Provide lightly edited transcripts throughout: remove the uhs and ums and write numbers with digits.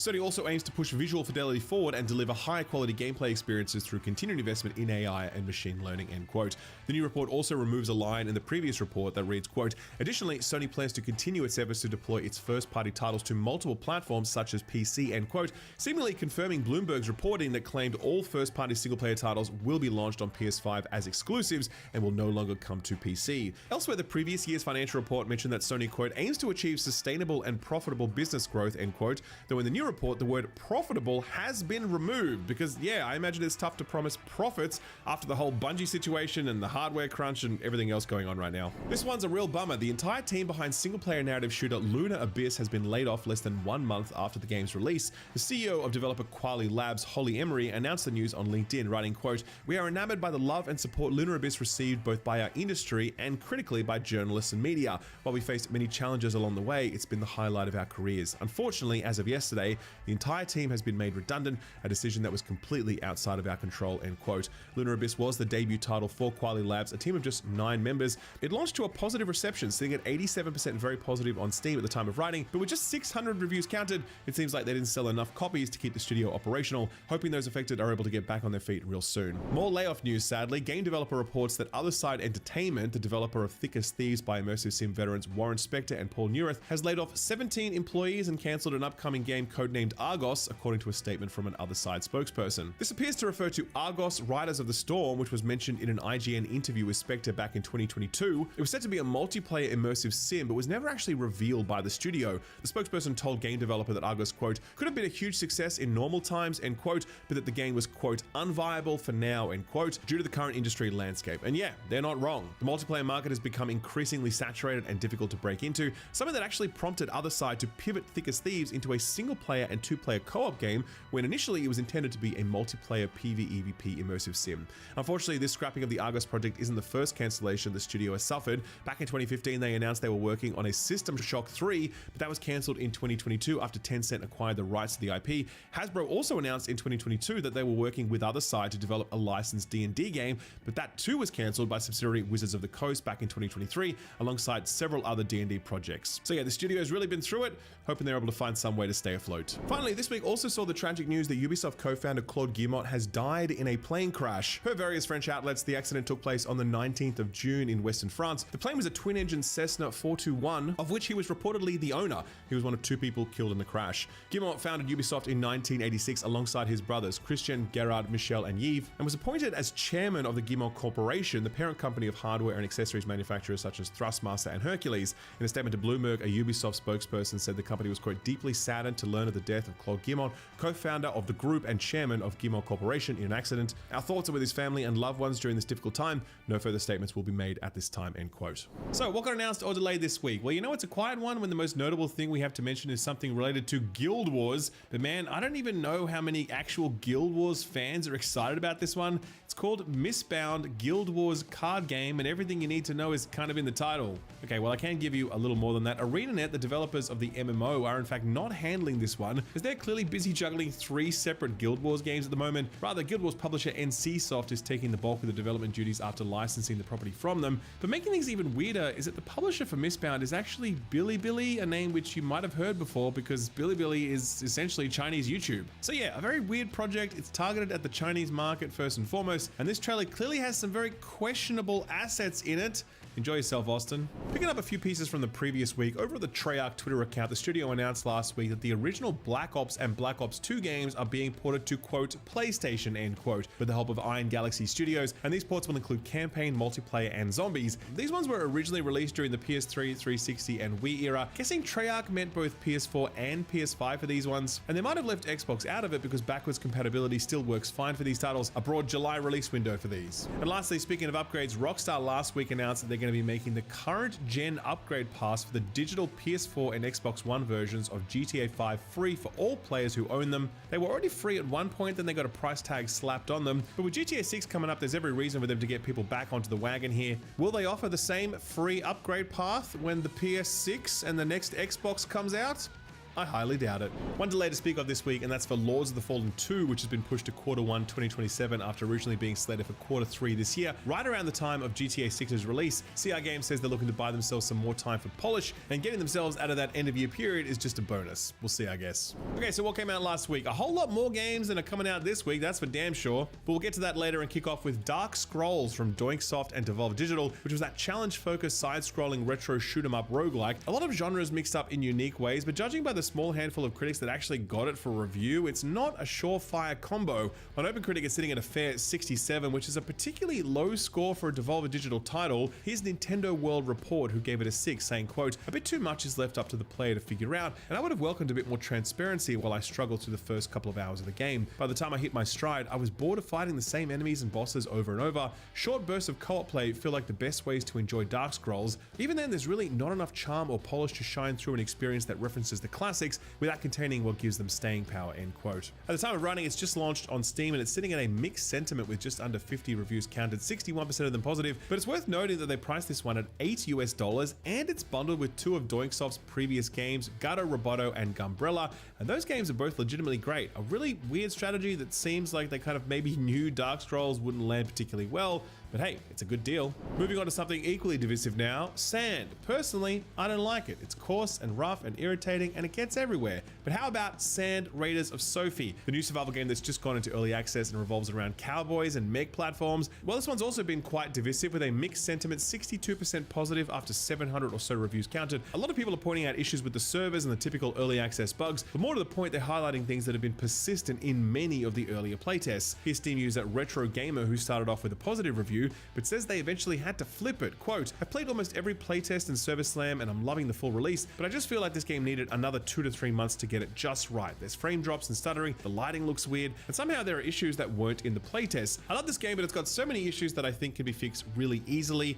Sony also aims to push visual fidelity forward and deliver higher quality gameplay experiences through continued investment in AI and machine learning, end quote. The new report also removes a line in the previous report that reads, quote, additionally, Sony plans to continue its efforts to deploy its first-party titles to multiple platforms such as PC, end quote, seemingly confirming Bloomberg's reporting that claimed all first-party single-player titles will be launched on PS5 as exclusives and will no longer come to PC. Elsewhere, the previous year's financial report mentioned that Sony, quote, aims to achieve sustainable and profitable business growth, end quote, though in the new report, the word profitable has been removed because, yeah, I imagine it's tough to promise profits after the whole Bungie situation and the hardware crunch and everything else going on right now. This one's a real bummer. The entire team behind single-player narrative shooter Lunar Abyss has been laid off less than 1 month after the game's release. The CEO of developer Quali Labs, Holly Emery, announced the news on LinkedIn, writing, quote, we are enamored by the love and support Lunar Abyss received both by our industry and critically by journalists and media. While we faced many challenges along the way, it's been the highlight of our careers. Unfortunately, as of yesterday, the entire team has been made redundant, a decision that was completely outside of our control, end quote. Lunar Abyss was the debut title for Quali Labs, a team of just 9 members. It launched to a positive reception, sitting at 87% very positive on Steam at the time of writing, but with just 600 reviews counted, it seems like they didn't sell enough copies to keep the studio operational, hoping those affected are able to get back on their feet real soon. More layoff news, sadly. Game Developer reports that Other Side Entertainment, the developer of Thick as Thieves by immersive sim veterans Warren Spector and Paul Neurath, has laid off 17 employees and cancelled an upcoming game codenamed Argos, according to a statement from an Other Side spokesperson. This appears to refer to Argos Riders of the Storm, which was mentioned in an IGN interview with Spector back in 2022. It was said to be a multiplayer immersive sim, but was never actually revealed by the studio. The spokesperson told Game Developer that Argos, quote, could have been a huge success in normal times, end quote, but that the game was, quote, unviable for now, end quote, due to the current industry landscape. And yeah, they're not wrong. The multiplayer market has become increasingly saturated and difficult to break into, something that actually prompted Other Side to pivot Thick as Thieves into a single-player and two-player co-op game when initially it was intended to be a multiplayer PvEVP immersive sim. Unfortunately, this scrapping of the Argos project isn't the first cancellation the studio has suffered. Back in 2015, they announced they were working on a System Shock 3, but that was cancelled in 2022 after Tencent acquired the rights to the IP. Hasbro also announced in 2022 that they were working with Other Side to develop a licensed D&D game, but that too was cancelled by subsidiary Wizards of the Coast back in 2023, alongside several other D&D projects. So yeah, the studio has really been through it, hoping they're able to find some way to stay afloat. Finally, this week also saw the tragic news that Ubisoft co-founder Claude Guillemot has died in a plane crash. Per various French outlets, the accident took place on the 19th of June in Western France. The plane was a twin-engine Cessna 421, of which he was reportedly the owner. He was one of 2 people killed in the crash. Guillemot founded Ubisoft in 1986 alongside his brothers Christian, Gerard, Michel, and Yves, and was appointed as chairman of the Guillemot Corporation, the parent company of hardware and accessories manufacturers such as Thrustmaster and Hercules. In a statement to Bloomberg, a Ubisoft spokesperson said the company was, quote, deeply saddened to learn of the death of Claude Guillemot, co-founder of the group and chairman of Guillemot Corporation, in an accident. Our thoughts are with his family and loved ones during this difficult time. No further statements will be made at this time, end quote. So what got announced or delayed this week? Well, you know, it's a quiet one when the most notable thing we have to mention is something related to Guild Wars. But man, I don't even know how many actual Guild Wars fans are excited about this one. It's called Mistbound Guild Wars card game, and everything you need to know is kind of in the title. Okay, well, I can give you a little more than that. ArenaNet, the developers of the MMO, are in fact not handling this one, because they're clearly busy juggling 3 separate Guild Wars games at the moment. Rather, Guild Wars publisher NCSoft is taking the bulk of the development duties after licensing the property from them. But making things even weirder is that the publisher for Mistbound is actually Bilibili, a name which you might have heard before because Bilibili is essentially Chinese YouTube. So yeah, a very weird project. It's targeted at the Chinese market first and foremost, and this trailer clearly has some very questionable assets in it. Enjoy yourself, Austin. Picking up a few pieces from the previous week, over at the Treyarch Twitter account, the studio announced last week that the original Black Ops and Black Ops 2 games are being ported to, quote, PlayStation, end quote, with the help of Iron Galaxy Studios, and these ports will include campaign, multiplayer, and zombies. These ones were originally released during the PS3, 360, and Wii era. Guessing Treyarch meant both PS4 and PS5 for these ones, and they might have left Xbox out of it because backwards compatibility still works fine for these titles. A broad July release window for these. And lastly, speaking of upgrades, Rockstar last week announced that they're going to be making the current gen upgrade pass for the digital PS4 and Xbox One versions of GTA 5 free for all players who own them. They were already free at one point, then they got a price tag slapped on them. But with GTA 6 coming up, there's every reason for them to get people back onto the wagon here. Will they offer the same free upgrade path when the PS6 and the next Xbox comes out? I highly doubt it. One delay to speak of this week, and that's for Lords of the Fallen 2, which has been pushed to Q1 2027 after originally being slated for Q3 this year, right around the time of GTA 6's release. CR Games says they're looking to buy themselves some more time for polish, and getting themselves out of that end of year period is just a bonus. We'll see, I guess. Okay, so what came out last week? A whole lot more games than are coming out this week, that's for damn sure. But we'll get to that later and kick off with Dark Scrolls from Doinksoft and Devolver Digital, which was that challenge-focused, side-scrolling retro shoot-'em-up roguelike. A lot of genres mixed up in unique ways, but judging by the small handful of critics that actually got it for review, it's not a surefire combo. On OpenCritic, it's sitting at a fair 67, which is a particularly low score for a Devolver Digital title. Here's Nintendo World Report, who gave it a 6, saying, quote, "A bit too much is left up to the player to figure out, and I would have welcomed a bit more transparency while I struggled through the first couple of hours of the game. By the time I hit my stride, I was bored of fighting the same enemies and bosses over and over. Short bursts of co-op play feel like the best ways to enjoy Dark Scrolls. Even then, there's really not enough charm or polish to shine through an experience that references the classics without containing what gives them staying power," end quote. At the time of running, it's just launched on Steam and it's sitting at a mixed sentiment with just under 50 reviews counted, 61% of them positive, but it's worth noting that they priced this one at $8 and it's bundled with two of Doinksoft's previous games, Gato Roboto and Gumbrella, and those games are both legitimately great. A really weird strategy that seems like they kind of maybe knew Dark Scrolls wouldn't land particularly well, but hey, it's a good deal. Moving on to something equally divisive now, Sand. Personally, I don't like it. It's coarse and rough and irritating and it gets everywhere. But how about Sand Raiders of Sophie, the new survival game that's just gone into early access and revolves around cowboys and mech platforms? Well, this one's also been quite divisive with a mixed sentiment, 62% positive after 700 or so reviews counted. A lot of people are pointing out issues with the servers and the typical early access bugs, but more to the point, they're highlighting things that have been persistent in many of the earlier playtests. Here's Steam user Retro Gamer, who started off with a positive review, but says they eventually had to flip it. Quote, "I played almost every playtest and Server Slam and I'm loving the full release, but I just feel like this game needed another 2 to 3 months to get it just right. There's frame drops and stuttering, the lighting looks weird, and somehow there are issues that weren't in the playtest. I love this game, but it's got so many issues that I think can be fixed really easily. ...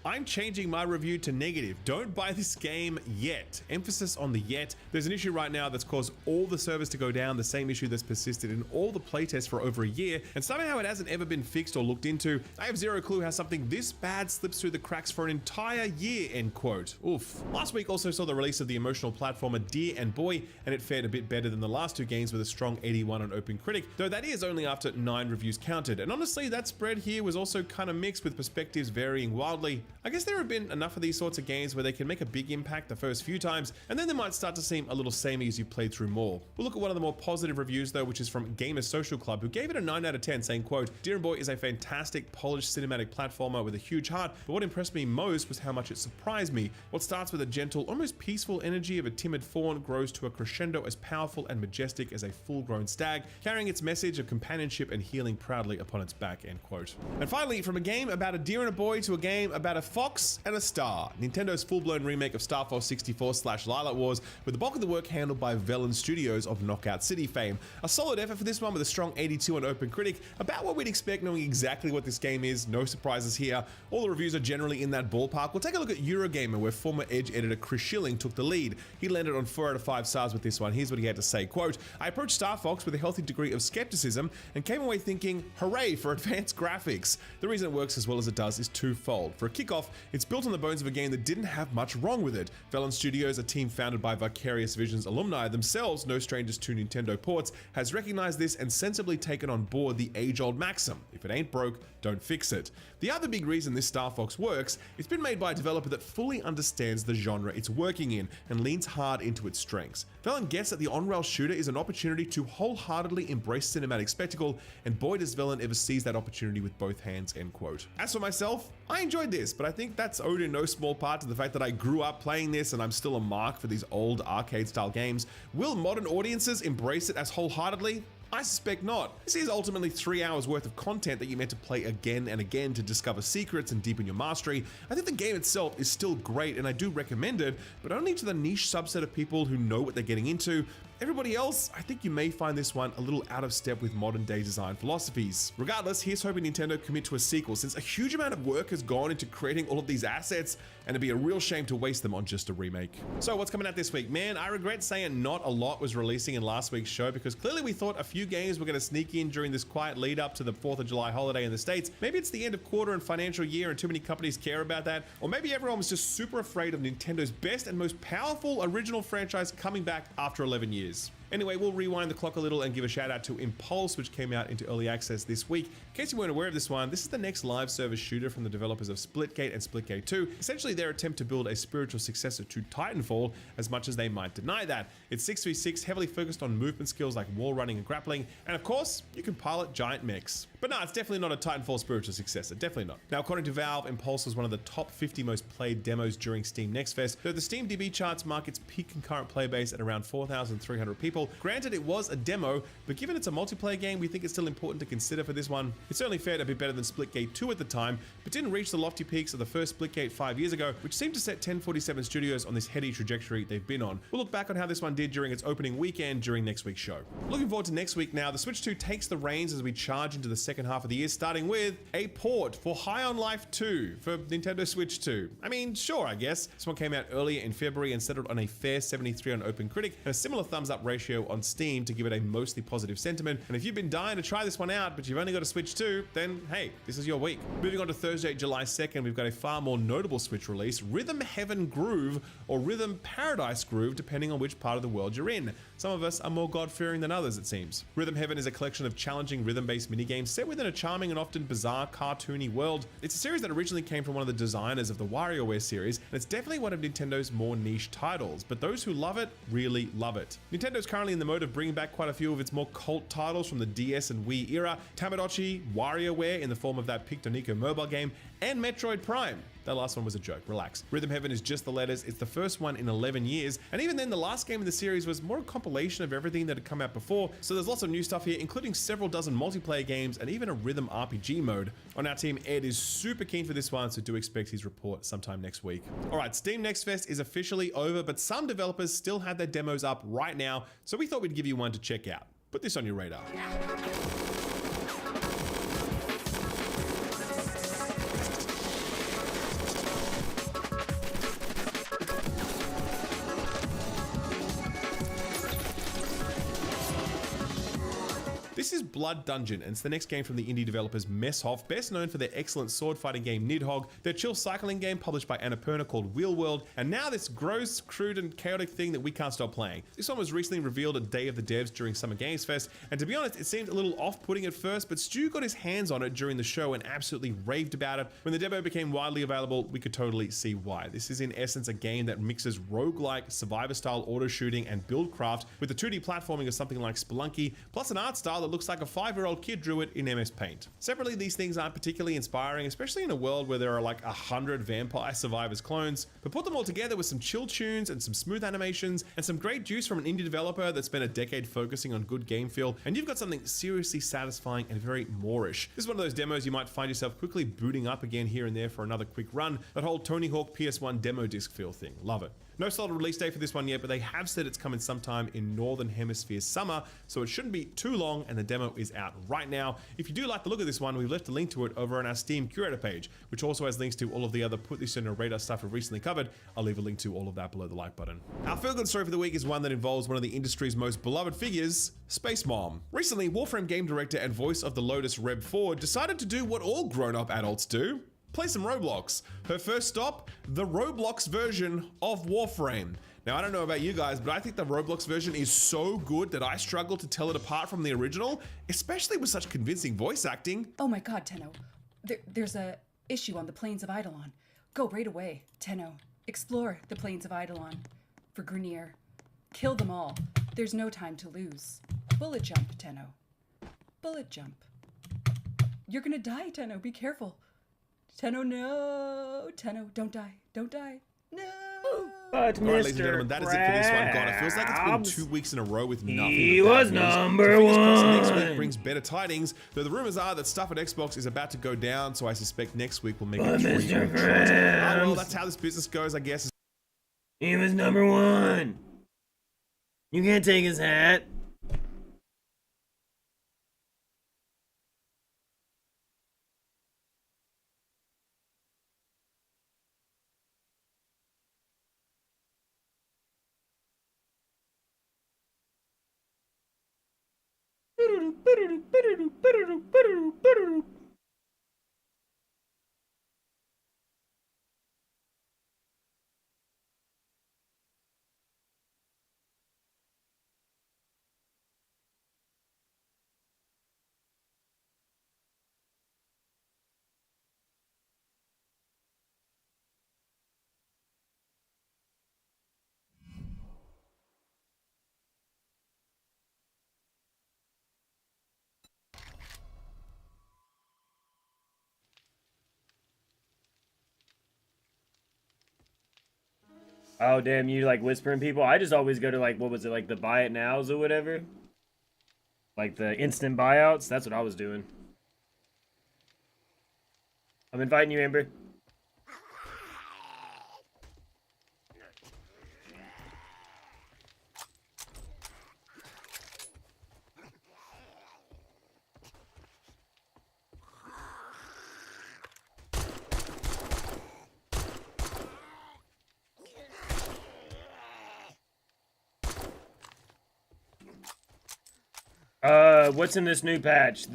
I'm changing my review to negative. Don't buy this game yet." Emphasis on the yet. There's an issue right now that's caused all the servers to go down, the same issue that's persisted in all the playtests for over a year, and somehow it hasn't ever been fixed or looked into. I have zero clue how something this bad slips through the cracks for an entire year, end quote. Oof. Last week also saw the release of the emotional platformer Dear and Boy, and it fared a bit better than the last two games with a strong 81 on OpenCritic, though that is only after 9 reviews counted. And honestly, that spread here was also kind of mixed, with perspectives varying wildly. I guess there have been enough of these sorts of games where they can make a big impact the first few times, and then they might start to seem a little samey as you play through more. We'll look at one of the more positive reviews though, which is from Gamer Social Club, who gave it a 9 out of 10, saying, quote, "Dear and Boy is a fantastic, polished cinematic platformer with a huge heart, but what impressed me most was how much it surprised me. What starts with a gentle, almost peaceful energy of a timid fawn grows to a crescendo as powerful and majestic as a full-grown stag, carrying its message of companionship and healing proudly upon its back," end quote. And finally, from a game about a deer and a boy to a game about a fox and a star, Nintendo's full-blown remake of Star Fox 64/Lilac Wars, with the bulk of the work handled by Velan Studios of Knockout City fame. A solid effort for this one with a strong 82 on OpenCritic, about what we'd expect knowing exactly what this game is, no surprises here. All the reviews are generally in that ballpark. We'll take a look at Eurogamer, where former Edge editor Chris Schilling took the lead. He landed on 4 out of 5 stars with this one. Here's what he had to say, quote, "I approached Star Fox with a healthy degree of skepticism and came away thinking, hooray for advanced graphics. The reason it works as well as it does is twofold. For a kickoff, it's built on the bones of a game that didn't have much wrong with it. Velan Studios, a team founded by Vicarious Visions alumni, themselves no strangers to Nintendo ports, has recognized this and sensibly taken on board the age-old maxim, if it ain't broke, don't fix it. The other big reason this Star Fox works, it's been made by a developer that fully understands the genre it's working in and leans hard into its strengths. Velan gets that the on-rail shooter is an opportunity to wholeheartedly embrace cinematic spectacle, and boy does Velan ever seize that opportunity with both hands," end quote. As for myself, I enjoyed this, but I think that's owed in no small part to the fact that I grew up playing this and I'm still a mark for these old arcade-style games. Will modern audiences embrace it as wholeheartedly? I suspect not. This is ultimately 3 hours worth of content that you're meant to play again and again to discover secrets and deepen your mastery. I think the game itself is still great and I do recommend it, but only to the niche subset of people who know what they're getting into. Everybody else, I think you may find this one a little out of step with modern day design philosophies. Regardless, here's hoping Nintendo commit to a sequel, since a huge amount of work has gone into creating all of these assets, and it'd be a real shame to waste them on just a remake. So what's coming out this week? Man, I regret saying not a lot was releasing in last week's show, because clearly we thought a few few games we're going to sneak in during this quiet lead up to the 4th of July holiday in the States. Maybe it's the end of quarter and financial year and too many companies care about that. Or maybe everyone was just super afraid of Nintendo's best and most powerful original franchise coming back after 11 years. Anyway, we'll rewind the clock a little and give a shout out to Impulse, which came out into early access this week. In case you weren't aware of this one, this is the next live service shooter from the developers of Splitgate and Splitgate 2. Essentially their attempt to build a spiritual successor to Titanfall, as much as they might deny that. It's 6v6, heavily focused on movement skills like wall running and grappling, and of course, you can pilot giant mechs. But no, it's definitely not a Titanfall spiritual successor, definitely not. Now, according to Valve, Impulse was one of the top 50 most played demos during Steam Next Fest, though the SteamDB charts mark its peak concurrent play base at around 4,300 people. Granted, it was a demo, but given it's a multiplayer game, we think it's still important to consider for this one. It's certainly fared a bit better than Splitgate 2 at the time, but didn't reach the lofty peaks of the first Splitgate 5 years ago, which seemed to set 1047 Studios on this heady trajectory they've been on. We'll look back on how this one did during its opening weekend during next week's show. Looking forward to next week now. The Switch 2 takes the reins as we charge into the second half of the year, starting with a port for High on Life 2 for Nintendo Switch 2. I mean, sure, I guess. This one came out earlier in February and settled on a fair 73 on OpenCritic and a similar thumbs up ratio on Steam to give it a mostly positive sentiment. And if you've been dying to try this one out, but you've only got a Switch 2, then hey, this is your week. Moving on to Thursday, July 2nd, we've got a far more notable Switch release, Rhythm Heaven Groove, or Rhythm Paradise Groove, depending on which part of the world you're in. Some of us are more God-fearing than others, it seems. Rhythm Heaven is a collection of challenging rhythm-based minigames set within a charming and often bizarre cartoony world. It's a series that originally came from one of the designers of the WarioWare series, and it's definitely one of Nintendo's more niche titles, but those who love it really love it. Nintendo's currently in the mode of bringing back quite a few of its more cult titles from the DS and Wii era, Tamagotchi, WarioWare in the form of that Pictonico mobile game, and Metroid Prime. That last one was a joke, relax. Rhythm Heaven is just the letters, it's the first one in 11 years, and even then the last game in the series was more a compilation of everything that had come out before, so there's lots of new stuff here, including several dozen multiplayer games and even a rhythm RPG mode. On our team, Ed is super keen for this one, so do expect his report sometime next week. Alright, Steam Next Fest is officially over, but some developers still have their demos up right now, so we thought we'd give you one to check out. Put this on your radar. This is Blood Dungeon, and it's the next game from the indie developers Messhof, best known for their excellent sword fighting game Nidhogg, their chill cycling game published by Annapurna called Wheel World, and now this gross, crude, and chaotic thing that we can't stop playing. This one was recently revealed at Day of the Devs during Summer Games Fest, and to be honest, it seemed a little off-putting at first, but Stu got his hands on it during the show and absolutely raved about it. When the demo became widely available, we could totally see why. This is in essence a game that mixes roguelike, survivor-style auto shooting and buildcraft with the 2D platforming of something like Spelunky, plus an art style that looks like a 5-year-old kid drew it in MS Paint. Separately, these things aren't particularly inspiring, especially in a world where there are like 100 Vampire Survivors clones, but put them all together with some chill tunes and some smooth animations and some great juice from an indie developer that spent a decade focusing on good game feel, and you've got something seriously satisfying and very Moorish. This is one of those demos you might find yourself quickly booting up again here and there for another quick run, that whole Tony Hawk PS1 demo disc feel thing. Love it. No solid release date for this one yet, but they have said it's coming sometime in Northern Hemisphere summer, so it shouldn't be too long, and the demo is out right now. If you do like the look of this one, we've left a link to it over on our Steam curator page, which also has links to all of the other Put This on Your Radar stuff we've recently covered. I'll leave a link to all of that below the like button. Our feel-good story for the week is one that involves one of the industry's most beloved figures, Space Mom. Recently, Warframe game director and voice of the Lotus Reb Ford decided to do what all grown-up adults do: play some Roblox. Her first stop, the Roblox version of Warframe. Now, I don't know about you guys, but I think the Roblox version is so good that I struggle to tell it apart from the original, especially with such convincing voice acting. Oh my god, Tenno. There's a issue on the plains of Eidolon. Go right away, Tenno. Explore the plains of Eidolon. For Grineer. Kill them all. There's no time to lose. Bullet jump, Tenno. Bullet jump. You're gonna die, Tenno. Be careful. Tenno, no. Tenno, don't die. Don't die. No. But All right, ladies and Mr. gentlemen, that is it for this one. God, it feels like it's been 2 weeks in a row with nothing. He but bad was news. number So fingers crossed next week one. brings better tidings, though the rumors are that stuff at Xbox is about to go down, so I suspect next week will make But a treat. Mr. Ah, well, Krabs. that's how this business goes, I guess. He was number one. You can't take his hat. Oh damn, you like whispering people? I just always go to like what was it, like the buy it nows or whatever? Like the instant buyouts? That's what I was doing. I'm inviting you, Amber. What's in this new patch?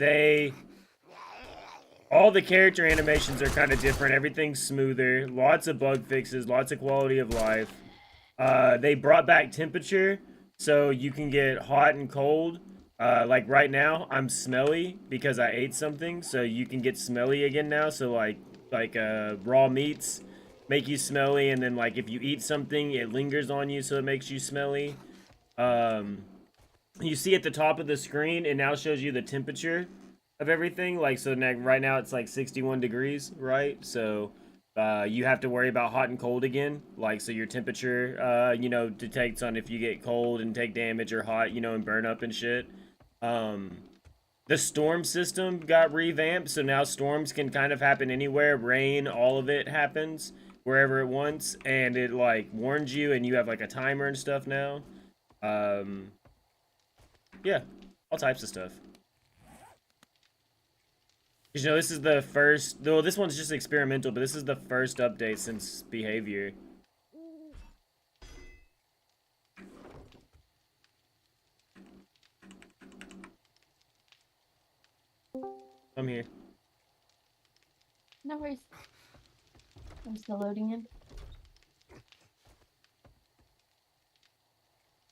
All the character animations are kind of different. Everything's smoother. Lots of bug fixes. Lots of quality of life. They brought back temperature, so you can get hot and cold. Like right now, I'm smelly because I ate something, so you can get smelly again now. So raw meats make you smelly, and then like if you eat something, it lingers on you, so it makes you smelly. You see at the top of the screen, it now shows you the temperature of everything. Like, so now, right now it's like 61 degrees, right? So you have to worry about hot and cold again. Like, so your temperature, detects on if you get cold and take damage, or hot, and burn up and shit. The storm system got revamped, so now storms can kind of happen anywhere. Rain, all of it happens wherever it wants, and it like warns you, and you have like a timer and stuff now. Yeah, all types of stuff. Because, this is the first, though this one's just experimental, but this is the first update since behavior. I'm here. No worries. I'm still loading in.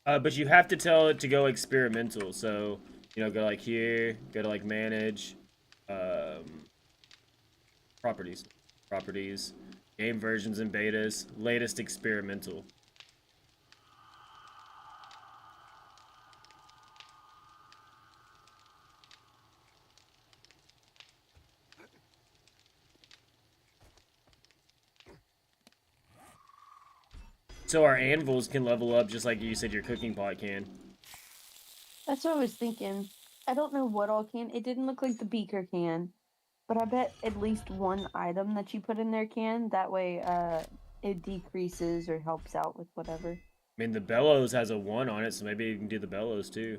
But you have to tell it to go experimental. So, go like here, go to like manage, properties, game versions and betas, latest experimental. So our anvils can level up just like you said your cooking pot can. That's what I was thinking. I don't know what all can. It didn't look like the beaker can, but I bet at least one item that you put in there can. That way, it decreases or helps out with whatever. I mean, the bellows has a 1 on it, so maybe you can do the bellows too.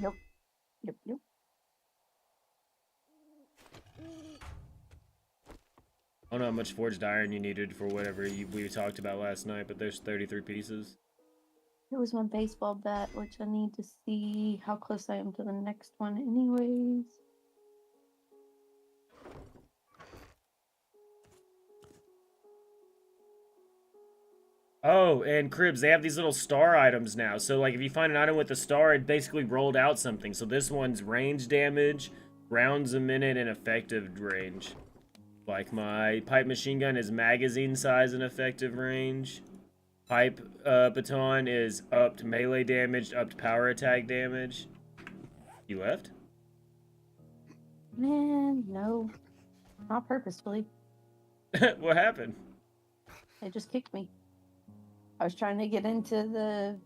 Yep. I don't know how much forged iron you needed for whatever we talked about last night, but there's 33 pieces. It was my baseball bat, which I need to see how close I am to the next one anyways. Oh, and Cribs, they have these little star items now. So, like, if you find an item with a star, it basically rolled out something. So this one's range damage, rounds a minute, and effective range. Like, my pipe machine gun is magazine size and effective range. Pipe baton is upped melee damage, upped power attack damage. You left? Man, no. Not purposefully. What happened? It just kicked me. I was trying to get into the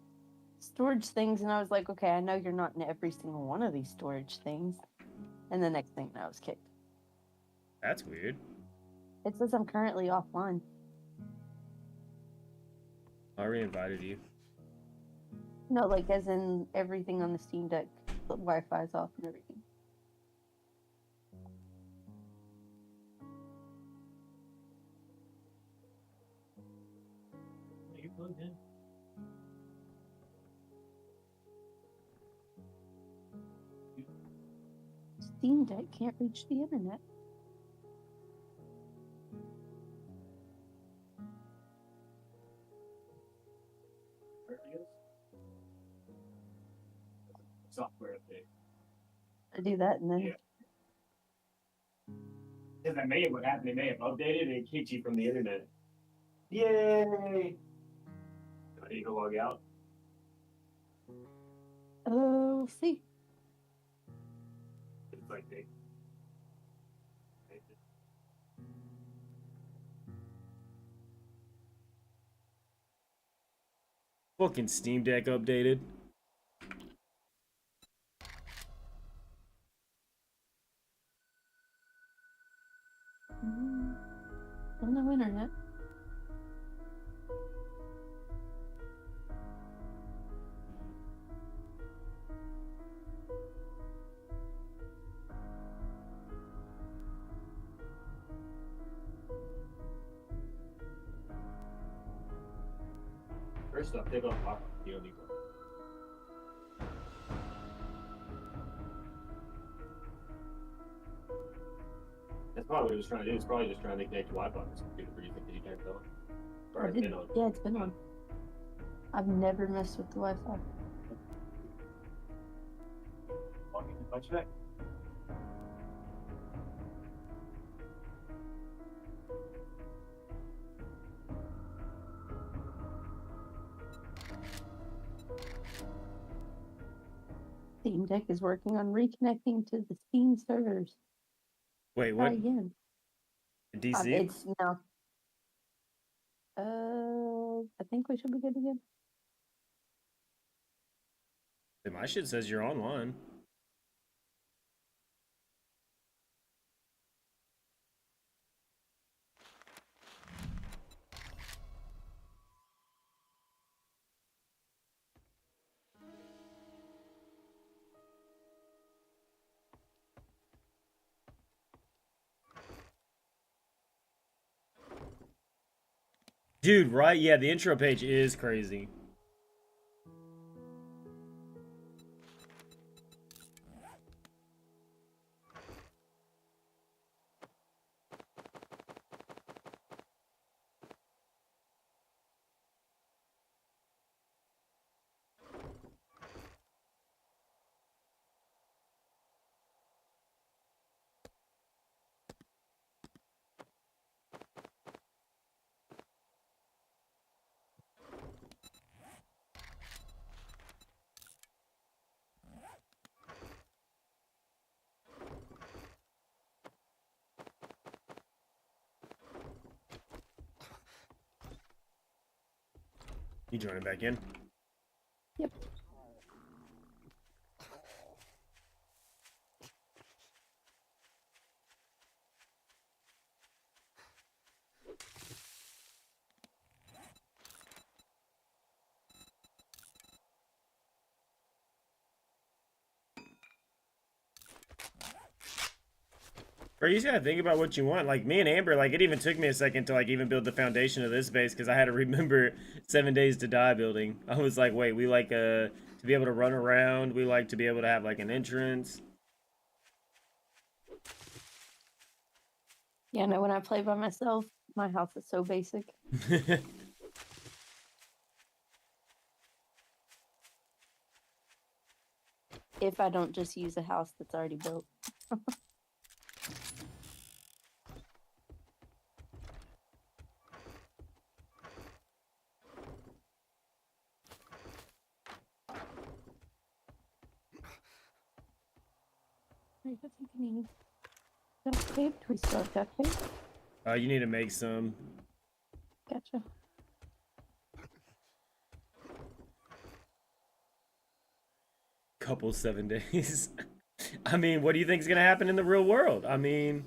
storage things, and I was like, okay, I know you're not in every single one of these storage things. And the next thing, I was kicked. That's weird. It says I'm currently offline. I re-invited you. No, like as in everything on the Steam Deck, the Wi-Fi's off and everything. You're plugged in. Steam Deck can't reach the internet. Software update. I do that and then Yeah. Because that may have what happened. They may have updated and it kicked you from the internet. Yay! I need to log out. we'll see. It's like they. Fucking Steam Deck updated. Still no internet. First off, take off Wi-Fi. You don't need one. That's probably what it was trying to do. It's probably just trying to connect to Wi-Fi or something for you because you can't tell it. Or it's been on. Yeah, it's been on. I've never messed with the Wi-Fi. Watch back. Steam Deck is working on reconnecting to the Steam servers. Wait, Try what? again. DC? It's now. I think we should be good again. My shit says you're online. Dude, right? Yeah, the intro page is crazy. You joining back in? Yep. Or you just gotta think about what you want. Like me and Amber, like it even took me a second to like even build the foundation of this base because I had to remember 7 Days to Die building. I was like, wait, we like to be able to run around. We like to be able to have like an entrance. Yeah, no, when I play by myself, my house is so basic. If I don't just use a house that's already built. I think I need duct tape. Do we still have duct tape? You need to make some. Gotcha. Couple 7 days. I mean, what do you think is gonna happen in the real world? I mean,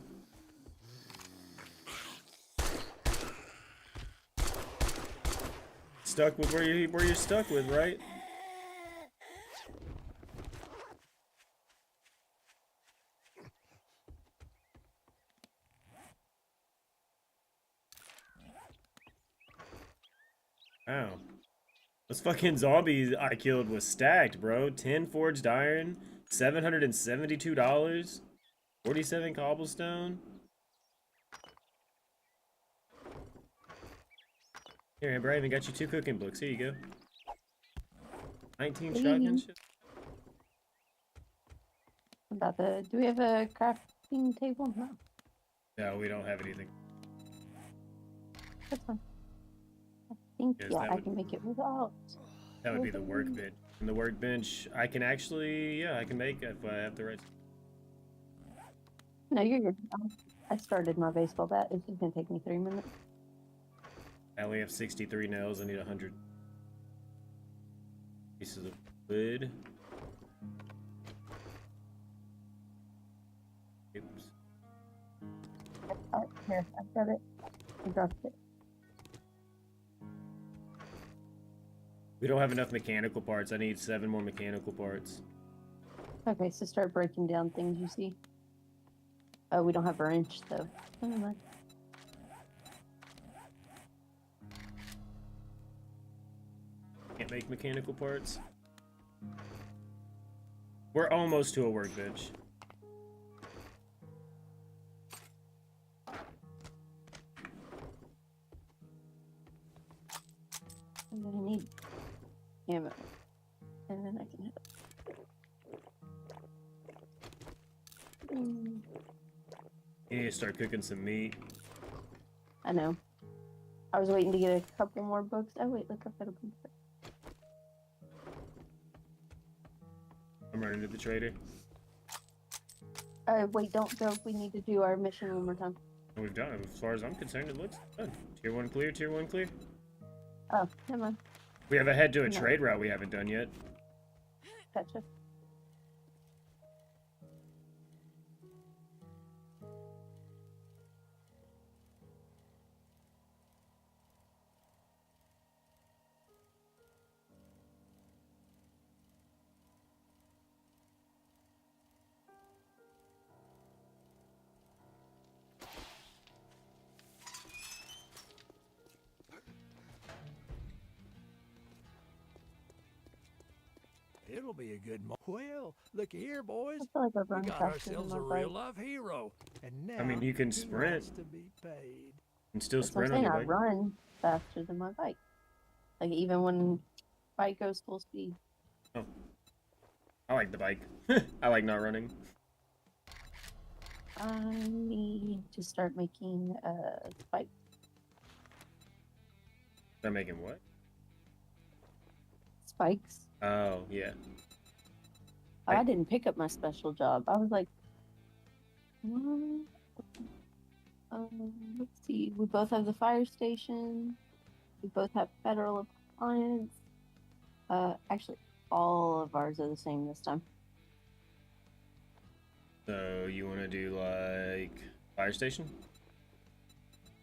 stuck with where you're stuck with, right? Wow. Those fucking zombies I killed was stacked, bro. 10 forged iron, $772. 47 cobblestone. Here, Amber, I even got you 2 cooking books. Here you go. 19 shotgun shells. About the. Do we have a crafting table? No, No, we don't have anything. that's fine. I think Yes, yeah, that I would- can make it without. That would be the workbench. And the workbench, I can actually, yeah, I can make if I have the right. No, you're good. I started my baseball bat. It's just gonna take me 3 minutes. I only have 63 nails. I need 100 pieces of wood. Oops. Oh, here, I've got it. I dropped it. We don't have enough mechanical parts. I need 7 more mechanical parts. Okay, so start breaking down things you see. Oh, we don't have a wrench though. Never mind. Can't make mechanical parts. We're almost to a workbench. I'm gonna need ammo, and then I can have it. You need to start cooking some meat. I know. I was waiting to get a couple more books. Oh wait, look, I've got a book. I'm running to the trader. Wait, don't go. We need to do our mission one more time. And we've done it. As far as I'm concerned, it looks done. Tier 1 clear, tier 1 clear. Oh, never mind. We have a head to a No. trade route we haven't done yet. Gotcha. It'll be a good Well, looky here, boys. I feel like I've We run got faster than ourselves my a bike. real life hero. And now I mean, you can he sprint. wants to be paid. And still That's what I'm sprint on saying. your I bike. run faster than my bike. Like even when bike goes full speed. I like the bike. I like not running. I need to start making spikes. They're making what? Spikes. Oh, yeah. I didn't pick up my special job. I was like, let's see. We both have the fire station. We both have federal appliance. Actually, all of ours are the same this time. So you want to do like fire station?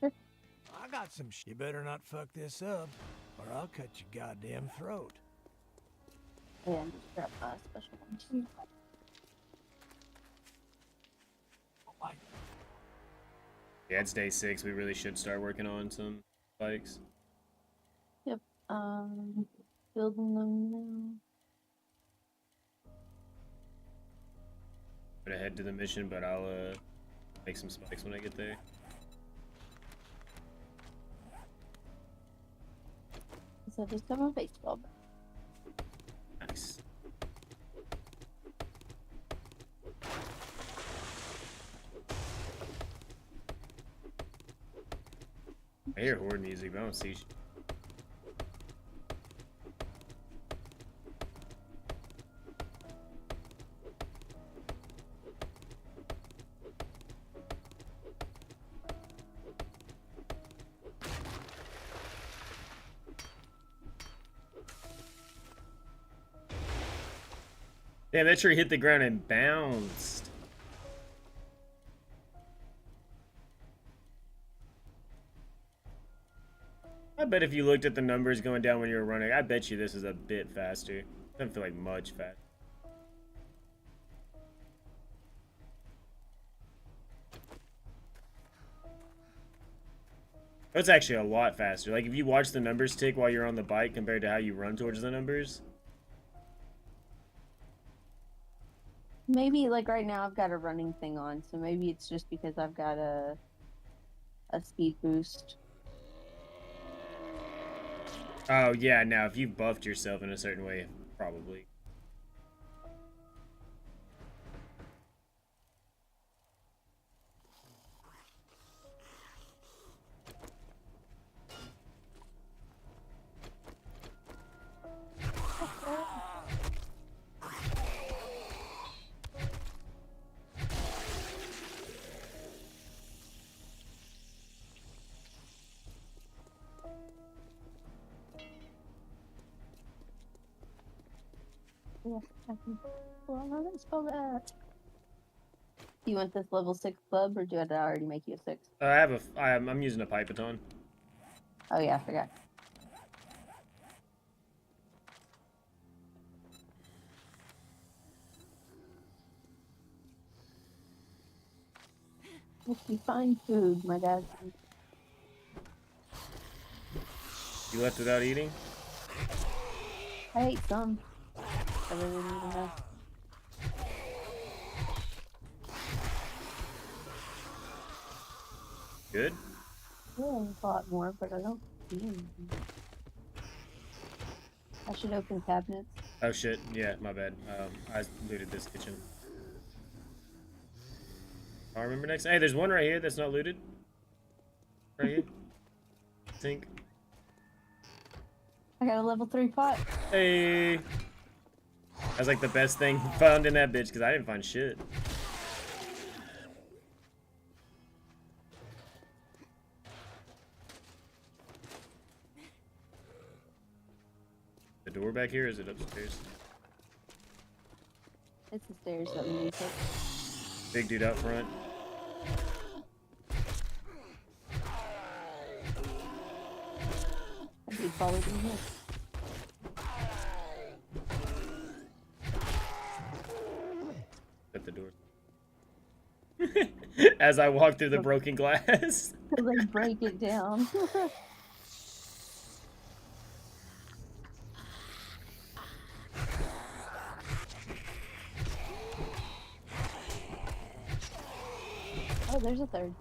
I got some You better not fuck this up, or I'll cut your goddamn throat. And just grab a special one too. Like, Yeah, it's day 6. We really should start working on some bikes. Building them now. Gonna head to the mission, but I'll make some spikes when I get there. So just have a baseball bat. Nice. I hear horde music, but I don't see. Damn, that tree hit the ground and bounced. I bet if you looked at the numbers going down when you were running, I bet you this is a bit faster. Doesn't feel like much faster. That's actually a lot faster. Like if you watch the numbers tick while you're on the bike compared to how you run towards the numbers. Maybe like right now I've got a running thing on, so maybe it's just because I've got a speed boost. Oh yeah, now if you buffed yourself in a certain way, probably. Yeah, I can. Well, no, let's spell that. You want this level 6 club, or did I already make you a 6? I'm using a pipe baton. Oh yeah, I forgot. If you find food, my dad. You left without eating? I ate some. I really didn't even know. Good. Yeah, I thought more, but I don't see anything. I should open cabinets. Oh shit, yeah, my bad. I looted this kitchen. I remember next. Hey, there's one right here that's not looted. Right here. Sink. I got a level 3 pot. Hey. That's like the best thing found in that bitch because I didn't find shit. The door back here, or is it upstairs? It's the stairs underneath it. Big dude out front. That dude followed me here. At the door. As I walk through the broken glass. Like break it down. Oh, there's a third.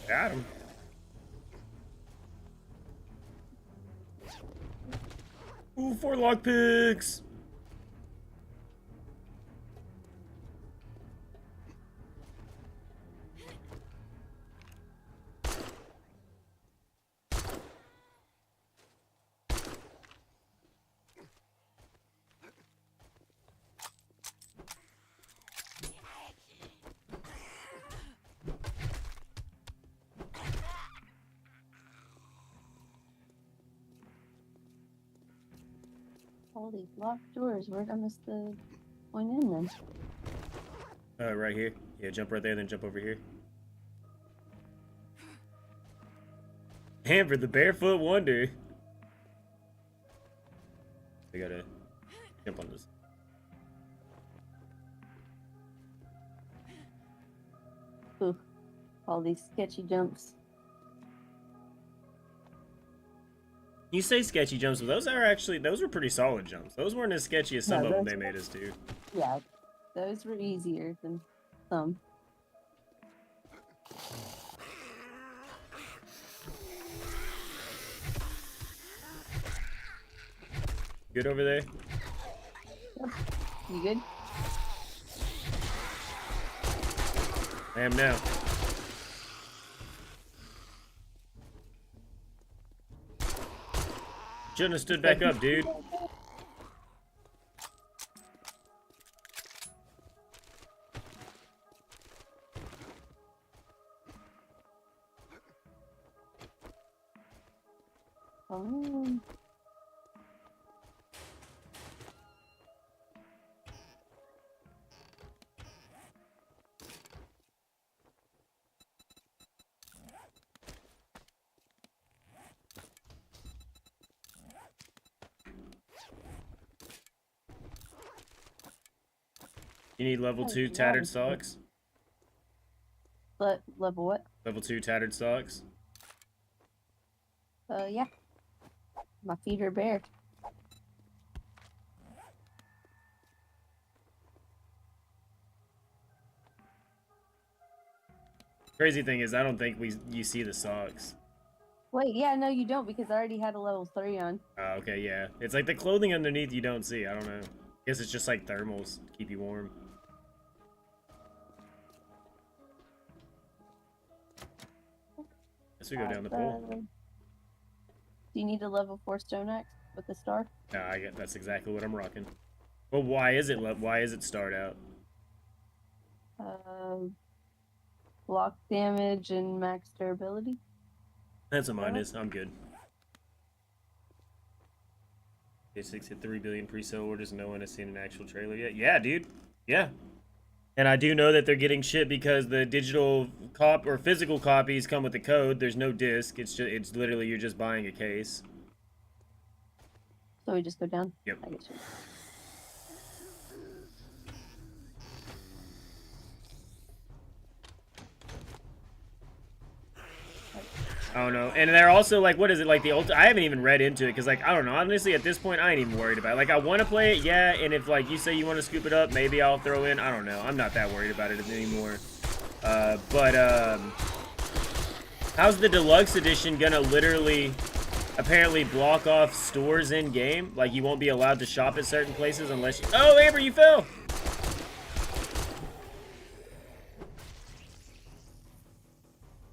Got him. Ooh, 4 lockpicks. All these locked doors. Where'd I miss the point in then? Right here. Yeah, jump right there, then jump over here. Amber, the barefoot wonder. I gotta jump on this. Ooh, all these sketchy jumps. You say sketchy jumps, but those were pretty solid jumps. Those weren't as sketchy as some No, of them those they made us do. Yeah, those were easier than some. Good over there? You good? I am now. Shouldn't have stood back up, dude. Oh. You need level 2 tattered socks? Level what? Level 2 tattered socks? Yeah. My feet are bare. Crazy thing is, I don't think you see the socks. Wait, yeah, no, you don't because I already had a level 3 on. Oh, okay, yeah. It's like the clothing underneath you don't see. I don't know. Guess it's just like thermals to keep you warm. Guess we go down the pole. Do you need a level 4 stone axe with a star? No, I get that's exactly what I'm rocking. Well, why is it starred out? Block damage and max durability. That's a minus. I'm good. J6 hit 3 billion pre-sale orders. No one has seen an actual trailer yet. Yeah, dude. Yeah. And I do know that they're getting shit because the digital or physical copies come with the code. There's no disc. It's literally you're just buying a case. So we just go down? Yep. I get you. I don't know. And they're also like, what is it, like the I haven't even read into it because, like, I don't know. Honestly, at this point, I ain't even worried about it. Like, I want to play it, yeah. And if, like, you say you want to scoop it up, maybe I'll throw in. I don't know. I'm not that worried about it anymore. How's the deluxe edition gonna literally, apparently, block off stores in game? Like, you won't be allowed to shop at certain places unless you. Oh, Amber, you fell.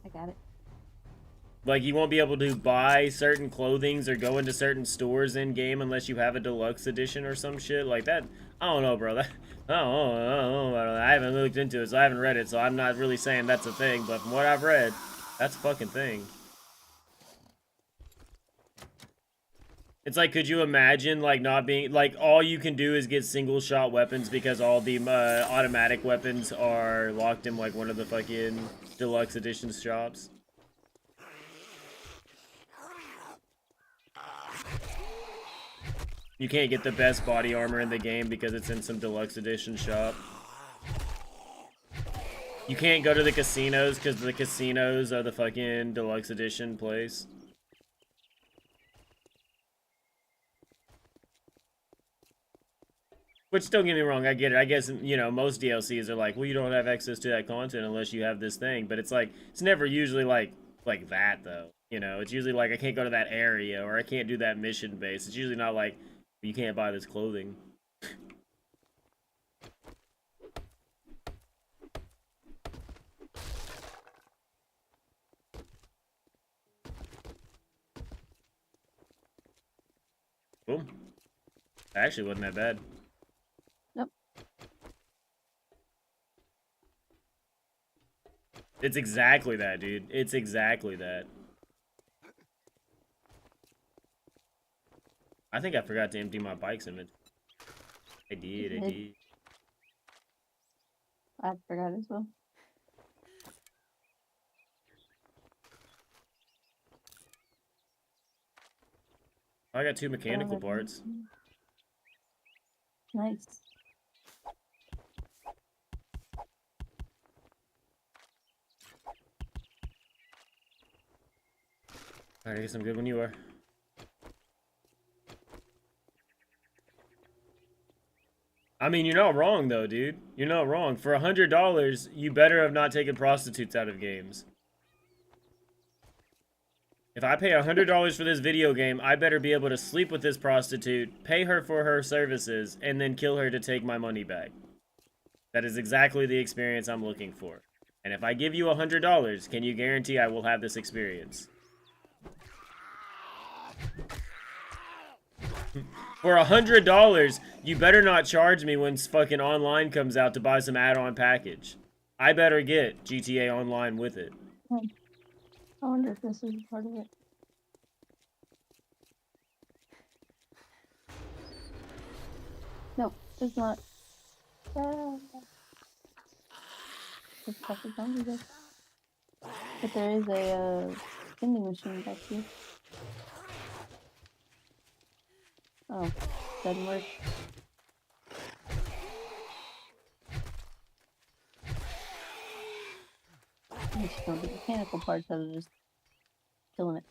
I got it. Like, you won't be able to buy certain clothings or go into certain stores in-game unless you have a deluxe edition or some shit like that. I don't know, bro. I don't know. I haven't looked into it, so I haven't read it, so I'm not really saying that's a thing. But from what I've read, that's a fucking thing. It's like, could you imagine, like, not being... Like, all you can do is get single-shot weapons because all the automatic weapons are locked in, like, one of the fucking deluxe edition shops? You can't get the best body armor in the game because it's in some deluxe edition shop. You can't go to the casinos because the casinos are the fucking deluxe edition place. Which, don't get me wrong, I get it. I guess, you know, most DLCs are like, well, you don't have access to that content unless you have this thing. But it's like, it's never usually like that, though. You know, it's usually like, I can't go to that area or I can't do that mission base. It's usually not like, you can't buy this clothing. Boom. That actually wasn't that bad. Nope. It's exactly that, dude. It's exactly that. I think I forgot to empty my bike's inventory. I did. I forgot as well. I got 2 mechanical parts. Nice. Alright, I guess I'm good when you are. I mean, you're not wrong, though, dude. You're not wrong. For $100, you better have not taken prostitutes out of games. If I pay $100 for this video game, I better be able to sleep with this prostitute, pay her for her services, and then kill her to take my money back. That is exactly the experience I'm looking for. And if I give you $100, can you guarantee I will have this experience? For $100, you better not charge me when fucking online comes out to buy some add-on package. I better get GTA Online with it. I wonder if this is part of it. Nope, it's not. It's probably zombie though. But there is a vending machine back here. Oh, doesn't work. I'm just gonna get mechanical parts out of just killing it.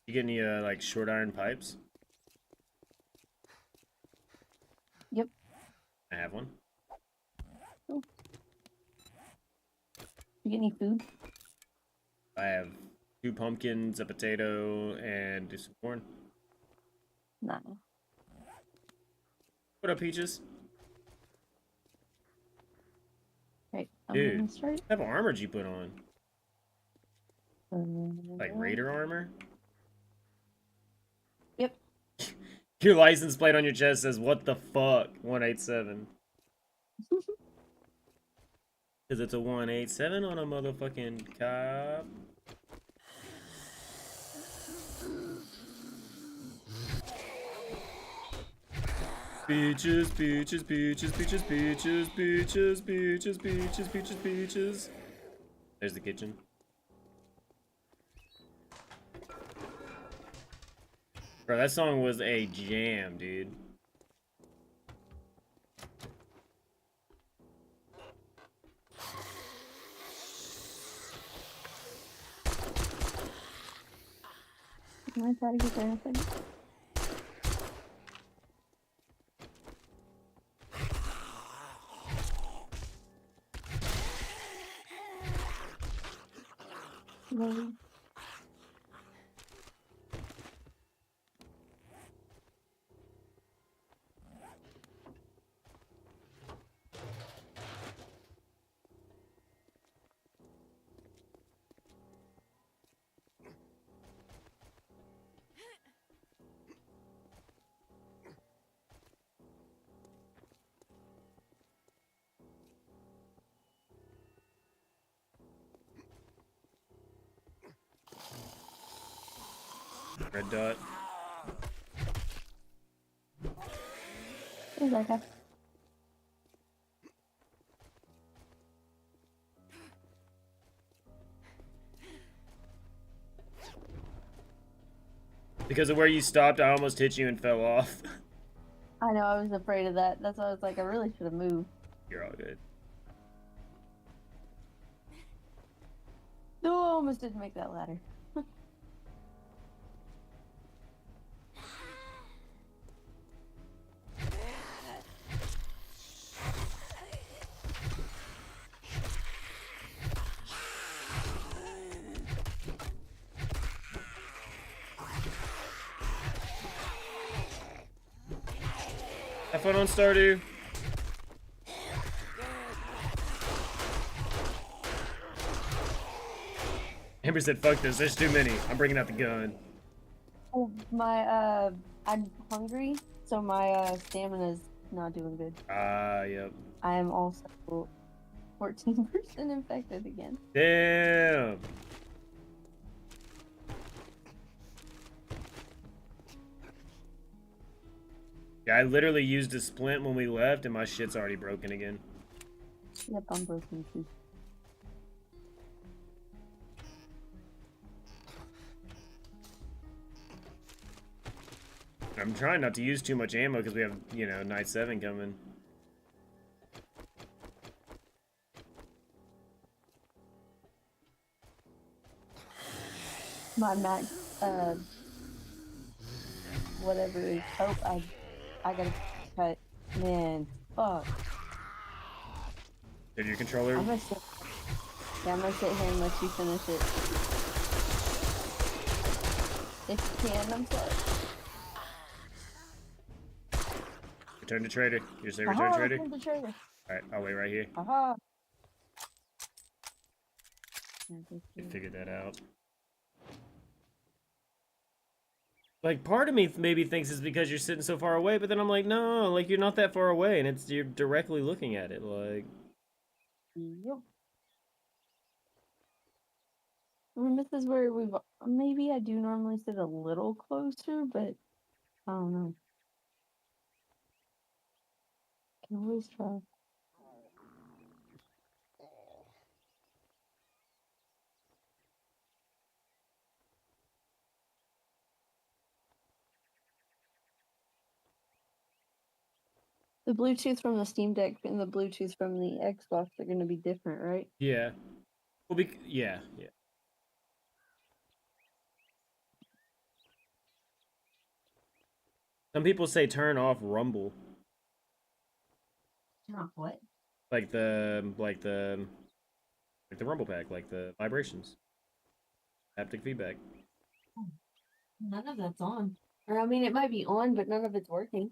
You You get any like short iron pipes? Yep. I have one. You get any food? I have 2 pumpkins, a potato, and some corn. Nah. What up, Peaches? Right. I'm Dude, gonna start. what type of armor did you put on? Like raider armor? Yep. Your license plate on your chest says, "What the fuck, 187." Because it's a 187 on a motherfucking cop. Beaches, beaches, beaches, beaches, beaches, beaches, beaches, beaches, beaches, beaches. There's the kitchen. Bro, that song was a jam, dude. Can I try to get there in a second? No. Red dot. There's that guy. Because of where you stopped, I almost hit you and fell off. I know, I was afraid of that. That's why I was like, I really should have moved. You're all good. No, I almost didn't make that ladder. Have fun on Stardew. Amber said, "Fuck this, there's too many. I'm bringing out the gun." Oh, I'm hungry, so my stamina's not doing good. Yep. I am also 14% infected again. Damn. Yeah, I literally used a splint when we left, and my shit's already broken again. Yep, I'm broken too. I'm trying not to use too much ammo because we have, you know, Night 7 coming. My max, whatever is. Oh, I gotta cut. Man, fuck. Did your controller? I'm gonna sit. Yeah, I'm gonna sit here and let you finish it. If you can, I'm sorry. Return to trader. You say return Aha, trader? return to trader. Alright, I'll wait right here. Aha. You figured that out. Like, part of me maybe thinks it's because you're sitting so far away, but then I'm like, no, like, you're not that far away, and you're directly looking at it, like... Yep. I mean, this is where maybe I do normally sit a little closer, but I don't know. Can always try. The Bluetooth from the Steam Deck and the Bluetooth from the Xbox are going to be different, right? Yeah. Well, yeah. Some people say turn off Rumble, Turn off what? like the Rumble pack, like the vibrations, haptic feedback. None of that's on. Or I mean, it might be on, but none of it's working.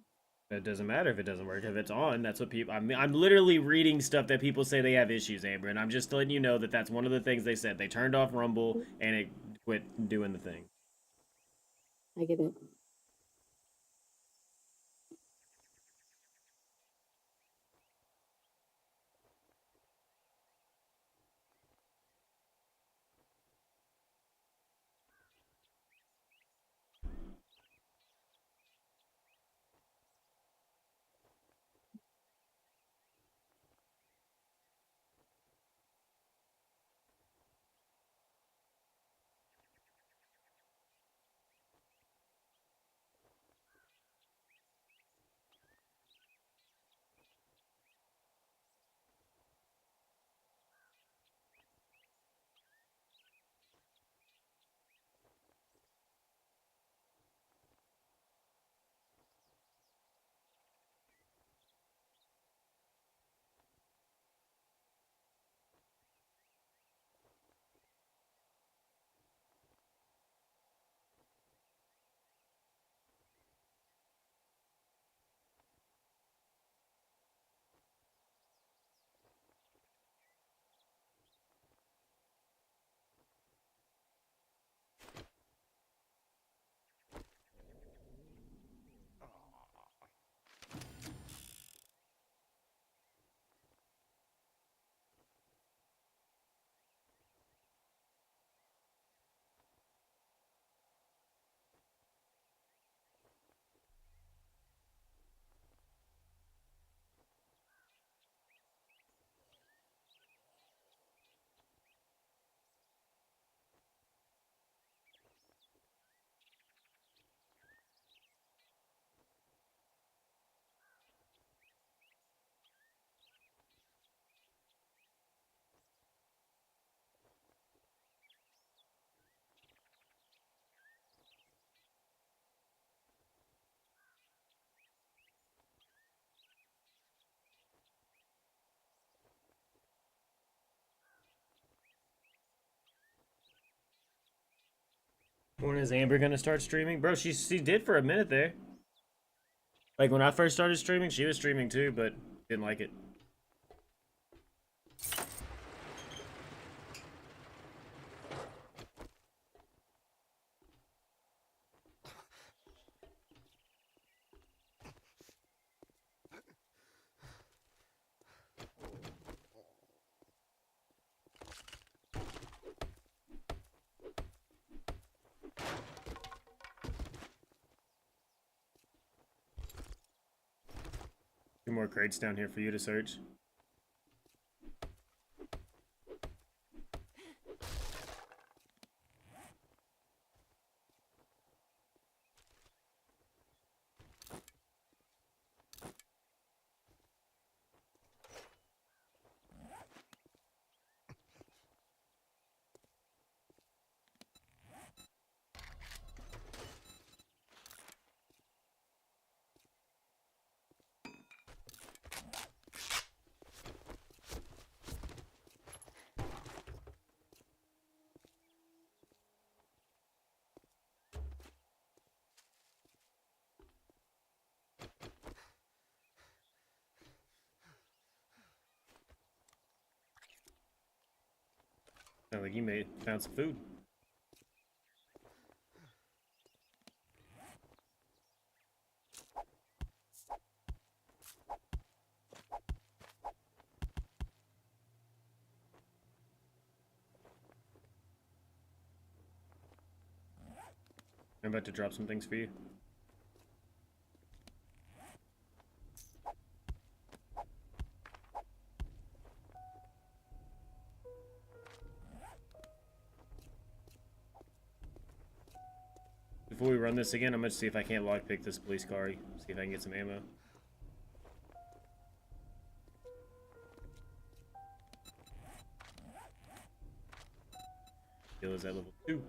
It doesn't matter if it doesn't work. If it's on, that's what people. I'm literally reading stuff that people say they have issues, Amber, and I'm just letting you know that that's one of the things they said. They turned off Rumble and it quit doing the thing. I get it. When is Amber gonna start streaming, bro? She did for a minute there. Like when I first started streaming, she was streaming too, but didn't like it. Two more crates down here for you to search. Sound like you found some food. I'm about to drop some things for you. Before we run this again, I'm gonna see if I can't lockpick this police car. See if I can get some ammo. Skill is at level 2.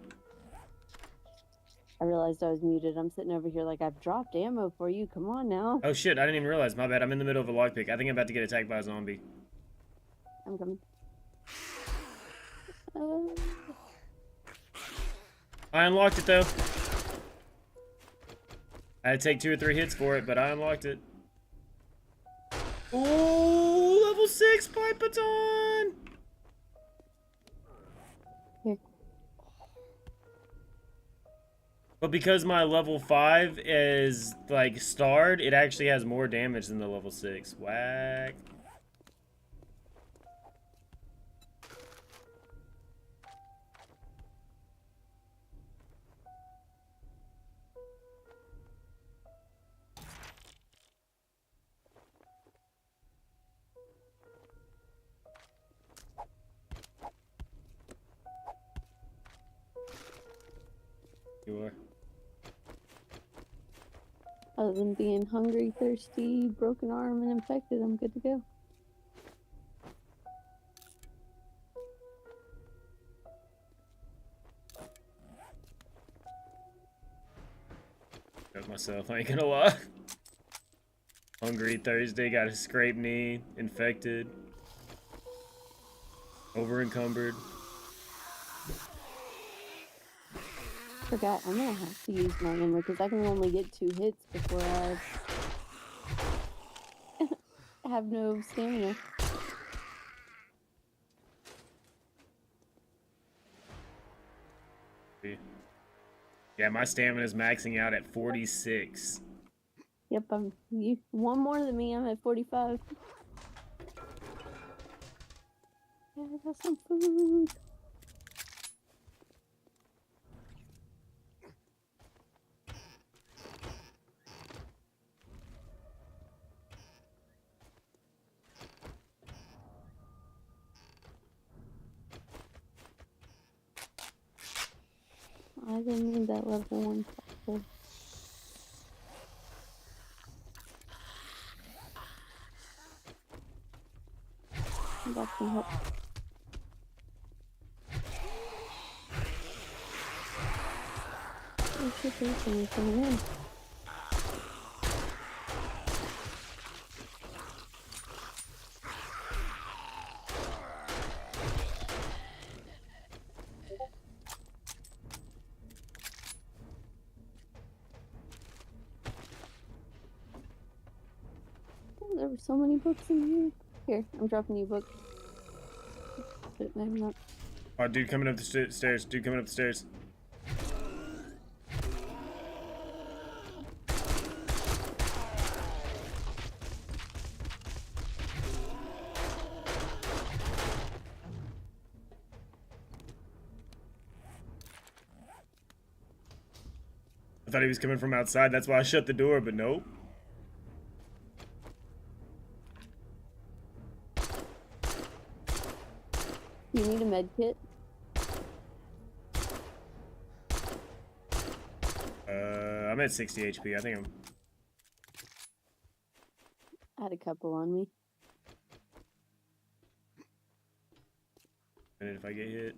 I realized I was muted. I'm sitting over here like I've dropped ammo for you. Come on now. Oh shit, I didn't even realize. My bad. I'm in the middle of a lockpick. I think I'm about to get attacked by a zombie. I'm coming. I unlocked it though. I had to take 2 or 3 hits for it, but I unlocked it. Oh, level 6 pipe baton! Here. But because my level 5 is like starred, it actually has more damage than the level 6. Whack. You are. Other than being hungry, thirsty, broken arm, and infected, I'm good to go. Got myself, I ain't gonna lie. Hungry, thirsty, got a scraped knee, infected, over encumbered. Forgot, I'm gonna have to use my armor because I can only get 2 hits before I have no stamina. Yeah, my stamina is maxing out at 46. Yep, you one more than me. I'm at 45. Yeah, I got some food. I didn't need that level 1 tackle. I got some help. Oh shit, there's someone coming in. Oh, there were so many books in here. Here, I'm dropping you a book. But I'm not. Oh, dude coming up the stairs. Dude coming up the stairs. I thought he was coming from outside. That's why I shut the door, but nope. You need a med kit? I'm at 60 HP. I think I'm. I had a couple on me. And if I get hit.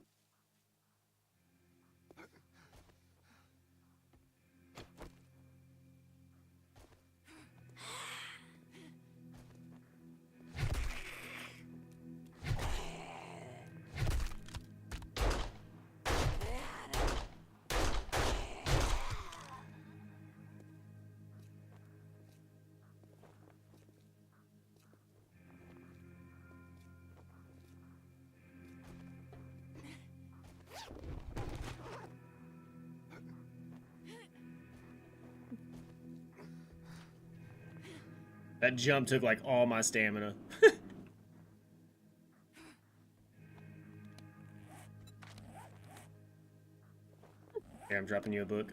That jump took like all my stamina. Okay, I'm dropping you a book.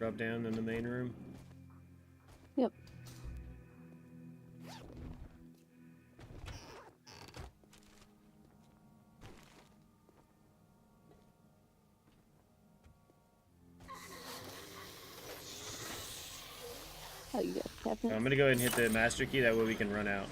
drop down in the main room. Yep. Oh, you got cabinets? I'm gonna go ahead and hit the master key, that way we can run out.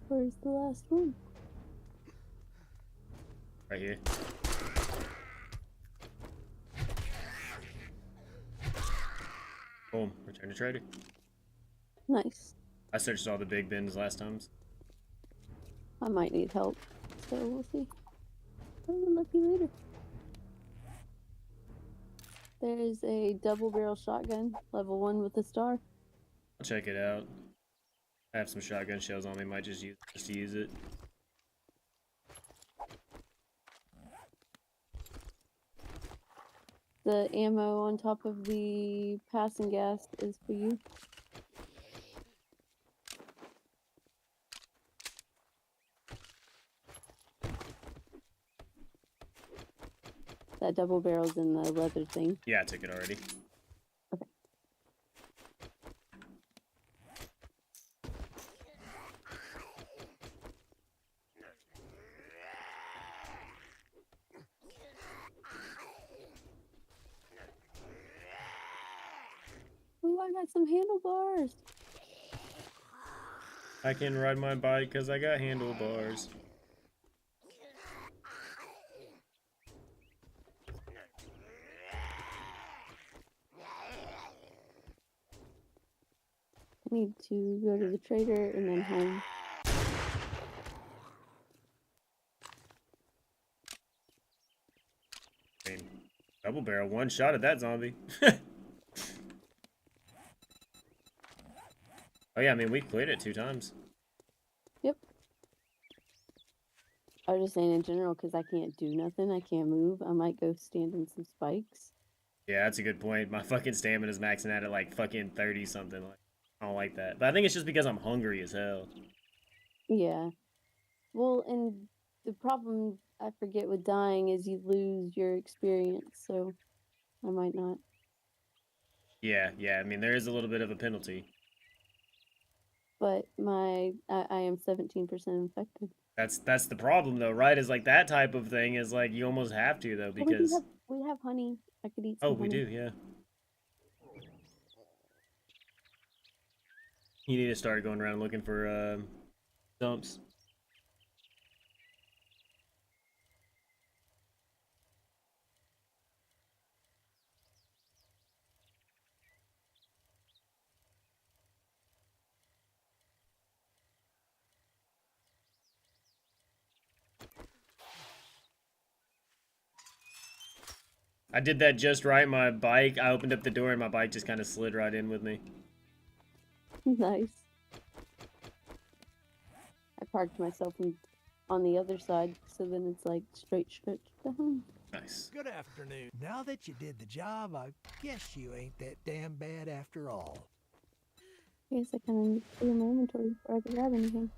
Where's the last one? Right here. Boom. Return to trader. Nice. I searched all the big bins last times. I might need help, so we'll see. Oh, lucky later. There is a double barrel shotgun, level 1 with a star. I'll check it out. I have some shotgun shells on me, might just use it. The ammo on top of the passing gas is for you. That double barrel's in the leather thing. Yeah, I took it already. Okay. Ooh, I got some handlebars. I can ride my bike because I got handlebars. I need to go to the trader and then home. I mean, double barrel, one shot at that zombie. Oh yeah, I mean, we cleared it 2 times. Yep. I was just saying in general, because I can't do nothing. I can't move. I might go stand in some spikes. Yeah, that's a good point. My fucking stamina's maxing out at like fucking 30 something. Like, I don't like that. But I think it's just because I'm hungry as hell. Yeah. Well, and the problem I forget with dying is you lose your experience, so I might not. Yeah, I mean, there is a little bit of a penalty. But I am 17% infected. That's the problem though, right? Is like that type of thing is like you almost have to though, Well, because we have honey. I could eat some oh, we honey. do, yeah. You need to start going around looking for dumps. I did that just right. My bike, I opened up the door and my bike just kind of slid right in with me. Nice. I parked myself on the other side, so then it's like straight stretch down. Nice. Good afternoon. Now that you did the job, I guess you ain't that damn bad after all. I guess I kind of need to clear my inventory before I can grab anything.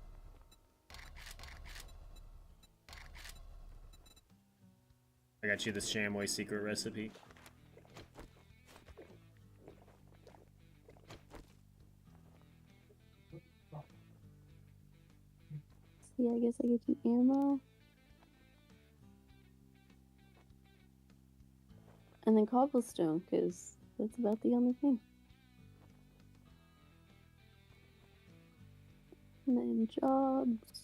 I got you the Chamois secret recipe. See, I guess I get you ammo. And then cobblestone, because that's about the only thing. And then jobs.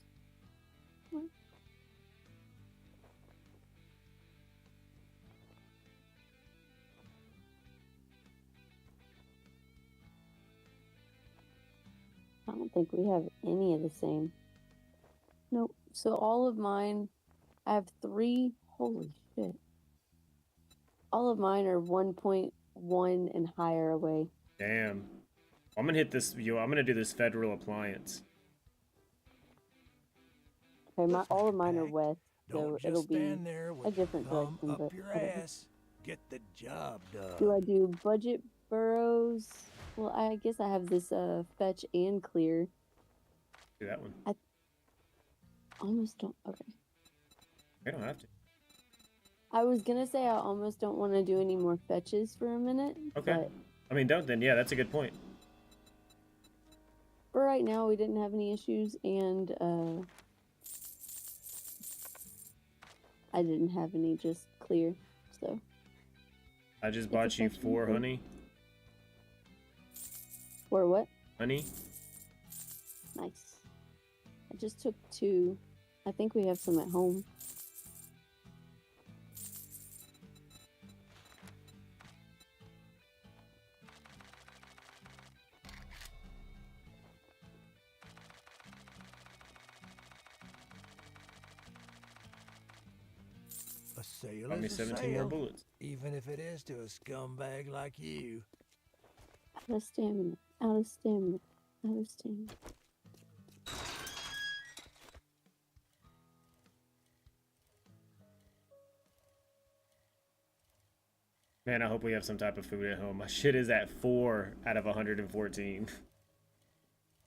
I don't think we have any of the same. Nope. So all of mine, I have 3. Holy shit. All of mine are 1.1 and higher away. Damn. I'm gonna hit this. I'm gonna do this federal appliance. Okay, all of mine are west. Don't so it'll just be stand there with different thumb direction, up but your whatever. ass. Get the job done. Do I do budget burrows? Well, I guess I have this fetch and clear. Do that one. Almost don't. Okay. We don't have to. I was gonna say I almost don't want to do any more fetches for a minute. Okay. But I mean, don't then. Yeah, that's a good point. for right now, we didn't have any issues, and I didn't have any just clear. So I just It's bought you a 4 question. honey. for what? Honey. Nice. I just took 2. I think we have some at home. A sale Bought me is a 17 more sale, bullets. even if it is to a scumbag like you. Out of stamina. Out of stamina. Out of stamina. Man, I hope we have some type of food at home. My shit is at 4 out of 114.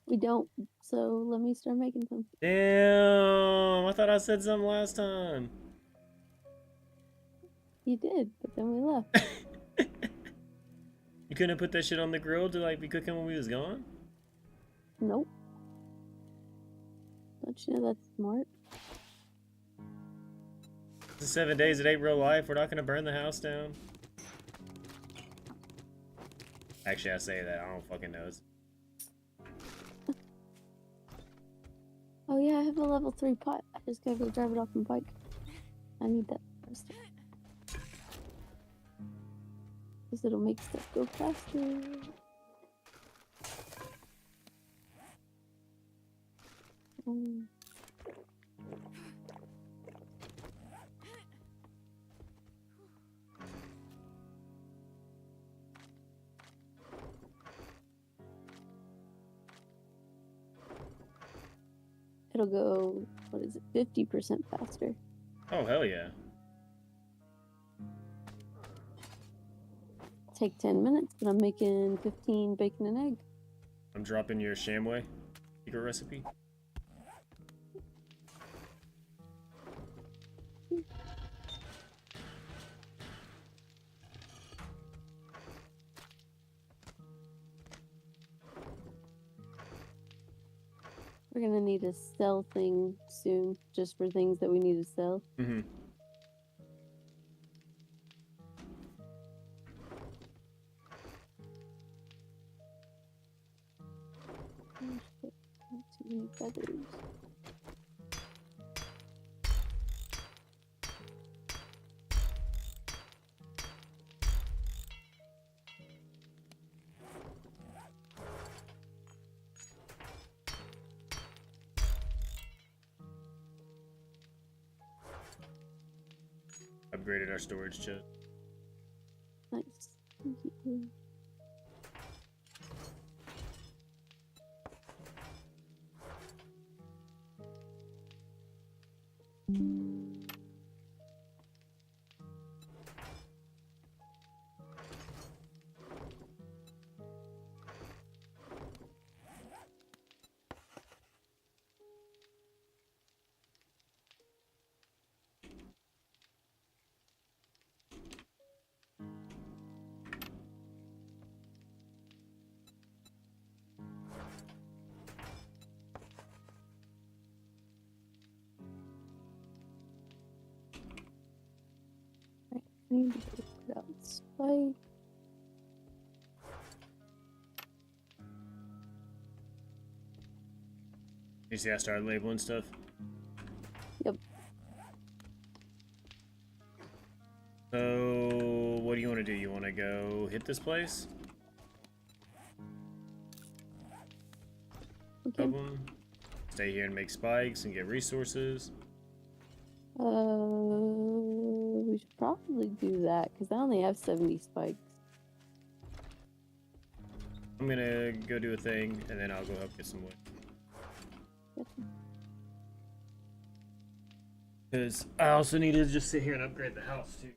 We don't. So let me start making some. Damn! I thought I said something last time. You did, but then we left. You couldn't put that shit on the grill to like be cooking when we was gone? Nope. Don't you know that's smart? The 7 days, it ain't real life. We're not gonna burn the house down. Actually, I say that. I don't fucking know. Oh yeah, I have a level 3 pot. I just gotta go drive it off my bike. I need that first. Because it'll make stuff go faster. Mm. It'll go, what is it, 50% faster. Oh, hell yeah. Take 10 minutes, but I'm making 15 bacon and egg. I'm dropping your Shamway secret recipe. We're gonna need a sell thing soon, just for things that we need to sell. Mm-hmm. Oh, shit. Not too many feathers. Upgraded our storage chest. Nice. Thank you. I need to go put out spike. You see I started labeling stuff? Yep. So, what do you want to do? You want to go hit this place? Okay. Problem. Stay here and make spikes and get resources. We should probably do that because I only have 70 spikes. I'm gonna go do a thing and then I'll go help get some wood. Gotcha. Because I also need to just sit here and upgrade the house too.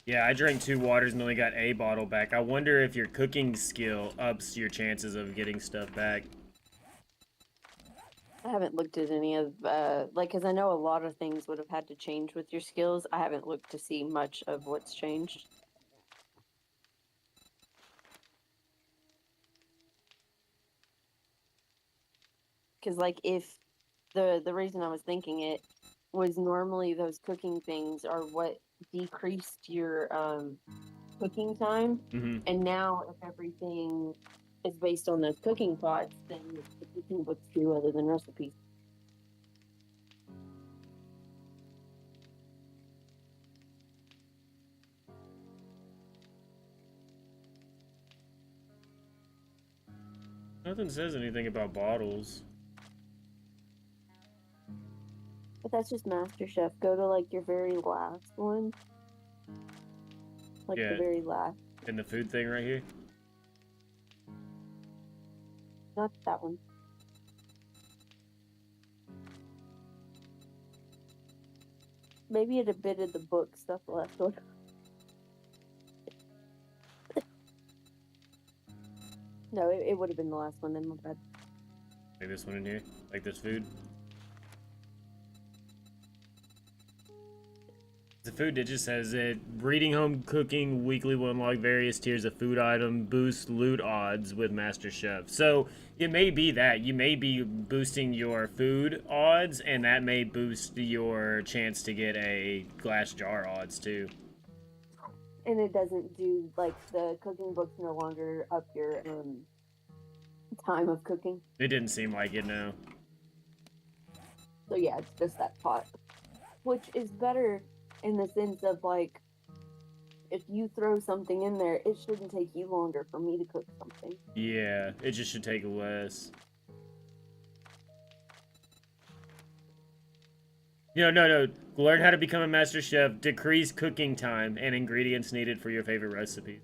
Yeah, I drank 2 waters and only got a bottle back. I wonder if your cooking skill ups your chances of getting stuff back. I haven't looked at any of like because I know a lot of things would have had to change with your skills. I haven't looked to see much of what's changed. Because like if the reason I was thinking it was normally those cooking things are what decreased your cooking time, Mm-hmm. and now if everything is based on those cooking pots, then the cooking books do other than recipes. Nothing says anything about bottles. But that's just MasterChef. Go to like your very last one, like the Yeah, very last, in the food thing right here. not that one. Maybe it a bit of the book stuff left on. No, it would have been the last one. Then my bad. Like this one in here, like this food. The food digit says it. Reading home cooking weekly will unlock various tiers of food item, boost loot odds with Master Chef. So it may be that you may be boosting your food odds, and that may boost your chance to get a glass jar odds too. And it doesn't do like the cooking book's no longer up your time of cooking. It didn't seem like it, no. So yeah, it's just that pot, which is better in the sense of like, if you throw something in there, it shouldn't take you longer for me to cook something. Yeah, it just should take less. No. Learn how to become a master chef. Decrease cooking time and ingredients needed for your favorite recipes.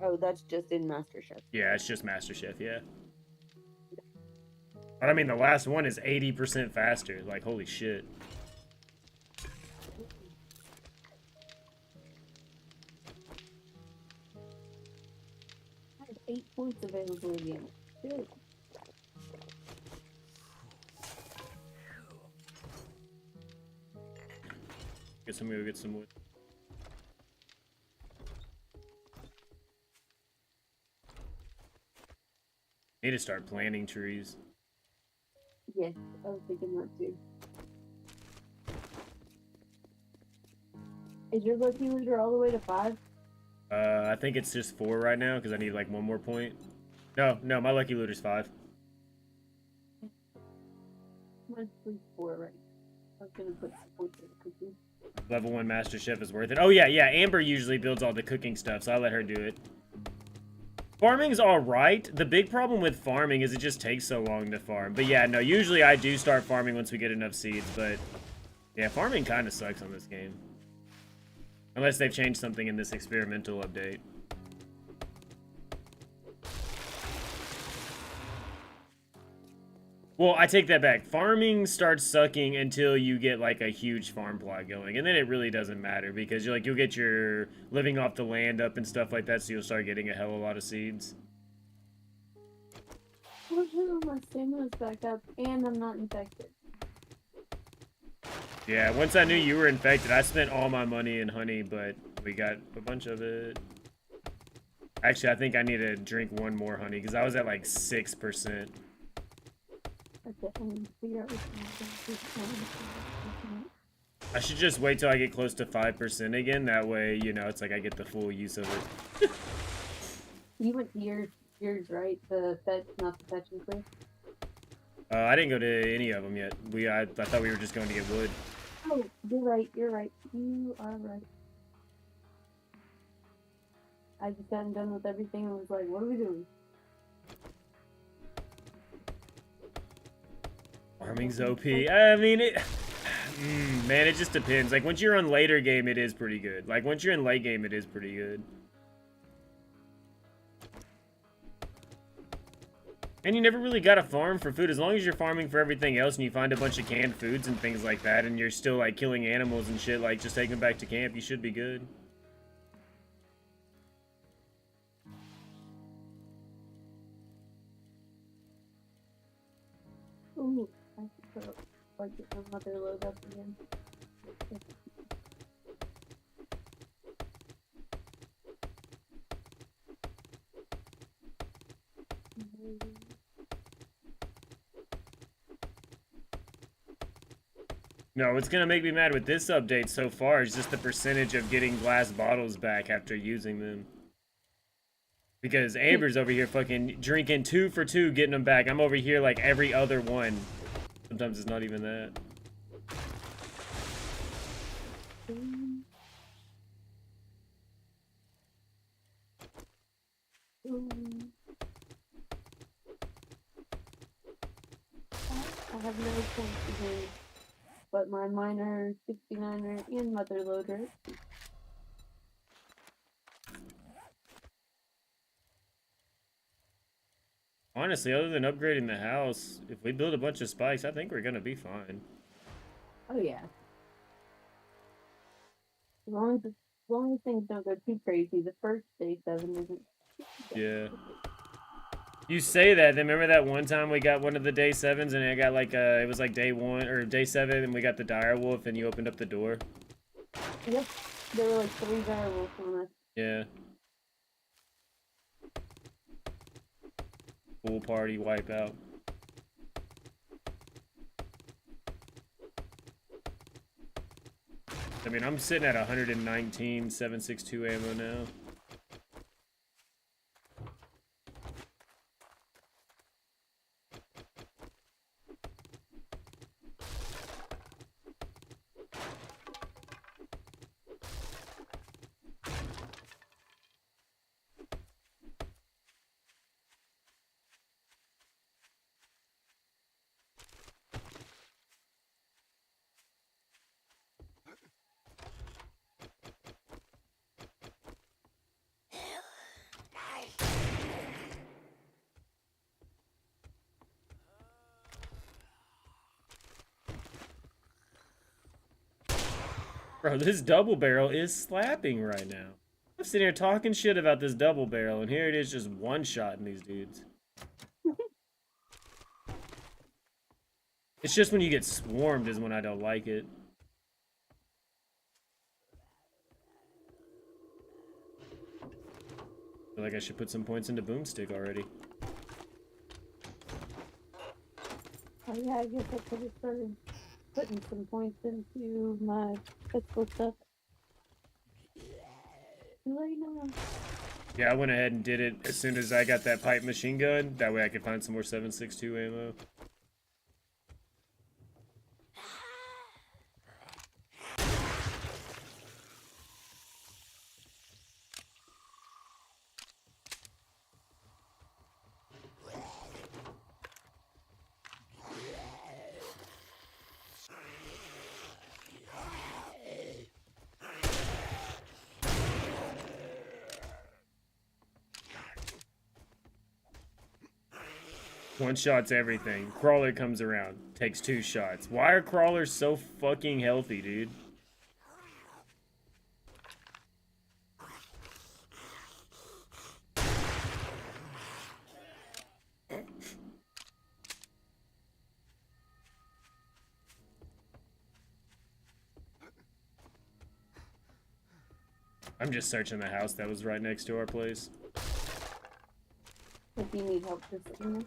Oh, that's just in MasterChef. Yeah, it's just Master Chef, yeah. But I mean, the last one is 80% faster. Like, holy shit. I have 8 points availability in it. Good. Guess I'm gonna go get some wood. Need to start planting trees. Yes, I was thinking that too. Is your lucky leader all the way to 5? I think it's just 4 right now because I need like 1 more point. No, my lucky looter's 5. Mine's 4 right. I was gonna put some points in the cooking. Level 1 Master Chef is worth it. Oh yeah, Amber usually builds all the cooking stuff, so I let her do it. Farming's alright. The big problem with farming is it just takes so long to farm. But yeah, no, usually I do start farming once we get enough seeds, but yeah, farming kind of sucks on this game. Unless they've changed something in this experimental update. Well, I take that back. Farming starts sucking until you get like a huge farm plot going, and then it really doesn't matter because you'll get your living off the land up and stuff like that, so you'll start getting a hell of a lot of seeds. Oh, my stamina's back up, and I'm not infected. Yeah, once I knew you were infected, I spent all my money in honey, but we got a bunch of it. Actually, I think I need to drink 1 more honey because I was at like 6%. I should just wait till I get close to 5% again. That way, you know, it's like I get the full use of it. You went to yours, right? The fetch, not the fetch and clear? I didn't go to any of them yet. I thought we were just going to get wood. Oh, you're right. You are right. I just hadn't done with everything and was like, what are we doing? Farming's OP. I mean, man, it just depends. Like, once you're on later game, it is pretty good. Like, once you're in late game, it is pretty good. And you never really got to farm for food. As long as you're farming for everything else and you find a bunch of canned foods and things like that, and you're still, like, killing animals and shit, like, just taking them back to camp, you should be good. Ooh, I should put like get my mother load up again. No, what's gonna make me mad with this update so far is just the percentage of getting glass bottles back after using them. Because Amber's over here fucking drinking 2 for 2, getting them back. I'm over here like every other one. Sometimes it's not even that. I have no points to do, but my miner, 69er, and mother loader. Honestly, other than upgrading the house, if we build a bunch of spikes, I think we're gonna be fine. Oh yeah. As long as things don't go too crazy, the first day 7 isn't. Yeah. You say that, then remember that one time we got one of the day 7s and it got like, it was like day 1 or day 7 and we got the dire wolf and you opened up the door? Yep. There were like 3 variables on it. Yeah. Pool party wipeout. I mean, I'm sitting at 119 7.62 ammo now. Bro, this double barrel is slapping right now. I'm sitting here talking shit about this double barrel, and here it is just one-shotting these dudes. It's just when you get swarmed is when I don't like it. I feel like I should put some points into Boomstick already. Oh yeah, I guess I could have started putting some points into my physical stuff. Right now. Yeah, I went ahead and did it as soon as I got that pipe machine gun. That way I could find some more 7.62 ammo. One shot's everything. Crawler comes around, takes 2 shots. Why are crawlers so fucking healthy, dude? I'm just searching the house that was right next to our place. If you need help just let me know.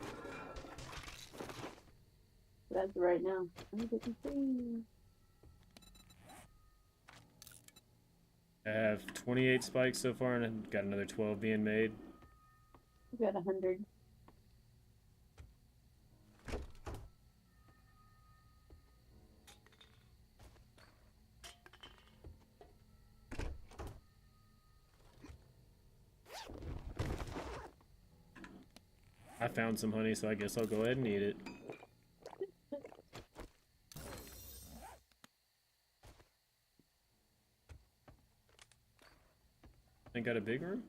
That's right now. I'm getting free. I have 28 spikes so far, and I've got another 12 being made. I've got 100. I found some honey, so I guess I'll go ahead and eat it. I got a big room?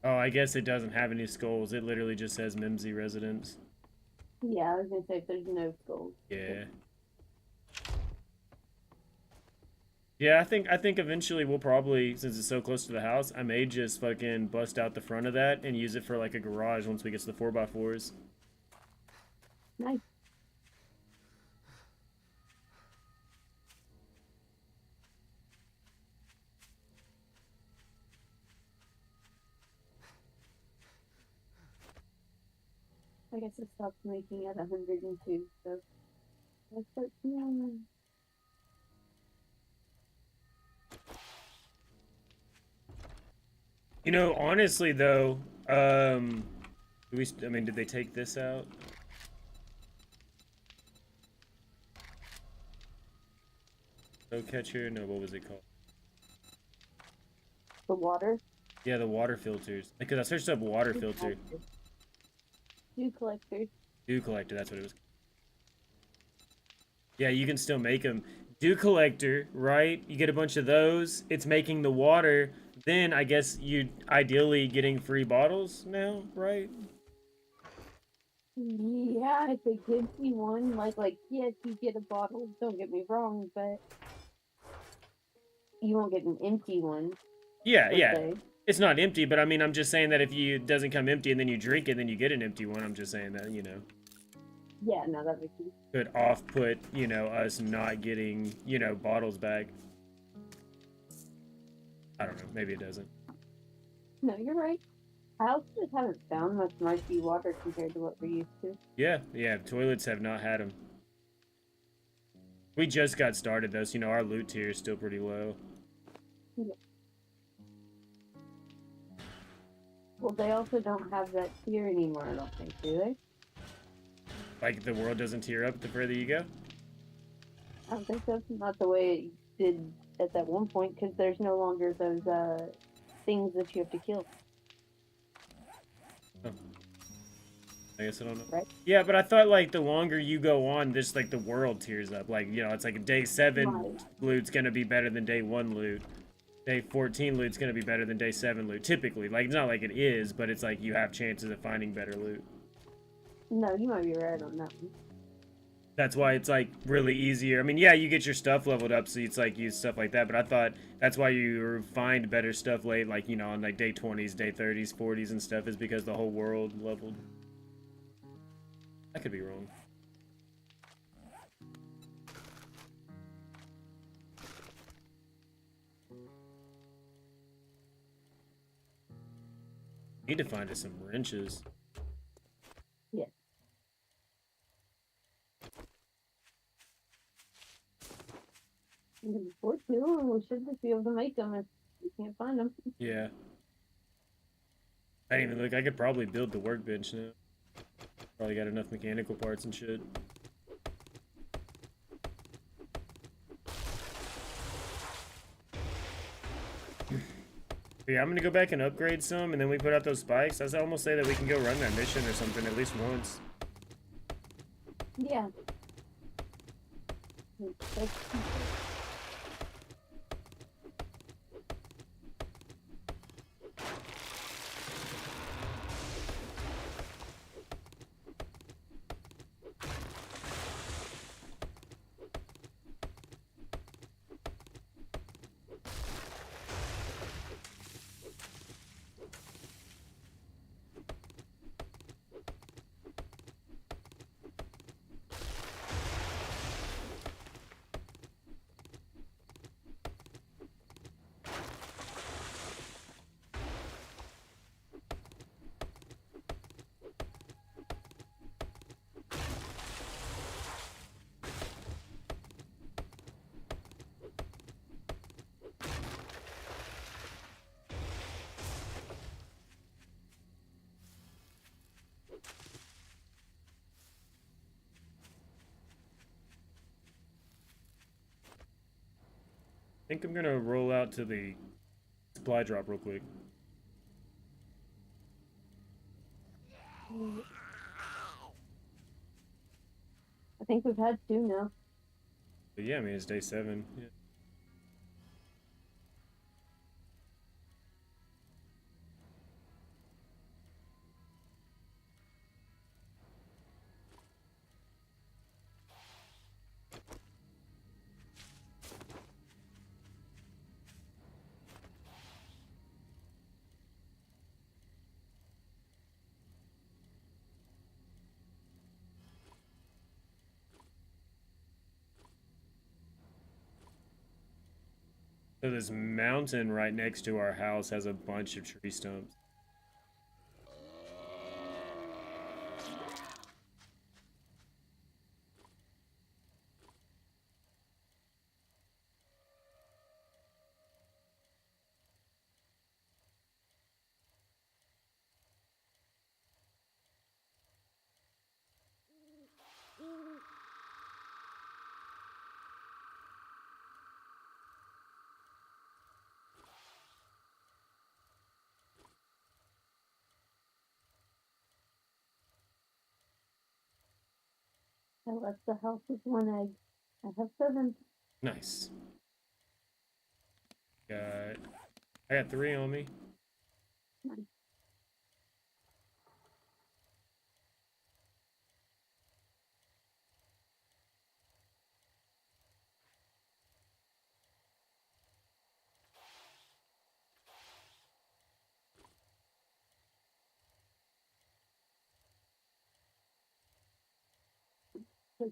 Oh, I guess it doesn't have any skulls. It literally just says Mimsy Residence. Yeah, I was gonna say if there's no skulls. Yeah. Yeah, I think eventually we'll probably, since it's so close to the house, I may just fucking bust out the front of that and use it for like a garage once we get to the 4x4s. Nice. I guess it stopped making at 102, so let's start smelling. You know, honestly though, I mean, did they take this out? No catcher? No, what was it called? The water? Yeah, the water filters. Because I searched up water filter. Dew collectors. Dew collector, that's what it was. Yeah, you can still make them. Dew collector, right? You get a bunch of those. It's making the water. Then I guess you ideally getting free bottles now, right? Yeah, if it gives you one, like yes, you get a bottle. Don't get me wrong, but you won't get an empty one. Yeah, per yeah. se. It's not empty, but I mean, I'm just saying that if you it doesn't come empty and then you drink it, then you get an empty one. I'm just saying that, you know, Yeah, no, that makes sense. could off-put, you know, us not getting, you know, bottles back. I don't know. Maybe it doesn't. No, you're right. I also just haven't found much murky water compared to what we're used to. Yeah, yeah. Toilets have not had them. We just got started though, so you know our loot tier is still pretty low. Well, they also don't have that tier anymore, I don't think, do they? Like the world doesn't tier up the further you go. I don't think that's not the way it did at that one point, because there's no longer those things that you have to kill. I guess I don't know. Right. Yeah, but I thought like the longer you go on, this like the world tiers up. Like, you know, it's like day 7 Right. loot's gonna be better than day 1 loot. Day 14 loot's gonna be better than day 7 loot. Typically, like it's not like it is, but it's like you have chances of finding better loot. No, you might be right on that one. That's why it's like really easier. I mean, yeah, you get your stuff leveled up, so it's like use stuff like that. But I thought that's why you find better stuff late, like, you know, on like day 20s, day 30s, 40s, and stuff, is because the whole world leveled. I could be wrong. Need to find us some wrenches. Yeah. We can afford to, and we should just be able to make them if we can't find them. Yeah. I didn't even look. I could probably build the workbench now. Probably got enough mechanical parts and shit. Yeah, I'm gonna go back and upgrade some, and then we put out those spikes. I almost say that we can go run that mission or something at least once. Yeah. I think I'm gonna roll out to the supply drop real quick. I think we've had 2 now. But yeah, I mean, it's day 7. Yeah. So this mountain right next to our house has a bunch of tree stumps. I left the house with 1 egg. I have 7. Nice. I got 3 on me. Nice. I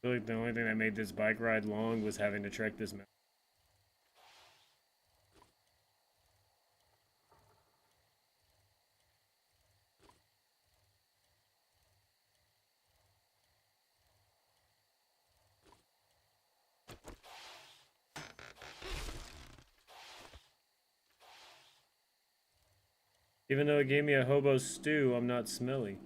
feel like the only thing that made this bike ride long was having to trek this mountain. Even though it gave me a hobo stew, I'm not smelly.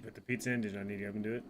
Put the pizza in. Did I need to open to it?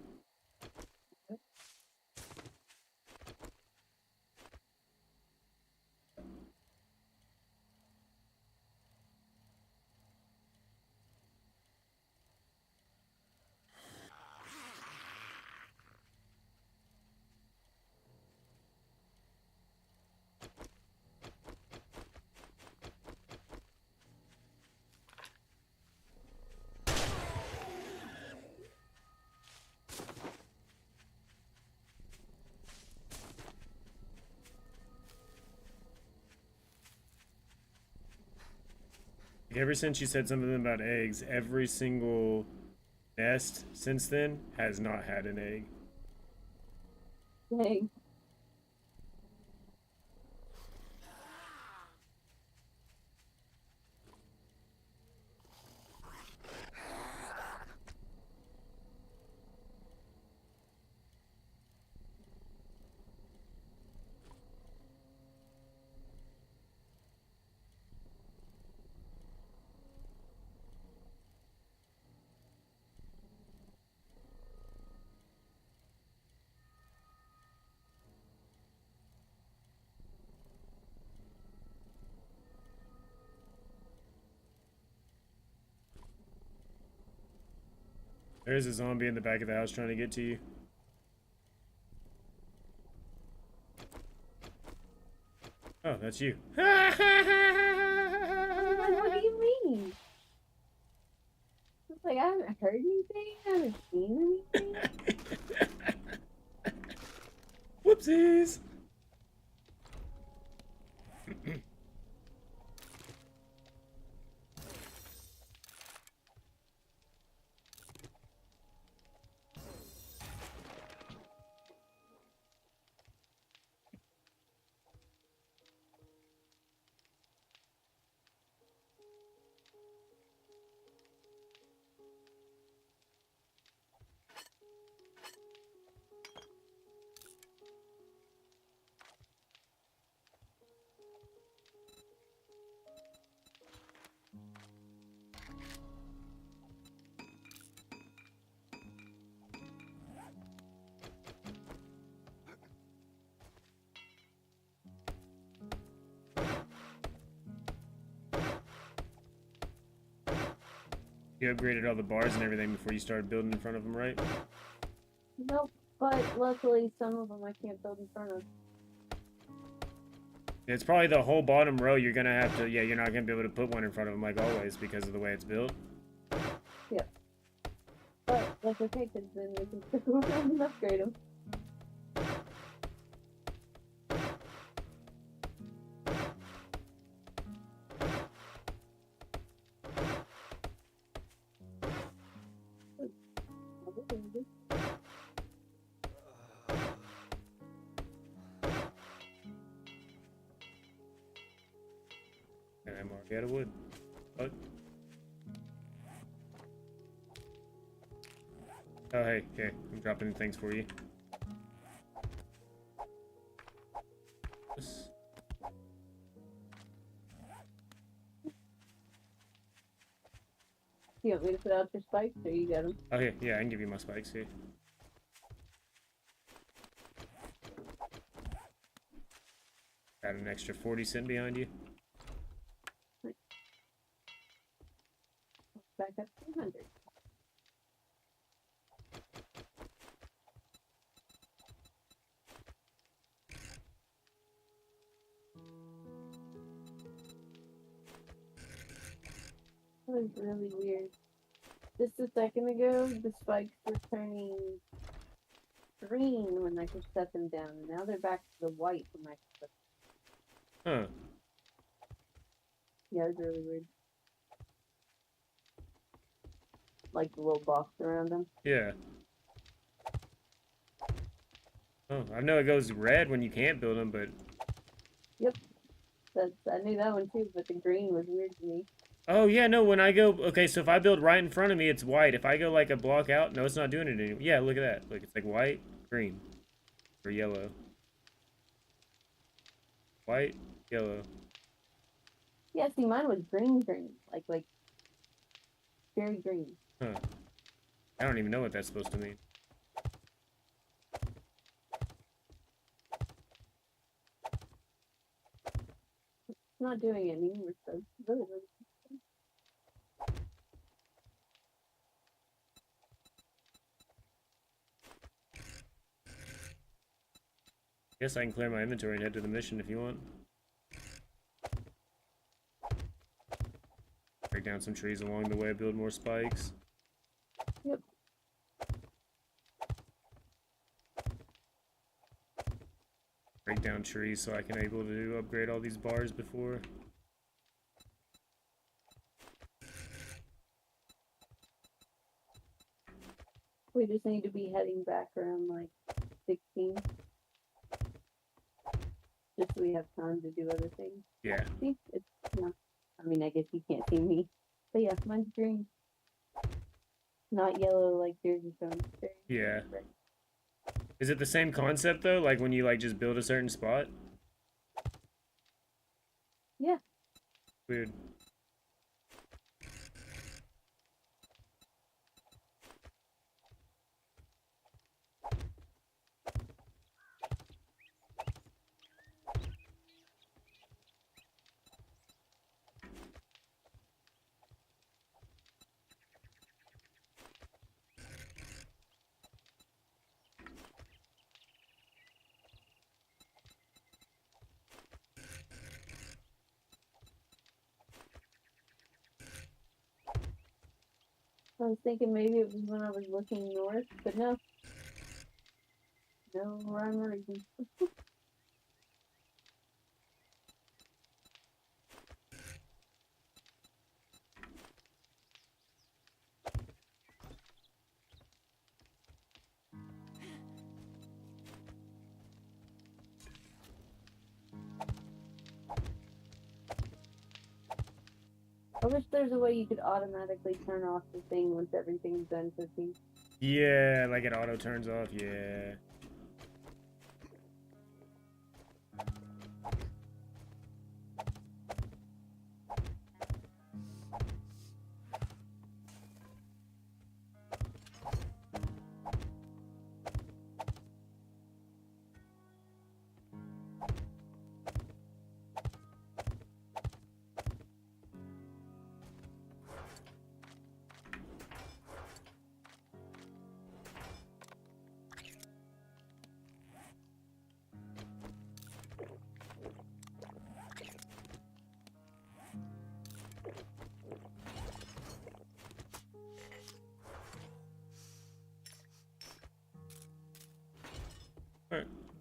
Ever since you said something about eggs, every single nest since then has not had an egg. Dang. There's a zombie in the back of the house trying to get to you. Oh, that's you. What do you mean? It's like I haven't heard anything, I haven't seen anything. Whoopsies! You upgraded all the bars and everything before you started building in front of them, right? Nope. But luckily, some of them I can't build in front of. It's probably the whole bottom row you're gonna have to, yeah, you're not gonna be able to put one in front of them like always because of the way it's built. Yep. But that's okay, because then we can stick around and upgrade them. And I'm already out of wood. What? Oh, hey, okay. I'm dropping things for you. This- You want me to put out your spikes, or you got them? Okay, yeah, I can give you my spikes here. Got an extra 40 cent behind you. Back up to 200. That was really weird. Just a second ago, the spikes were turning green when I could set them down, and now they're back to the white when I could set them. Huh. Yeah, it's really weird. Like the little box around them. Yeah. Oh, I know it goes red when you can't build them, but... I knew that one too, but the green was weird to me. Oh, yeah, no, when I go... Okay, so if I build right in front of me, it's white. If I go, like, a block out, no, it's not doing it anymore. Yeah, look at that. Look, it's like white, green, or yellow. White, yellow. Yeah, see, mine was green, like very green. Huh. I don't even know what that's supposed to mean. It's not doing it anymore, so it's really, really. Guess I can clear my inventory and head to the mission if you want. Break down some trees along the way, build more spikes. Yep. Break down trees so I can able to upgrade all these bars before. We just need to be heading back around like 16. Just so we have time to do other things. Yeah. See, it's not. I mean, I guess you can't see me, but yeah, mine's green. Not yellow like yours is going. Yeah. Is it the same concept though? Like when you like just build a certain spot? Yeah. Weird. I was thinking maybe it was when I was looking north, but no. No rhyme or reason. I wish there's a way you could automatically turn off the thing once everything's done cooking. Yeah, like it auto turns off, yeah.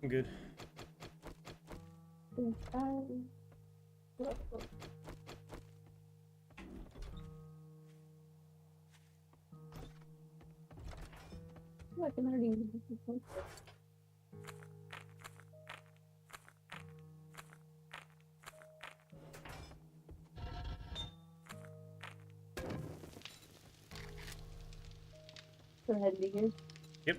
I'm good. I can already. Go ahead, Digger. Yep.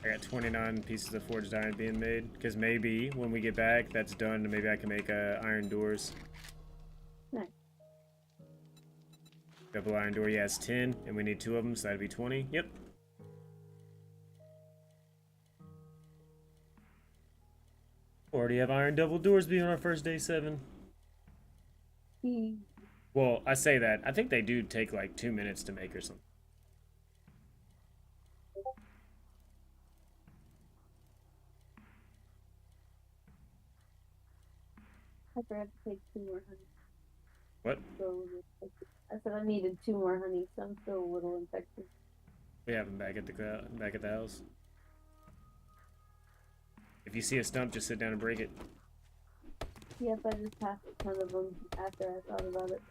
I got 29 pieces of forged iron being made. Because maybe when we get back, that's done, and maybe I can make iron doors. Nice. Double iron door, yeah, it's 10, and we need 2 of them, so that'd be 20. Yep. Already have iron double doors being our first day 7. Well, I say that. I think they do take like 2 minutes to make or something. I forgot to take 2 more honey. What? So I said I needed 2 more honey, so I'm still a little infected. We have them back at the house. If you see a stump, just sit down and break it. Yep, I just passed a ton of them after I thought about it.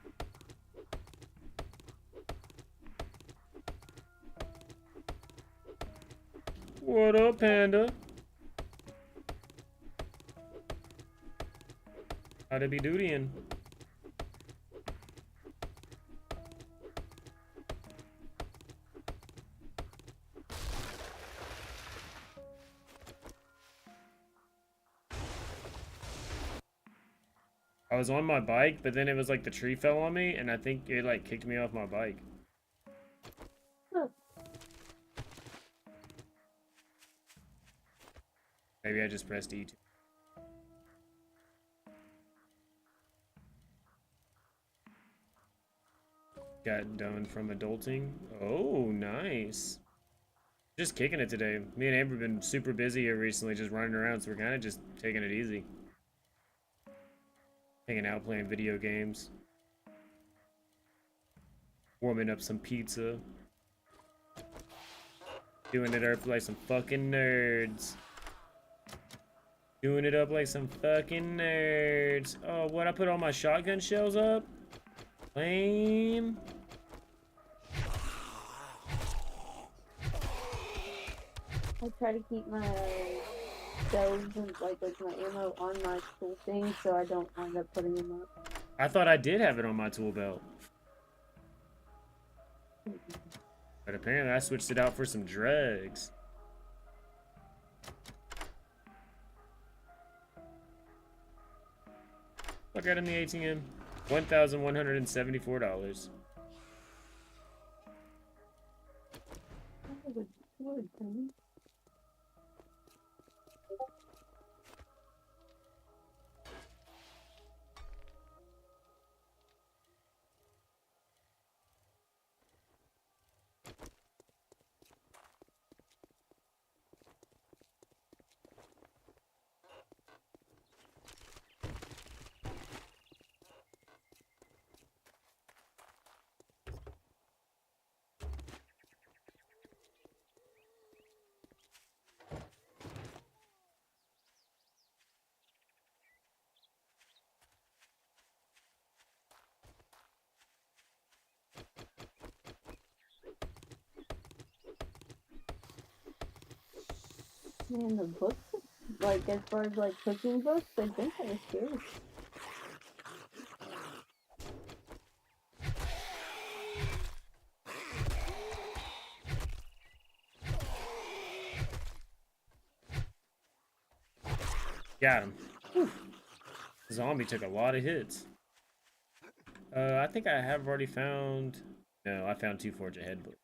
What up, Panda? How'd it be dutying? I was on my bike, but then it was like the tree fell on me, and I think it like kicked me off my bike. Huh. Maybe I just pressed E2. Got done from adulting. Oh, nice. Just kicking it today. Me and Amber have been super busy here recently, just running around, so we're kind of just taking it easy. Hanging out, playing video games. Warming up some pizza. Doing it up like some fucking nerds. Doing it up like some fucking nerds. Oh, what? I put all my shotgun shells up? Lame. I try to keep my stoves and like my ammo on my tool thing so I don't wind up putting them up. I thought I did have it on my tool belt. But apparently I switched it out for some drugs. I got in the ATM. $1,174. Good, Tony. Man, the books, like as far as like cooking books, they've been kind of scary. Got him. Whew. Zombie took a lot of hits. I think I have already found... No, I found 2 Forge Ahead books.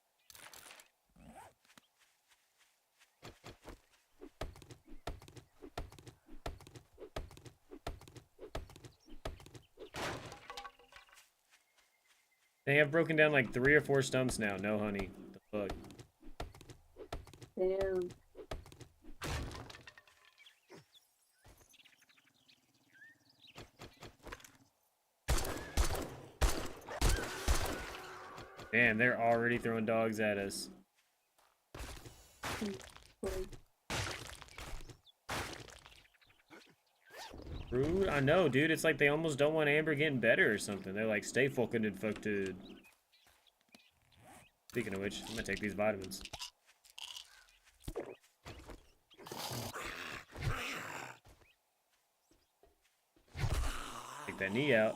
They have broken down like 3 or 4 stumps now. No honey. What the fuck? Damn. Damn, they're already throwing dogs at us. Like, Rude. I know, dude. It's like they almost don't want Amber getting better or something. They're like, stay fucking infected. Speaking of which, I'm gonna take these vitamins. Take that knee out.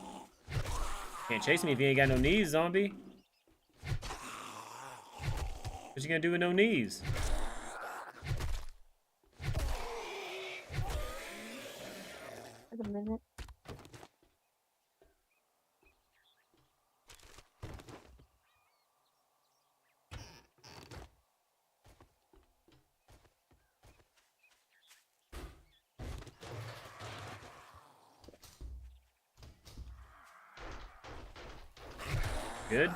Can't chase me if you ain't got no knees, zombie. What you gonna do with no knees? Wait a minute. Good?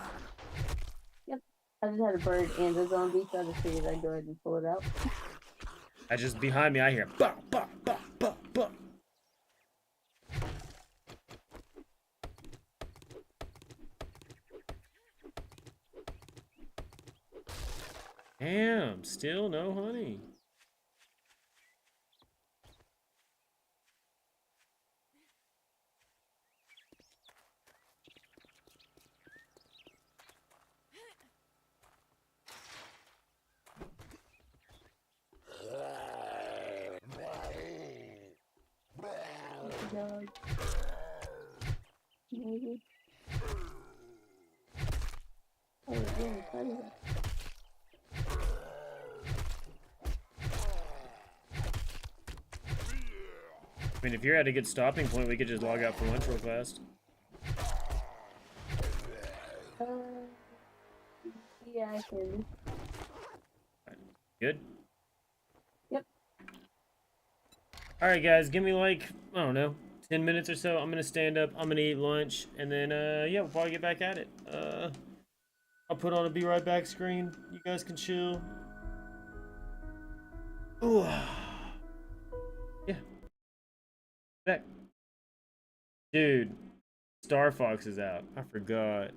I just had a bird and a zombie, so I just figured I'd go ahead and pull it out. I just behind me, I hear bah, bah, bah, bah, bah. Damn, still no honey. Dog. Maybe. Oh, yeah, funny. I mean, if you're at a good stopping point, we could just log out for lunch real fast. Yeah, I can. Good? Yep. Alright, guys, give me like, I don't know, 10 minutes or so. I'm gonna stand up, I'm gonna eat lunch, and then, yeah, we'll probably get back at it. I'll put on a be right back screen. You guys can chill. Ooh. Yeah. Back. Dude, Star Fox is out. I forgot.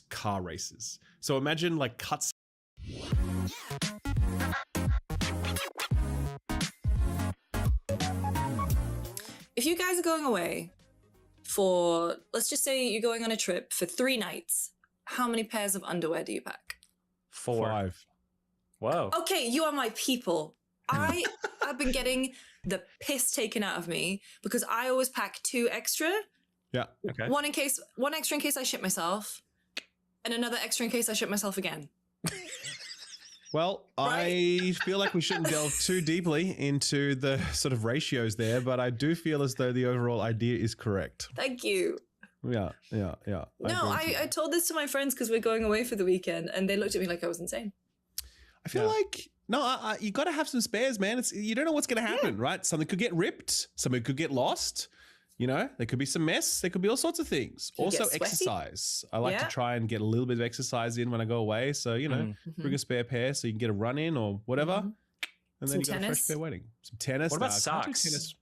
Car races. So imagine like cuts. If you guys are going away for, let's just say you're going on a trip for 3 nights, how many pairs of underwear do you pack? 4. 5. Whoa. Okay, you are my people. I have been getting the piss taken out of me because I always pack 2 extra. Yeah. Okay. One extra in case I shit myself, and another extra in case I shit myself again. Well, Right. I feel like we shouldn't delve too deeply into the sort of ratios there, but I do feel as though the overall idea is correct. Thank you. Yeah. No, agree with you. I told this to my friends because we're going away for the weekend, and they looked at me like I was insane. I feel like no, you got to have some spares, man. You don't know what's going to happen, right? Something could get ripped, something could get lost. You know, there could be some mess. There could be all sorts of things. Could Also, get sweaty. exercise. I like Yeah. to try and get a little bit of exercise in when I go away. So, you know, bring a spare pair so you can get a run in or whatever. Mhm. And then Some you got a fresh tennis. pair waiting. Some tennis. What about No, I can't do socks? tennis.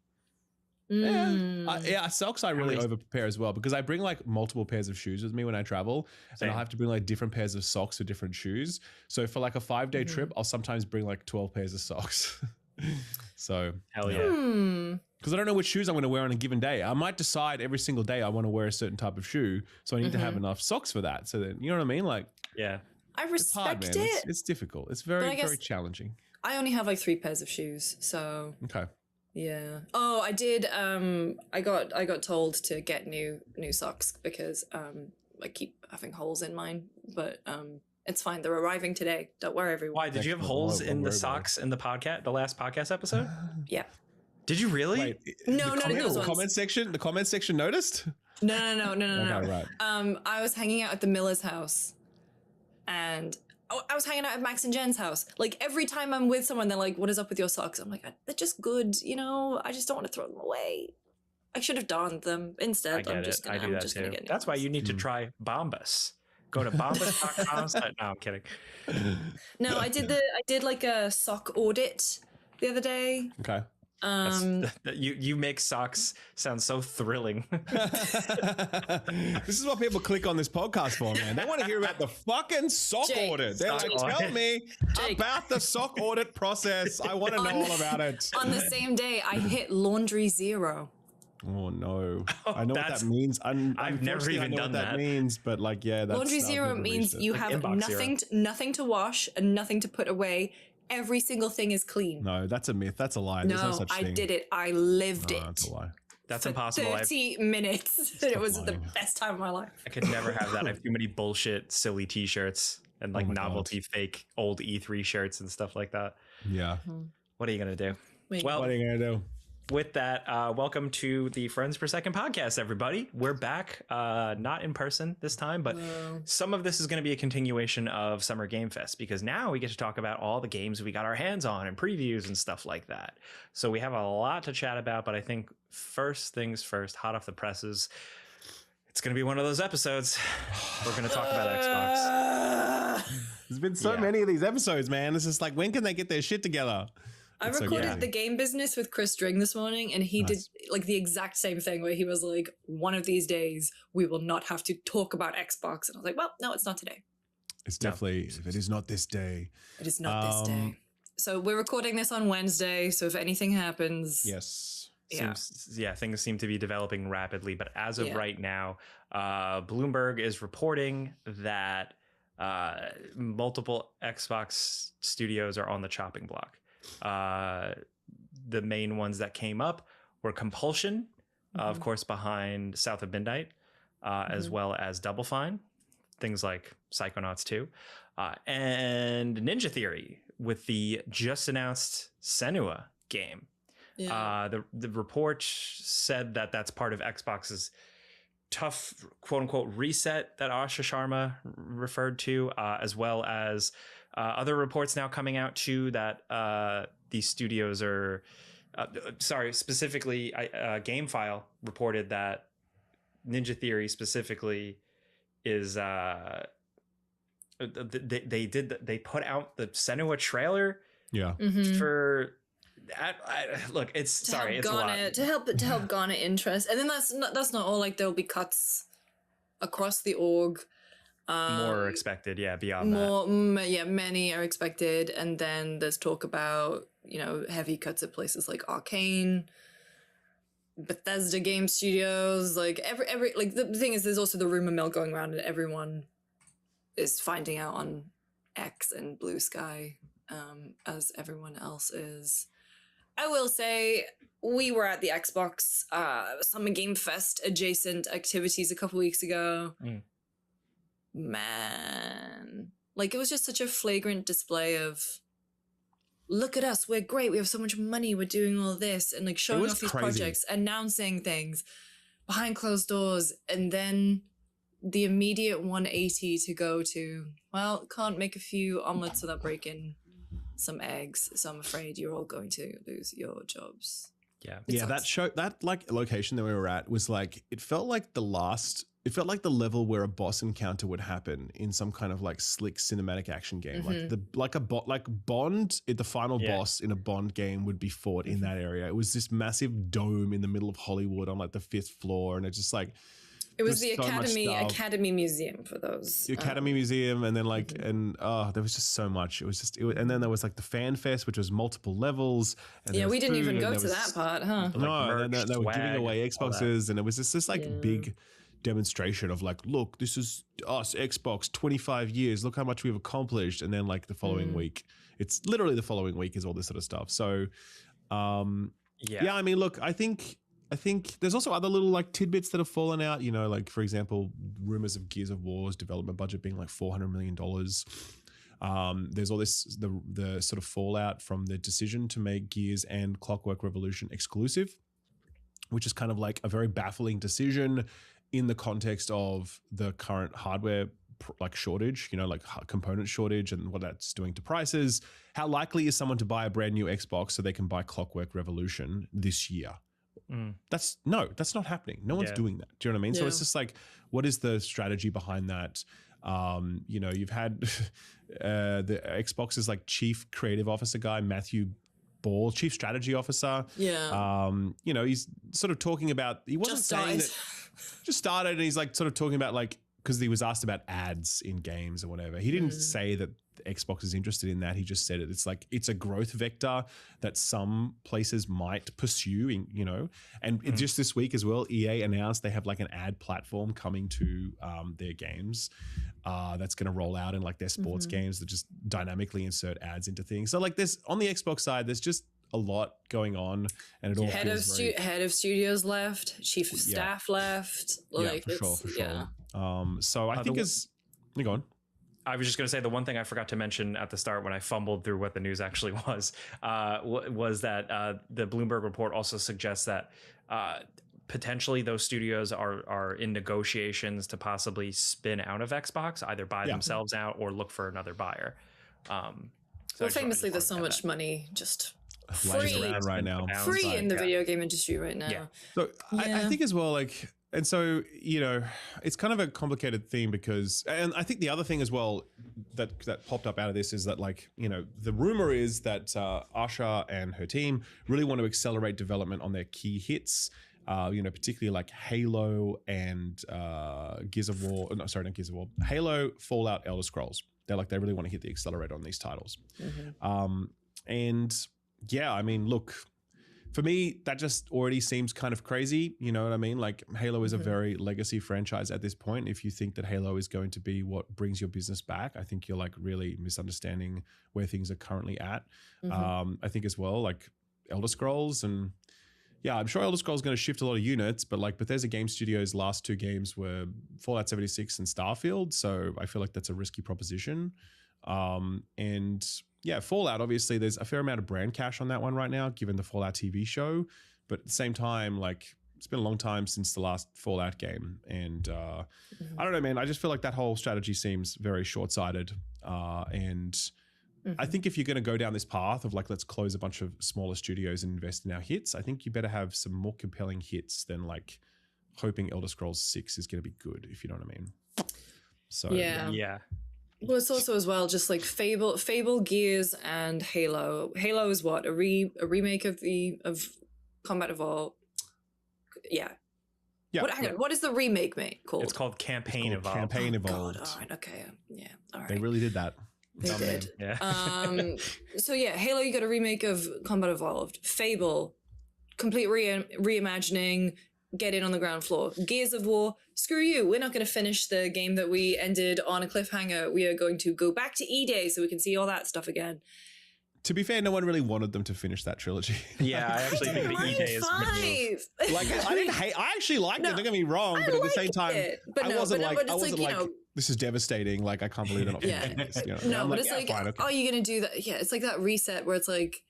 Mm. Yeah, socks I really many- over prepare as well because I bring like multiple pairs of shoes with me when I travel, and Same. I'll have to bring like different pairs of socks for different shoes. So for like a 5-day trip, I'll sometimes bring like 12 pairs of socks. So Hell yeah. Hmm. because I don't know which shoes I'm going to wear on a given day. I might decide every single day I want to wear a certain type of shoe, so I need to have enough socks for that. So then you know what I mean? Like Yeah. I it's hard, respect man. it. It's difficult. It's But I very guess- challenging. I only have like 3 pairs of shoes, so Okay. yeah. Oh, I did. I got told to get new socks because I keep having holes in mine, but it's fine. They're arriving today. Don't worry, everyone. Why did you have Excellent. holes Won't in the worry about it. socks in the last podcast episode? Yeah. Did you really? Wait, No, not in those the ones. comment section noticed. No. Okay, right. I was hanging out at the Miller's house, and I was hanging out at Max and Jen's house. Like every time I'm with someone, they're like, "What is up with your socks?" I'm like, "They're just good, you know. I just don't want to throw them away. I should have darned them I instead. get I'm just it. gonna, I do I'm that just gonna too. get new That's why ones." you need to try Bombas. Go to bombas.com. No, I'm kidding. No, I did like a sock audit the other day. Okay. You make socks sound so thrilling. This is what people click on this podcast for, man. They want to hear about the fucking sock Jake, audit. They're like, sock tell audit. me Jake. about the sock audit process. I want to know all about it. On the same day, I hit laundry 0. Oh no! Oh, I know what that's- that means. I've never Unfortunately, I even know done what that that. means, but like, yeah, that's Laundry I've 0 never means reached it. you Like have inbox nothing to wash and nothing to put away. Every single thing is clean. No, that's a myth. That's a lie. There's no No, such I thing. did it. I lived No, it. that's a lie. That's For impossible. 30 minutes. It was the lying. best time of my life. I could never have that. I have too many bullshit, silly T-shirts and like my God. novelty fake old E3 shirts and stuff like that. Yeah. What are you gonna do? Wait. Well, What are you gonna do? with that, welcome to the Friends Per Second podcast, everybody. We're back, not in person this time, but some of this is going to be a continuation of Summer Game Fest because now we get to talk about all the games we got our hands on and previews and stuff like that. So we have a lot to chat about, but I think first things first, hot off the presses, it's going to be one of those episodes. We're going to talk about Xbox. There's been so Yeah. many of these episodes, man. It's just like, when can they get their shit together? I It's so recorded crazy. the game business with Chris Dring this morning, and he Nice. did like the exact same thing where he was like, one of these days we will not have to talk about Xbox. And I was like, well, no, it's not today. It's No. definitely, if it is not this day. It is not this day. Um, So we're recording this on Wednesday. So if anything happens, Yes. Yeah. Things seem to be developing rapidly, but as of Yeah. right now, Bloomberg is reporting that multiple Xbox studios are on the chopping block. The main ones that came up were Compulsion, of course, behind South of Midnight, as well as Double Fine, things like Psychonauts 2, and Ninja Theory with the just announced Senua game. yeah. The report said that that's part of Xbox's tough quote unquote reset that Asha Sharma referred to, as well as other reports now coming out too that these studios are specifically GameFile reported that Ninja Theory specifically is they put out the Senua trailer Yeah. Mhm. for look, it's To sorry, help it's a lot. garner, to help garner interest, and then that's not all. Like there'll be cuts across the org. More expected, yeah, beyond that. More, many are expected, and then there's talk about heavy cuts at places like Arcane, Bethesda Game Studios. Like every like the thing is, there's also the rumor mill going around, and everyone is finding out on X and Blue Sky, as everyone else is. I will say we were at the Xbox Summer Game Fest adjacent activities a couple weeks ago. Mm. Man, like it was just such a flagrant display of, look at us, we're great, we have so much money, we're doing all this, and like showing was off these crazy. projects, announcing things behind closed doors, and then the immediate 180 to go to, well, can't make a few omelets without breaking some eggs, so I'm afraid you're all going to lose your jobs. Yeah. It Yeah, that sucks. show, that like location that we were at was like, it felt like the level where a boss encounter would happen in some kind of like slick cinematic action game. Like Bond, the final Yeah. boss in a Bond game would be fought in that area. It was this massive dome in the middle of Hollywood on like the 5th floor, and it's just like It was There's the so much stuff. Academy Museum for those. the Academy Museum, and then like and there was just so much. It was just and then there was like the Fan Fest, which was multiple levels. And Yeah, there we was didn't food, even and go there to was- that part, huh? No, Like and then merch, they were giving swag, away all that. Xboxes, and it was just this like Yeah. big demonstration of like, look, this is us, Xbox, 25 years. Look how much we've accomplished. And then like the following week, it's literally the following week is all this sort of stuff. So, yeah, I mean, look, I think there's also other little like tidbits that have fallen out. You know, like for example, rumors of Gears of War's development budget being like $400 million. There's all this the sort of fallout from the decision to make Gears and Clockwork Revolution exclusive, which is kind of like a very baffling decision in the context of the current hardware like shortage, you know, like component shortage and what that's doing to prices. How likely is someone to buy a brand new Xbox so they can buy Clockwork Revolution this year? That's not happening. No one's Yeah. doing that. Do you know what I mean? So Yeah. it's just like, what is the strategy behind that? You know, you've had the Xbox's like chief creative officer guy, Matthew Ball, chief strategy officer. Yeah. You know, he's sort of talking about, he wasn't saying that, just started, and he's like sort of talking about like, because he was asked about ads in games or whatever. He didn't say that Xbox is interested in that. He just said it's like, it's a growth vector that some places might pursue, you know. And just this week as well, EA announced they have like an ad platform coming to their games that's going to roll out in like their sports games that just dynamically insert ads into things. So like there's, on the Xbox side, there's just a lot going on, and it all head of feels head of studios left, chief of staff left. Like, for sure. yeah. So I think you go on. I was just going to say the one thing I forgot to mention at the start when I fumbled through what the news actually was that the Bloomberg report also suggests that potentially those studios are in negotiations to possibly spin out of Xbox, either buy themselves out or look for another buyer. Well, famously, there's so much money just Free around right now. free in the video game industry right now. Yeah. So I think as well, like, and so, you know, it's kind of a complicated theme because, and I think the other thing as well that popped up out of this is that, like, you know, the rumor is that Asha and her team really want to accelerate development on their key hits. You know, particularly like Halo and Gears of War. No, sorry, not Gears of War. Halo, Fallout, Elder Scrolls. They really want to hit the accelerator on these titles. And yeah, I mean, look, for me, that just already seems kind of crazy. You know what I mean? Like, Halo is a very legacy franchise at this point. If you think that Halo is going to be what brings your business back, I think you're like really misunderstanding where things are currently at. I think as well, like Elder Scrolls, and yeah, I'm sure Elder Scrolls is going to shift a lot of units, but like Bethesda Game Studios' last two games were Fallout 76 and Starfield. So I feel like that's a risky proposition. And yeah, Fallout, obviously there's a fair amount of brand cash on that one right now, given the Fallout TV show. But at the same time, like, it's been a long time since the last Fallout game. And I don't know, man, I just feel like that whole strategy seems very short-sighted. And I think if you're going to go down this path of like, let's close a bunch of smaller studios and invest in our hits, I think you better have some more compelling hits than like hoping Elder Scrolls 6 is going to be good, if you know what I mean. So Yeah. Well, it's also as well just like Fable, Gears, and Halo. Halo is what, a remake of Combat Evolved. Yeah. Hang on, what is the remake called? It's called Campaign Evolved. Campaign Oh, Evolved. God, all right, okay, yeah, all right. They really did that. They did. Yeah. So yeah, Halo, you got a remake of Combat Evolved. Fable, complete reimagining. Get in on the ground floor. Gears of War, screw you. We're not going to finish the game that we ended on a cliffhanger. We are going to go back to E-Day so we can see all that stuff again. To be fair, no one really wanted them to finish that trilogy. Yeah, I actually think the E-Day is Five. Like, I didn't hate. I actually liked it. Don't get me wrong, but at the same time, I wasn't like, this is devastating. Like, I can't believe they're not finishing this. You know? No, I'm but it's yeah, like, fine, okay. are you going to do that? Yeah, it's like that reset where it's like,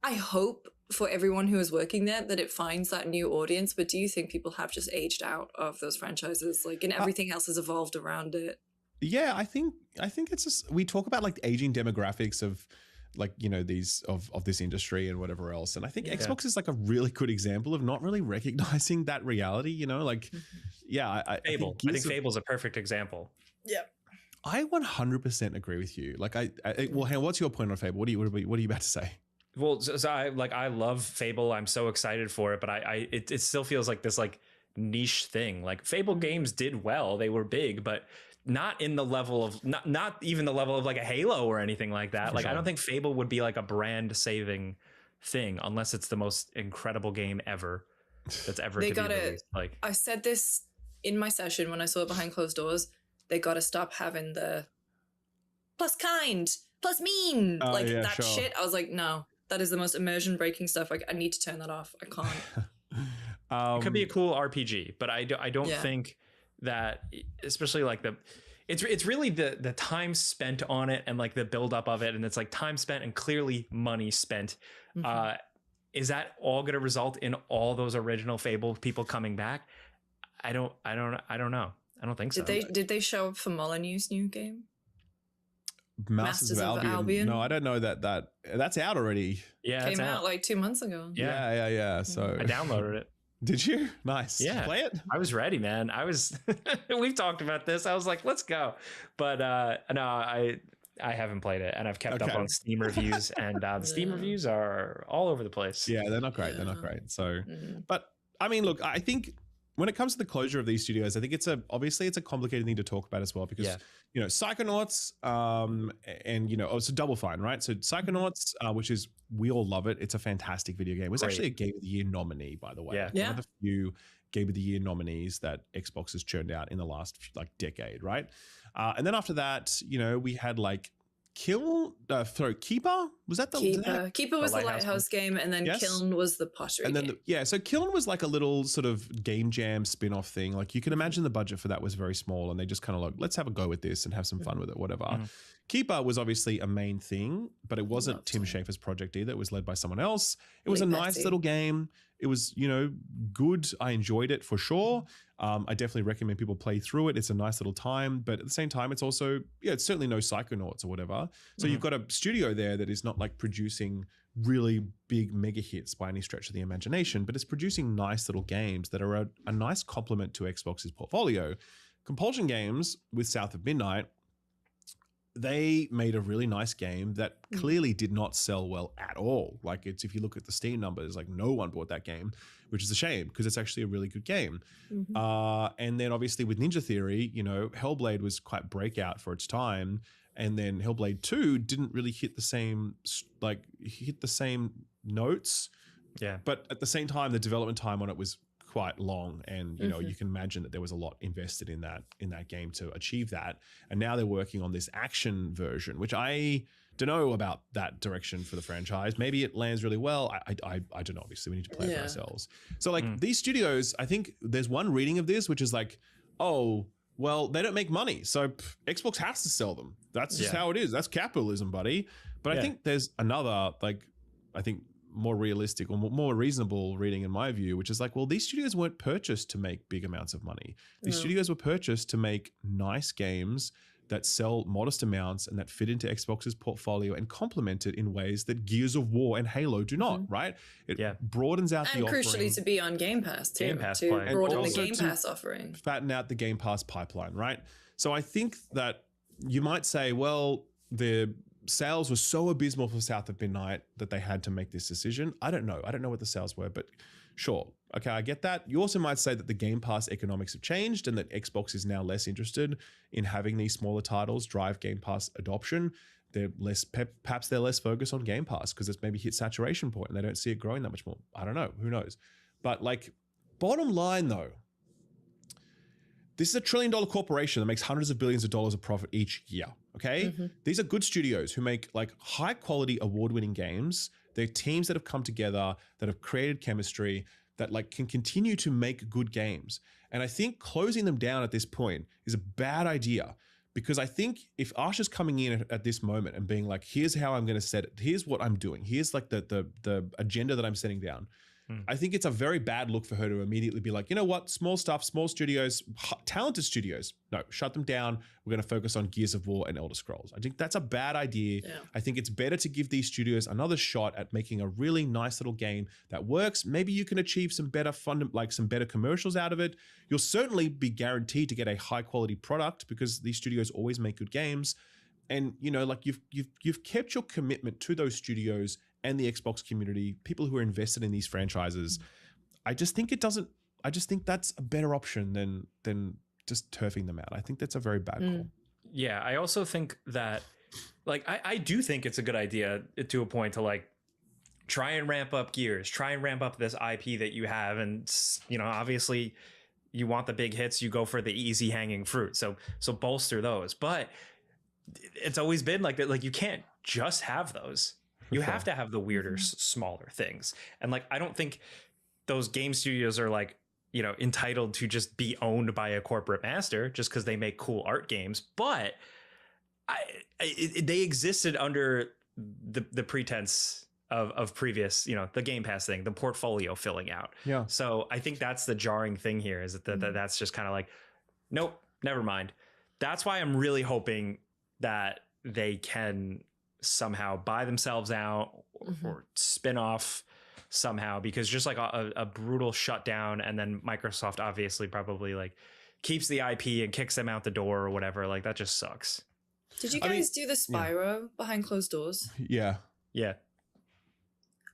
I hope for everyone who is working there that it finds that new audience, but do you think people have just aged out of those franchises, like, and everything else has evolved around it? Yeah, I think it's just, we talk about like the aging demographics of, like, you know, these of this industry and whatever else, and I think Xbox is like a really good example of not really recognizing that reality. You know, like, yeah, Fable. I think Fable's a perfect example. Yeah, I 100% agree with you. Like, well, hang on, what's your point on Fable? What are you about to say? Well, so I love Fable. I'm so excited for it, but it still feels like this like niche thing. Like, Fable games did well; they were big, but not in the level of not even the level of like a Halo or anything like that. Like, I don't think Fable would be like a brand saving thing unless it's the most incredible game ever that's ever to be released. Like, I said this in my session when I saw it behind closed doors. They got to stop having the plus kind, plus mean, shit. I was like, no. That is the most immersion breaking stuff. Like, I need to turn that off. I can't. It could be a cool RPG, but I don't think that, especially like it's really the time spent on it and like the buildup of it, and it's like time spent and clearly money spent. Is that all going to result in all those original Fable people coming back? I don't know. I don't think so. Did they show up for Molyneux's new game? Masters of Albion. No, I don't know that's out already. Yeah, came out like 2 months ago. Yeah. So I downloaded it. Did you? Nice. Did you Yeah. play it? I was ready, man. We've talked about this. I was like, let's go. But no, I haven't played it, and I've kept up Okay. on Steam reviews, and the Steam Yeah. reviews are all over the place. Yeah, they're not great. They're not Yeah. great. So, Mhm. but I mean, look, I think when it comes to the closure of these studios, I think obviously it's a complicated thing to talk about as well because Yeah. Psychonauts, and it's a Double Fine, right? So Psychonauts, which is we all love it. It's a fantastic video game. It was Great. actually a Game of the Year nominee, by the way. Yeah. Like, Yeah. one of the few Game of the Year nominees that Xbox has churned out in the last decade, right? And then after that, we had like Keeper. Was that the Keeper was the Lighthouse lighthouse game, and then Yes. Kiln was the pottery And then, game. so Kiln was like a little sort of game jam spin-off thing. Like you can imagine the budget for that was very small, and they just kind of like, let's have a go with this and have some fun with it, whatever. Mhm. Keeper was obviously a main thing, but it wasn't Loved Tim it. Schafer's project either. It was led by someone else. It was Lee a nice Betty. little game. It was, good. I enjoyed it for sure. I definitely recommend people play through it. It's a nice little time, but at the same time, it's also, it's certainly no Psychonauts or whatever. So you've got a studio there that is not like producing really big mega hits by any stretch of the imagination, but it's producing nice little games that are a nice complement to Xbox's portfolio. Compulsion Games with South of Midnight, they made a really nice game that clearly did not sell well at all. Like if you look at the Steam numbers, like no one bought that game, which is a shame because it's actually a really good game. Mhm. And then obviously with Ninja Theory, Hellblade was quite breakout for its time. And then Hellblade 2 didn't really hit the same notes. Yeah. But at the same time, the development time on it was quite long, and you can imagine that there was a lot invested in that game to achieve that. And now they're working on this action version, which I don't know about that direction for the franchise. Maybe it lands really well. I don't know. Obviously, we need to play it for Yeah. ourselves. So like these studios, I think there's one reading of this, which is like, oh, well, they don't make money, so Xbox has to sell them. That's just Yeah. how it is. That's capitalism, buddy. But I Yeah. think there's another, more realistic or more reasonable reading in my view, which is like, well, these studios weren't purchased to make big amounts of money. These No. studios were purchased to make nice games that sell modest amounts and that fit into Xbox's portfolio and complement it in ways that Gears of War and Halo do not, right? It Yeah. broadens out And the crucially offering, to be on Game Pass too. Game Pass to play. And broaden the also Game to- Pass offering. fatten out the Game Pass pipeline, right? So I think that you might say, well, the sales were so abysmal for South of Midnight that they had to make this decision. I don't know. I don't know what the sales were, but sure. Okay, I get that. You also might say that the Game Pass economics have changed and that Xbox is now less interested in having these smaller titles drive Game Pass adoption. They're perhaps they're less focused on Game Pass because it's maybe hit saturation point and they don't see it growing that much more. I don't know. Who knows? But like, bottom line though, this is $1 trillion corporation that makes hundreds of billions of dollars of profit each year. Okay. These are good studios who make like high quality award-winning games. They're teams that have come together, that have created chemistry, that like can continue to make good games. And I think closing them down at this point is a bad idea, because I think if Asha's coming in at this moment and being like, here's how I'm going to set it, here's what I'm doing, here's like the agenda that I'm setting down, I think it's a very bad look for her to immediately be like, you know what, small stuff, small studios, talented studios, no, shut them down. We're going to focus on Gears of War and Elder Scrolls. I think that's a bad idea. Yeah. I think it's better to give these studios another shot at making a really nice little game that works. Maybe you can achieve some better fun, like some better commercials out of it. You'll certainly be guaranteed to get a high quality product because these studios always make good games. And like you've kept your commitment to those studios and the Xbox community, people who are invested in these franchises. I just think that's a better option than just turfing them out. I think that's a very bad call. Yeah, I also think that, like, I do think it's a good idea to a point to like try and ramp up Gears, try and ramp up this IP that you have, and obviously you want the big hits, you go for the easy hanging fruit, so bolster those. But it's always been like that. Like you can't just have those. You have to have the weirder, smaller things. And like, I don't think those game studios are like, entitled to just be owned by a corporate master just because they make cool art games. But they existed under the pretense of previous, the Game Pass thing, the portfolio filling out. Yeah. So I think that's the jarring thing here, is that that's just kind of like, nope, never mind. That's why I'm really hoping that they can somehow buy themselves out or spin off somehow, because just like a brutal shutdown, and then Microsoft obviously probably like keeps the IP and kicks them out the door or whatever. Like that just sucks. Did you I mean, guys do the Spyro behind closed doors? Yeah. Yeah.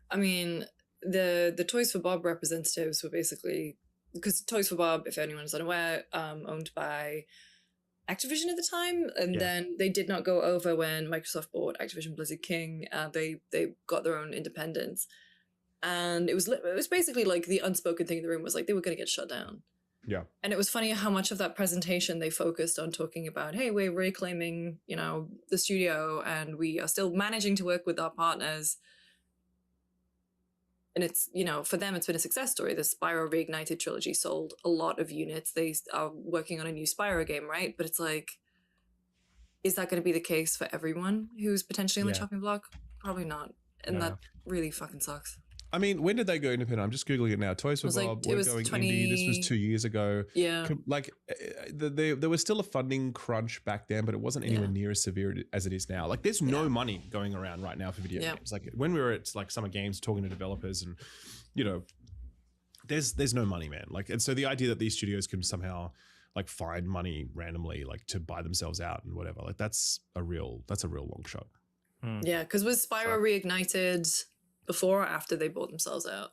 I mean, the Toys for Bob representatives were basically, because Toys for Bob, if anyone is unaware, owned by Activision at the time, and then they did not go over when Microsoft bought Activision Blizzard King. They got their own independence, and it was basically like the unspoken thing in the room was like they were going to get shut down. Yeah. And it was funny how much of that presentation they focused on talking about, hey, we're reclaiming, the studio, and we are still managing to work with our partners. And it's, for them, it's been a success story. The Spyro Reignited trilogy sold a lot of units. They are working on a new Spyro game, right? But it's like, is that going to be the case for everyone who's potentially on the chopping block? Probably not. And that really fucking sucks. I mean, when did they go independent? I'm just Googling it now. Toys for Bob were going indie. This was 2 years ago. Yeah. Like, there was still a funding crunch back then, but it wasn't anywhere near as severe as it is now. Like, there's no money going around right now for video games. Like, when we were at, like, Summer Games talking to developers and, there's no money, man. Like, and so the idea that these studios can somehow, like, find money randomly, like, to buy themselves out and whatever, like, that's a real long shot. Yeah, because was Spyro Reignited before or after they bought themselves out?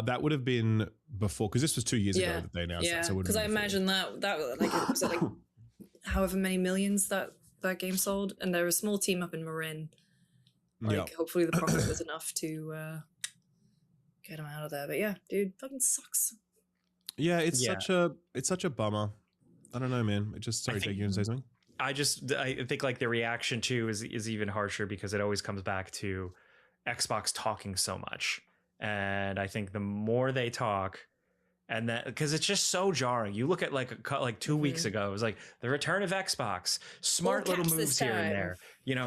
That would have been before, because this was 2 years ago that they announced that. So because I imagine that like it was like however many millions that game sold, and there was a small team up in Marin. Like hopefully the profit was enough to get them out of there. But yeah, dude, fucking sucks. Yeah, it's such a bummer. I don't know, man. It just sorry, Jake, you want to say something? I think like the reaction too is even harsher, because it always comes back to Xbox talking so much. And I think the more they talk, and that, because it's just so jarring. You look at like 2 weeks ago, it was like the return of Xbox, smart little moves here and there,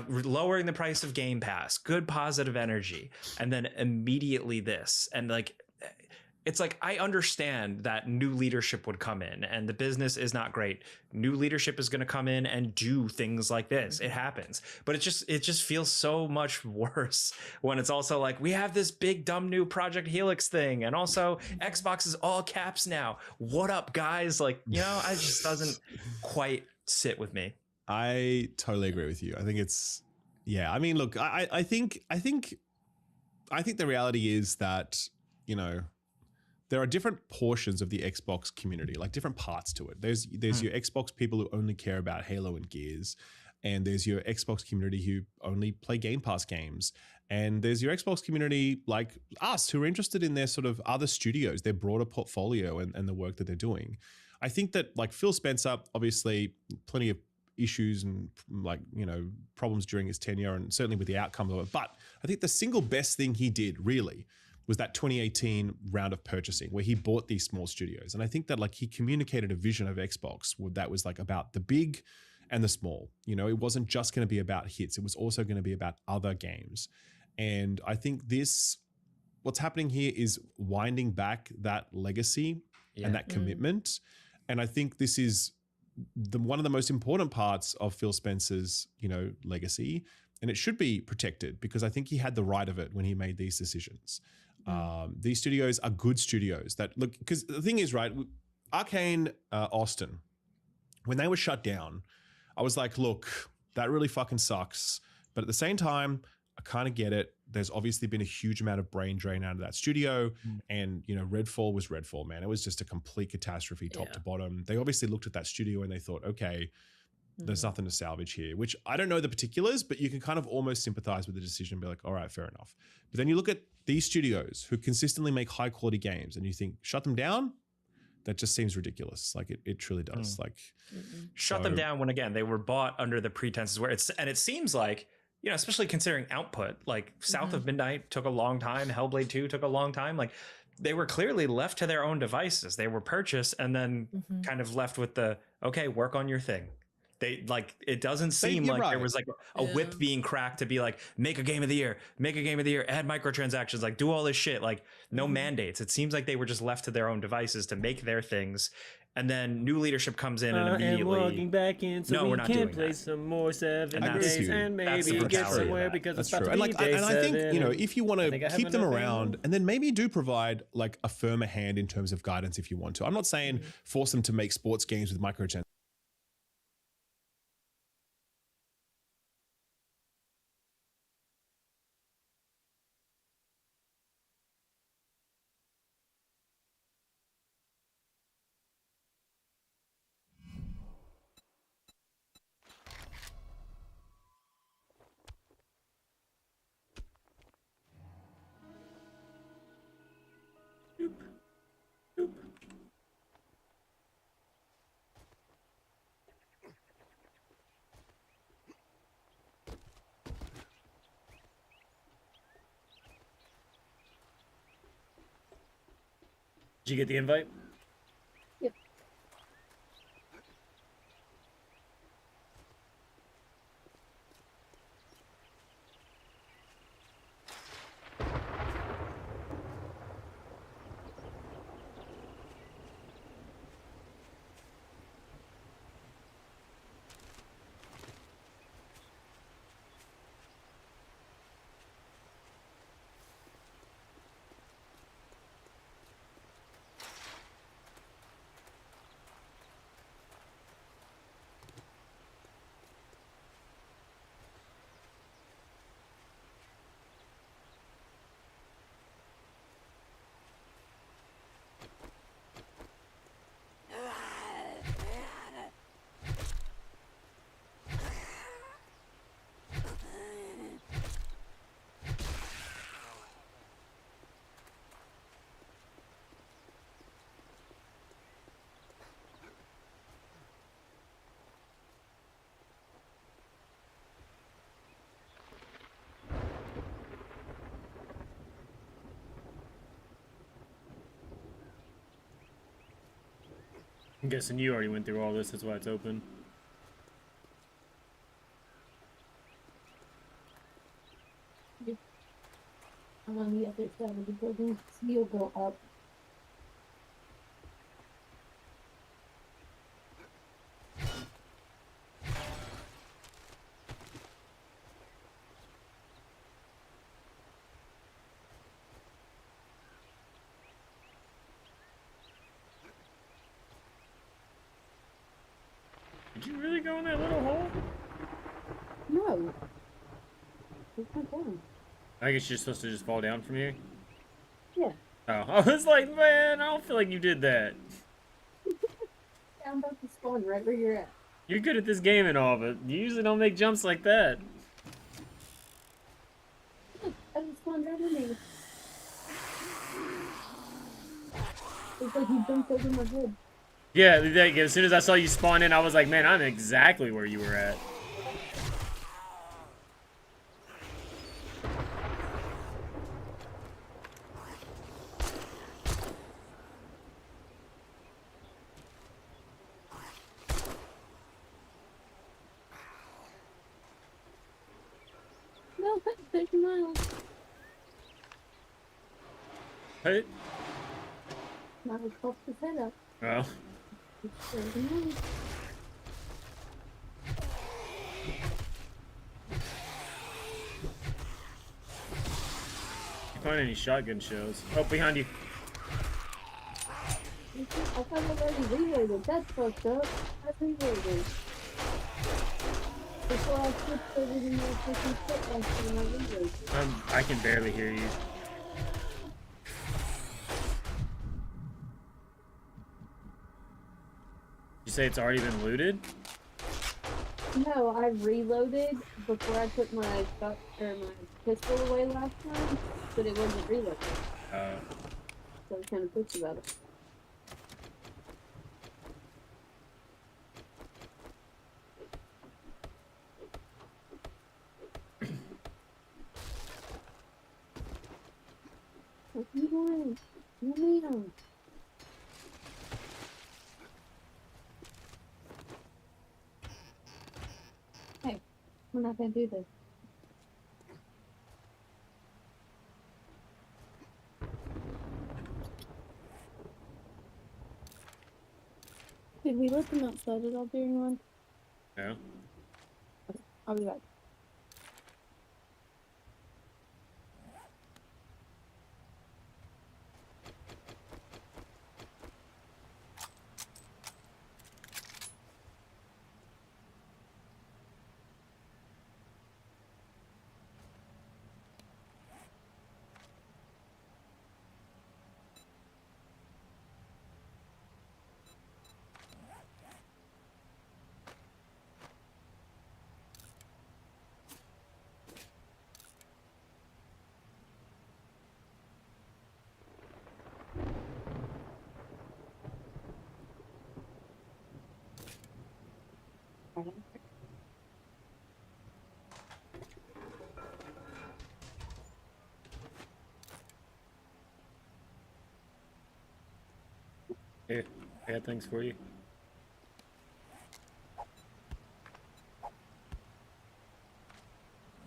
lowering the price of Game Pass, good positive energy, and then immediately this. And like, it's like, I understand that new leadership would come in and the business is not great. New leadership is going to come in and do things like this. It happens. But it just feels so much worse when it's also like, we have this big dumb new Project Helix thing. And also Xbox is all caps now. What up, guys? Like, it just doesn't quite sit with me. I totally agree with you. I think it's, I mean, look, I think the reality is that, there are different portions of the Xbox community, like different parts to it. There's your Xbox people who only care about Halo and Gears, and there's your Xbox community who only play Game Pass games, and there's your Xbox community like us who are interested in their sort of other studios, their broader portfolio and the work that they're doing. I think that like Phil Spencer, obviously plenty of issues and like, problems during his tenure and certainly with the outcome of it. But I think the single best thing he did really was that 2018 round of purchasing where he bought these small studios. And I think that like he communicated a vision of Xbox that was like about the big and the small. It wasn't just going to be about hits. It was also going to be about other games. And I think what's happening here is winding back that legacy and that commitment. And I think this is one of the most important parts of Phil Spencer's, legacy. And it should be protected because I think he had the right of it when he made these decisions. These studios are good studios that look, because the thing is, right, Arcane Austin, when they were shut down, I was like, look, that really fucking sucks. But at the same time, I kind of get it. There's obviously been a huge amount of brain drain out of that studio. And, Redfall was Redfall, man. It was just a complete catastrophe top to bottom. They obviously looked at that studio and they thought, okay, there's nothing to salvage here, which I don't know the particulars, but you can kind of almost sympathize with the decision and be like, all right, fair enough. But then you look at these studios who consistently make high quality games and you think, shut them down? That just seems ridiculous. Like it truly does. Like shut them down when, again, they were bought under the pretenses where it seems like, especially considering output, like South of Midnight took a long time. Hellblade 2 took a long time. Like they were clearly left to their own devices. They were purchased and then kind of left with okay, work on your thing. They like it doesn't seem you're like there right. was like a whip Yeah. being cracked to be like make a game of the year, make a game of the year, add microtransactions, like do all this shit, like no mandates. It seems like they were just left to their own devices to make their things, and then new leadership comes in and And immediately logging back in so No, we we're not can doing play that. some more 7 And that's- days and that's the maybe get brutality of somewhere that. because That's it's about true. to And be like, day and I think, 7. you know, if you want I to think I have keep them another around, thing. and then maybe do provide like a firmer hand in terms of guidance if you want to. I'm not saying force them to make sports games with microtransactions. Did you get the invite? Yep. I'm guessing you already went through all this, that's why it's open. I'm on the other side of the building, so you'll go up. Did you really go in that little hole? No. It's not down. I guess you're supposed to just fall down from here? Yeah. Oh, I was like, man, I don't feel like you did that. I'm about to spawn right where you're at. You're good at this game and all, but you usually don't make jumps like that. Look, I just spawned right in there. It's like you jumped over my head. Yeah, as soon as I saw you spawn in, I was like, man, I'm exactly where you were at. No, 30 miles. Hey. Now it's popped his head up. Oh. It's 30 miles. You find any shotgun shells? Oh, behind you. I thought I already reloaded. That's fucked up. I reloaded. Before I switched over to my freaking shit last time I reloaded. I can barely hear you. You say it's already been looted? No, I reloaded before I put my shot or my pistol away last time, but it wasn't reloaded. So I was kind of pissed about it. What are you doing? You need 'em. We're not gonna do this. Did we let them outside at all during lunch? No. I'll be back. Here, I got things for you.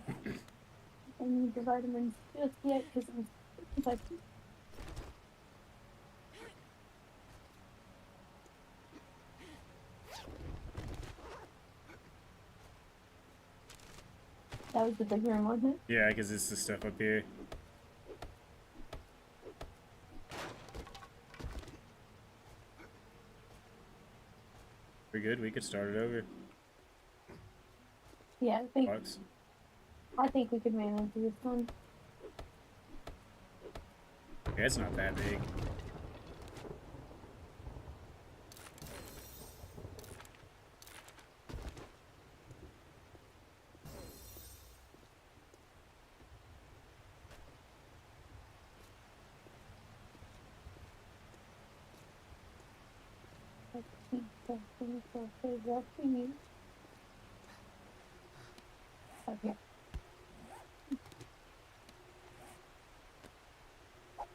I need the vitamins just yet because I'm infected. That was the bigger one, wasn't it? Yeah, because it's the stuff up here. We're good. We could start it over. Yeah, Box. I think we could manage this one. Yeah, it's not that big. Okay.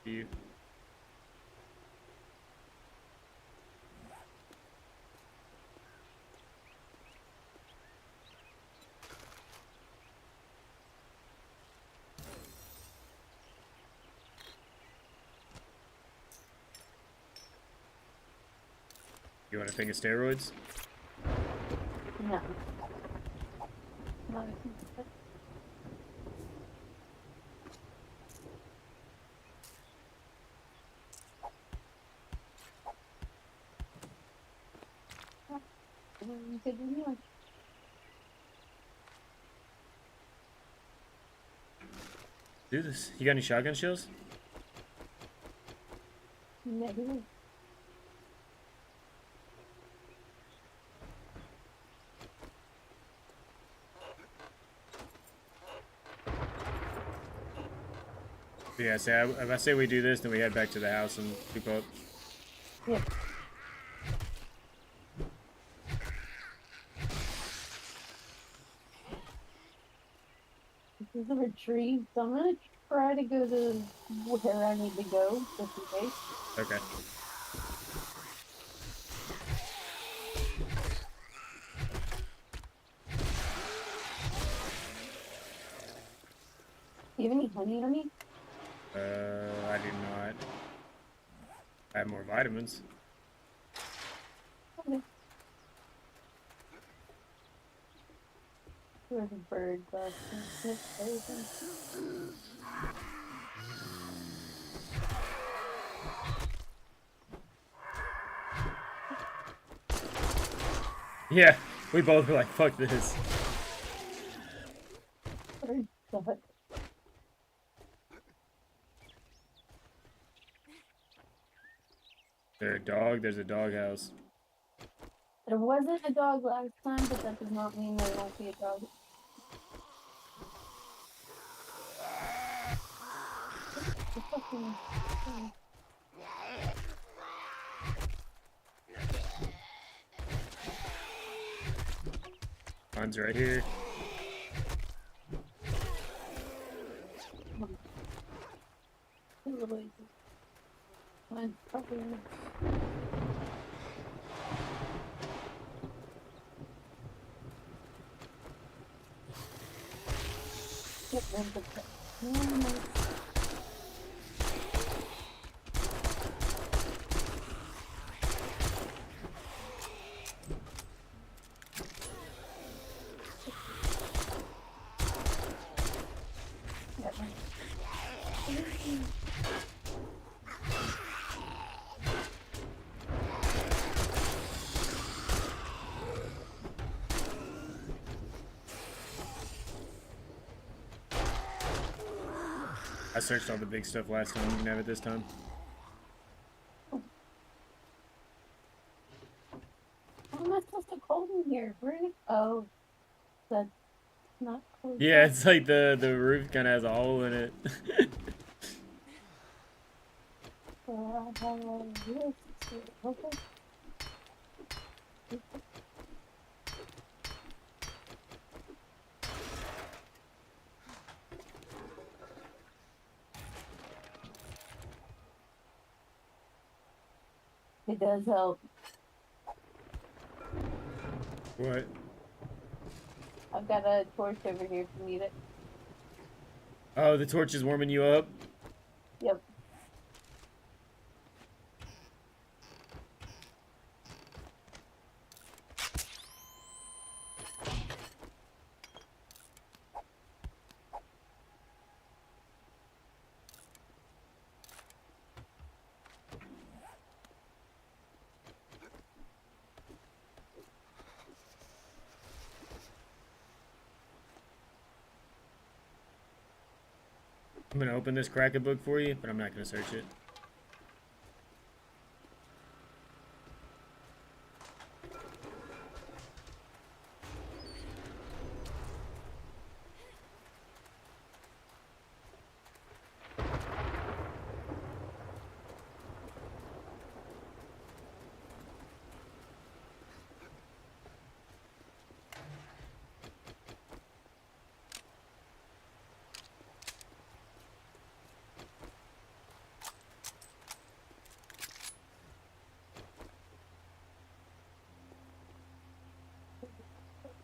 You. You want a thing of steroids? No. No. Good anyway. Do this. You got any shotgun shells? Negative. Yeah, if I say we do this, then we head back to the house and keep up. Yeah. This is a retreat, so I'm gonna try to go to where I need to go, just in case. Okay. Do you have any honey on you? I do not. I have more vitamins. Okay. There's a bird last everything. Yeah, we both were like, fuck this. Bird suck. There's a dog. There's a doghouse. There wasn't a dog last time, but that does not mean there won't be a dog. The fucking thing. Mine's right here. Mine's probably Then the animals. I searched all the big stuff last time. You can have it this time. How am I supposed to close in here? Where did it? Oh, that's not closed. Yeah, up. it's like the roof kind of has a hole in it. So I have this. Okay. It does help. What? I've got a torch over here if you need it. Oh, the torch is warming you up? Yep. I'm gonna open this Kraken book for you, but I'm not gonna search it.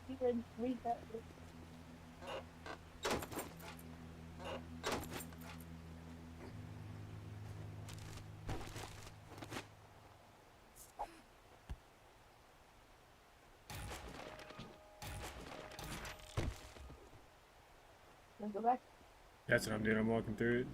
You can read that. Let's go back. That's what I'm doing. I'm walking through it.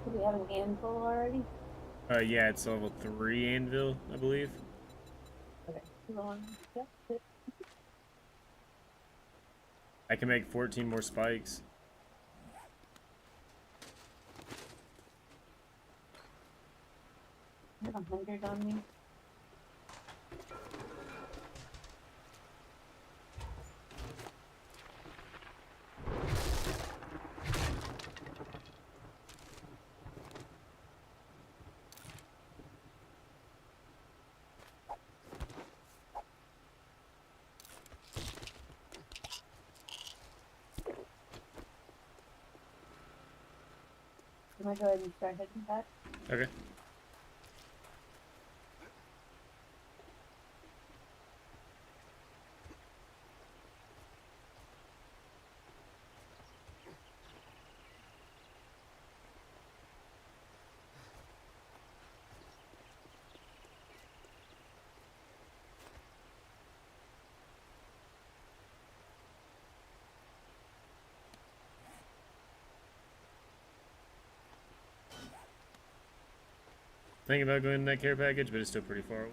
Do we have an anvil already? Yeah, it's level 3 anvil, I believe. Okay. Hold on. Yep. I can make 14 more spikes. I have 100 on me. I'm gonna go ahead and start hitting that. Okay. Thinking about going in that care package, but it's still pretty far away.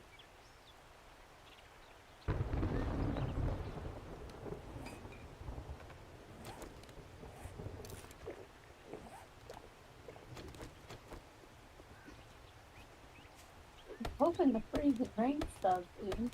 Hoping the freezing rain stuff, dude.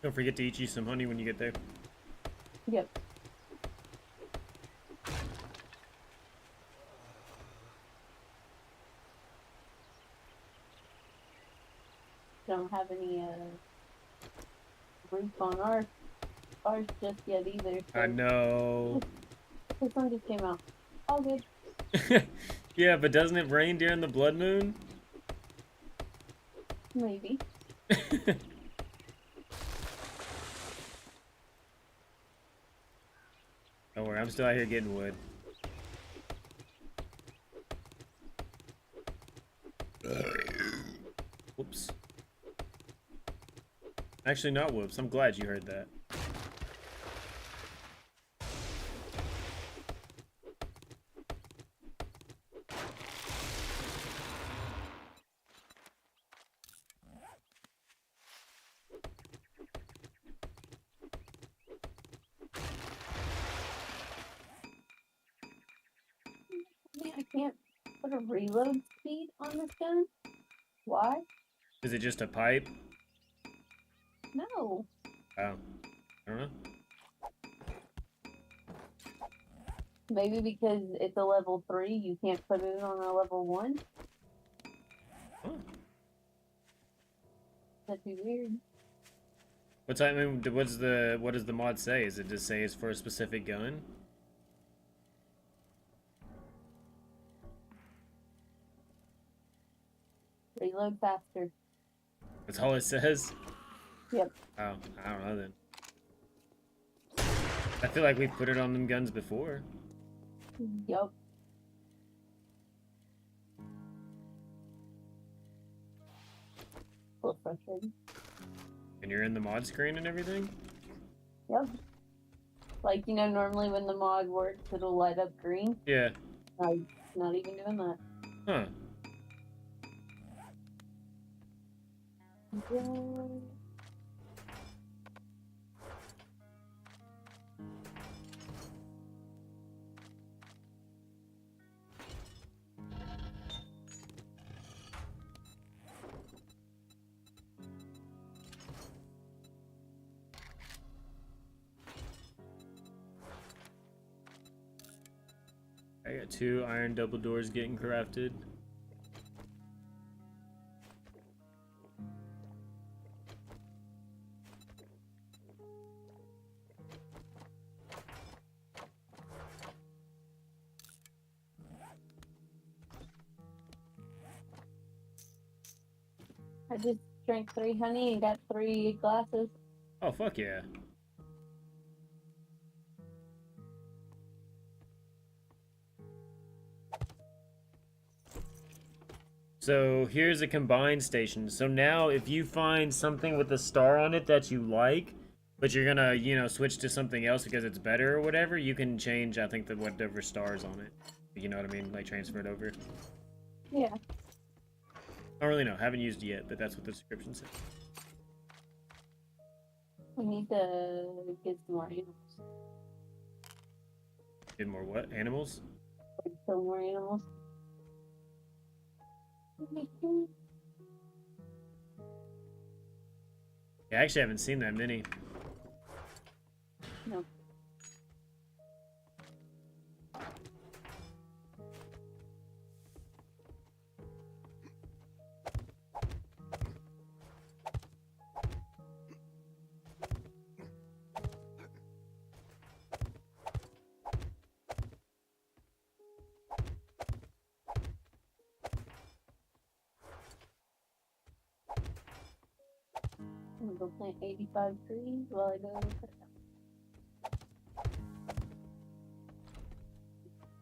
Don't forget to eat you some honey when you get there. Yep. Don't have any roof on ours just yet either. So I know. this one just came out. All good. Yeah, but doesn't it rain during the blood moon? Maybe. Don't worry, I'm still out here getting wood. Whoops. Actually, not whoops. I'm glad you heard that. I can't put a reload speed on this gun. Why? Is it just a pipe? No. Oh. I don't know. Maybe because it's a level 3, you can't put it on a level 1. Huh. That'd be weird. What does the mod say? Is it just say it's for a specific gun? Reload faster. That's all it says? Yep. Oh, I don't know then. I feel like we put it on them guns before. Yup. A little frustrating. And you're in the mod screen and everything? Yep. Like, you know, normally when the mod works, it'll light up green. Yeah. I'm not even doing that. Huh. I got 2 iron double doors getting crafted. I just drank 3 honey and got 3 glasses. Oh, fuck yeah. So here's a combined station. So now if you find something with a star on it that you like, but you're gonna, you know, switch to something else because it's better or whatever, you can change, I think, the whatever star's on it. You know what I mean? Like transfer it over. Yeah. I don't really know. Haven't used it yet, but that's what the description says. We need to get some more animals. Get more what? Animals? Or kill more animals. Yeah, I actually haven't seen that many. No. I'm gonna go plant 85 trees while I go cut them.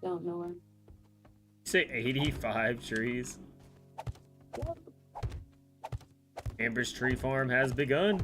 Don't know where. You say 85 trees? Yep. Amber's tree farm has begun.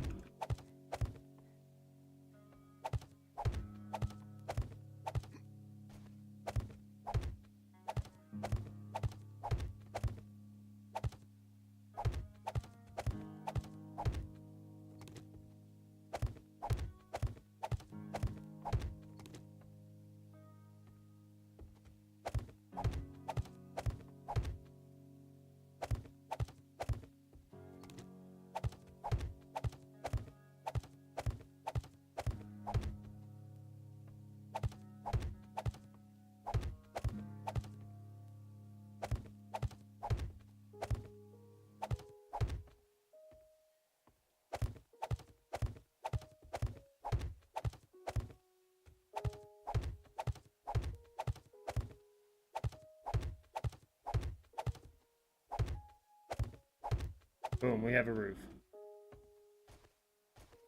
Boom, we have a roof.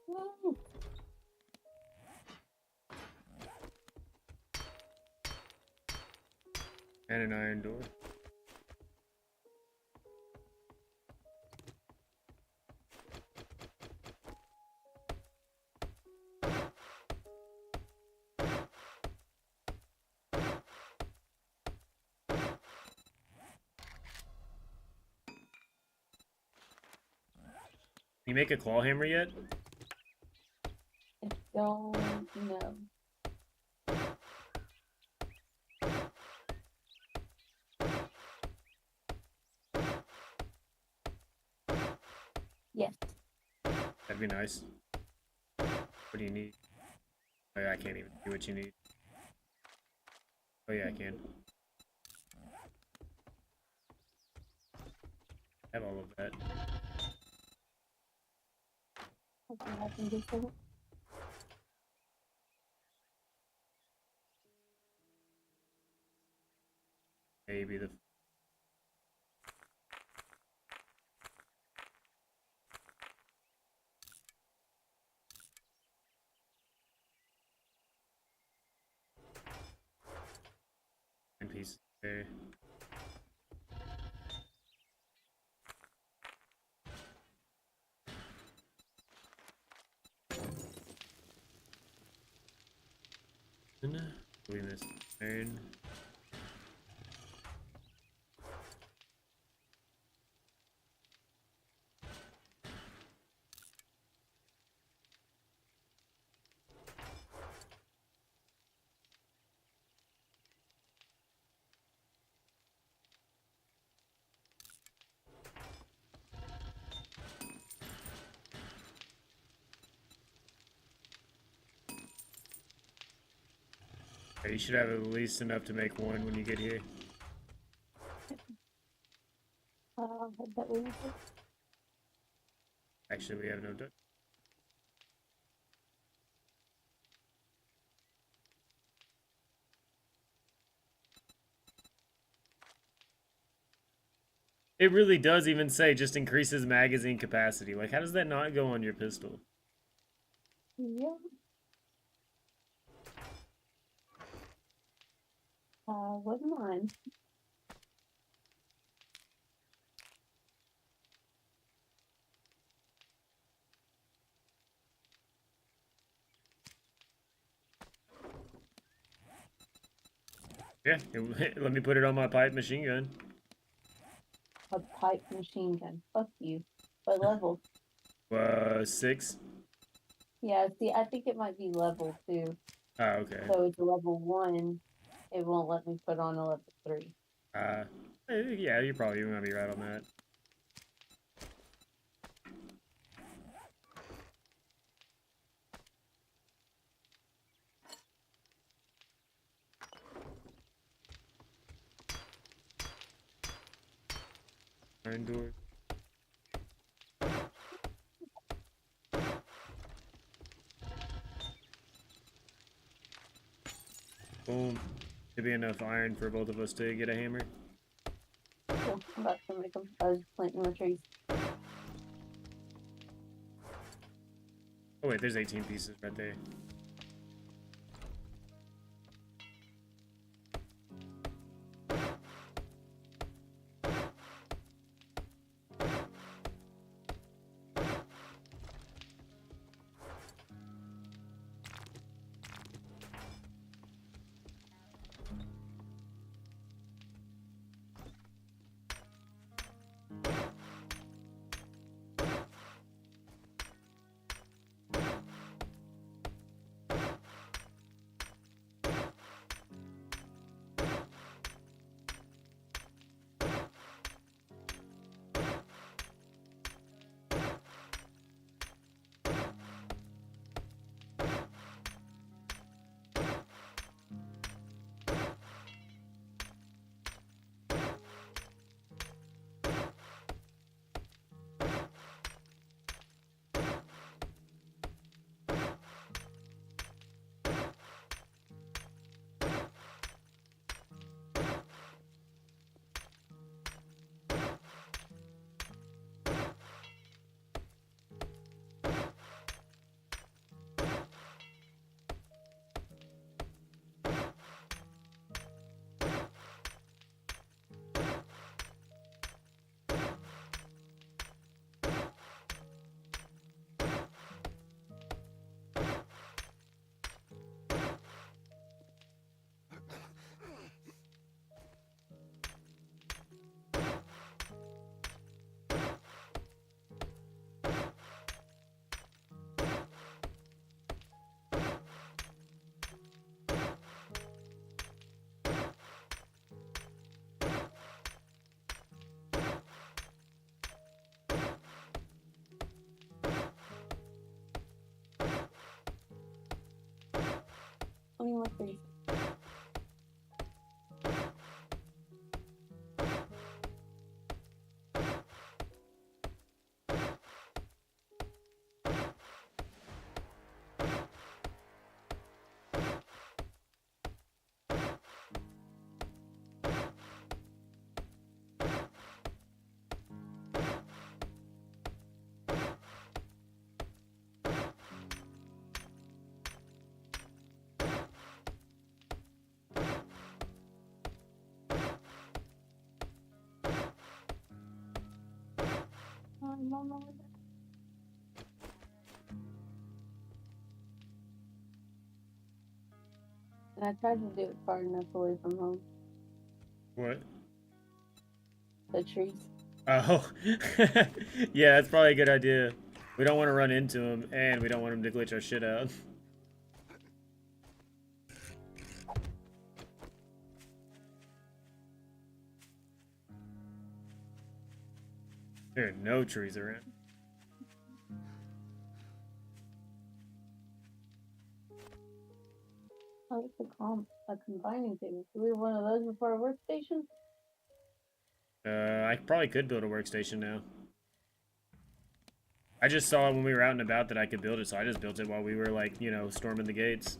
Woo. And an iron door. You make a claw hammer yet? I don't know. Yes. That'd be nice. What do you need? Oh yeah, I can't even do what you need. Oh yeah, I can. I have all of that. Something happened just a second. Maybe the piece there. We missed iron. You should have at least enough to make one when you get here. I bet we will. Actually, we have no duck. It really does even say just increases magazine capacity. Like, how does that not go on your pistol? Yeah. Wouldn't mind. Yeah, let me put it on my pipe machine gun. A pipe machine gun. Fuck you. What level? 6. Yeah, see, I think it might be level 2. Oh, okay. So it's a level 1. It won't let me put on a level 3. Yeah, you're probably gonna be right on that. Iron door. Boom. Should be enough iron for both of us to get a hammer. Cool. I'm about to make them. I was planting the trees. Oh wait, there's 18 pieces right there. 20 more trees. And I tried to do it far enough away from home. What? The trees. Oh, yeah, that's probably a good idea. We don't want to run into him, and we don't want him to glitch our shit out. There are no trees around. Oh, it's a combining table. Do we have one of those before our workstation? I probably could build a workstation now. I just saw when we were out and about that I could build it, so I just built it while we were, like, you know, storming the gates.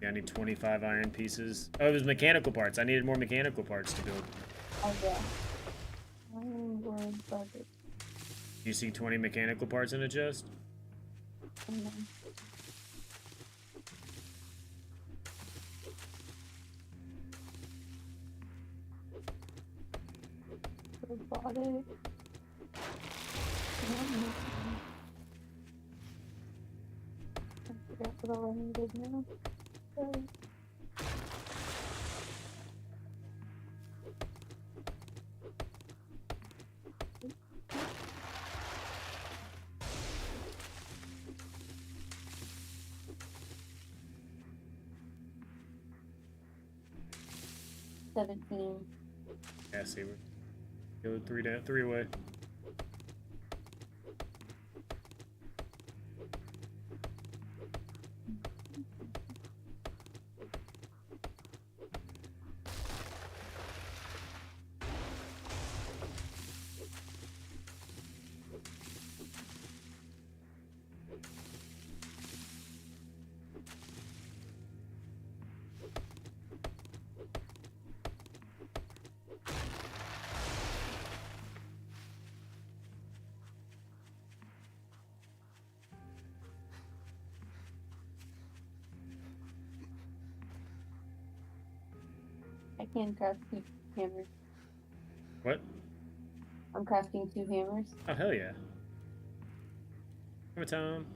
Yeah, I need 25 iron pieces. Oh, it was mechanical parts. I needed more mechanical parts to build. Oh, yeah. Word bucket. You see 20 mechanical parts in a chest? Robotic. I forgot what all I needed now. Sorry. $17. Yeah, see, we're go three down, three away. I can craft 2 hammers. What? I'm crafting 2 hammers. Oh, hell yeah. Hammer time.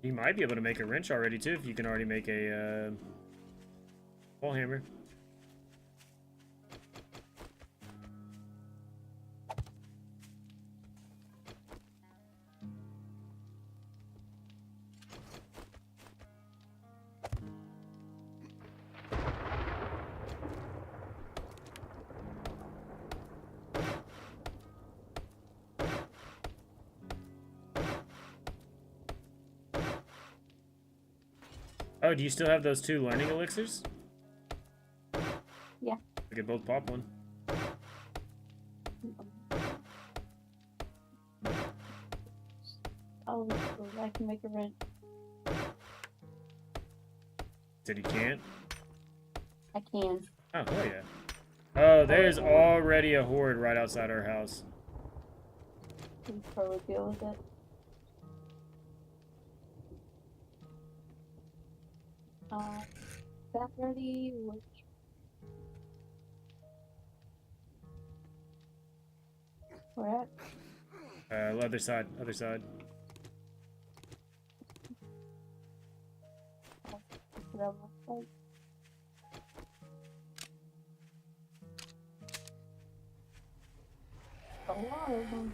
You might be able to make a wrench already, too, if you can already make a, wall hammer. Oh, do you still have those 2 learning elixirs? Yeah. We could both pop one. Oh, I can make a wrench. Said you can't? I can. Oh, hell yeah. Oh, there's already a horde right outside our house. We can probably deal with it. That ready? Which? Where at? Other side, other side. Put it on my side. lot of them.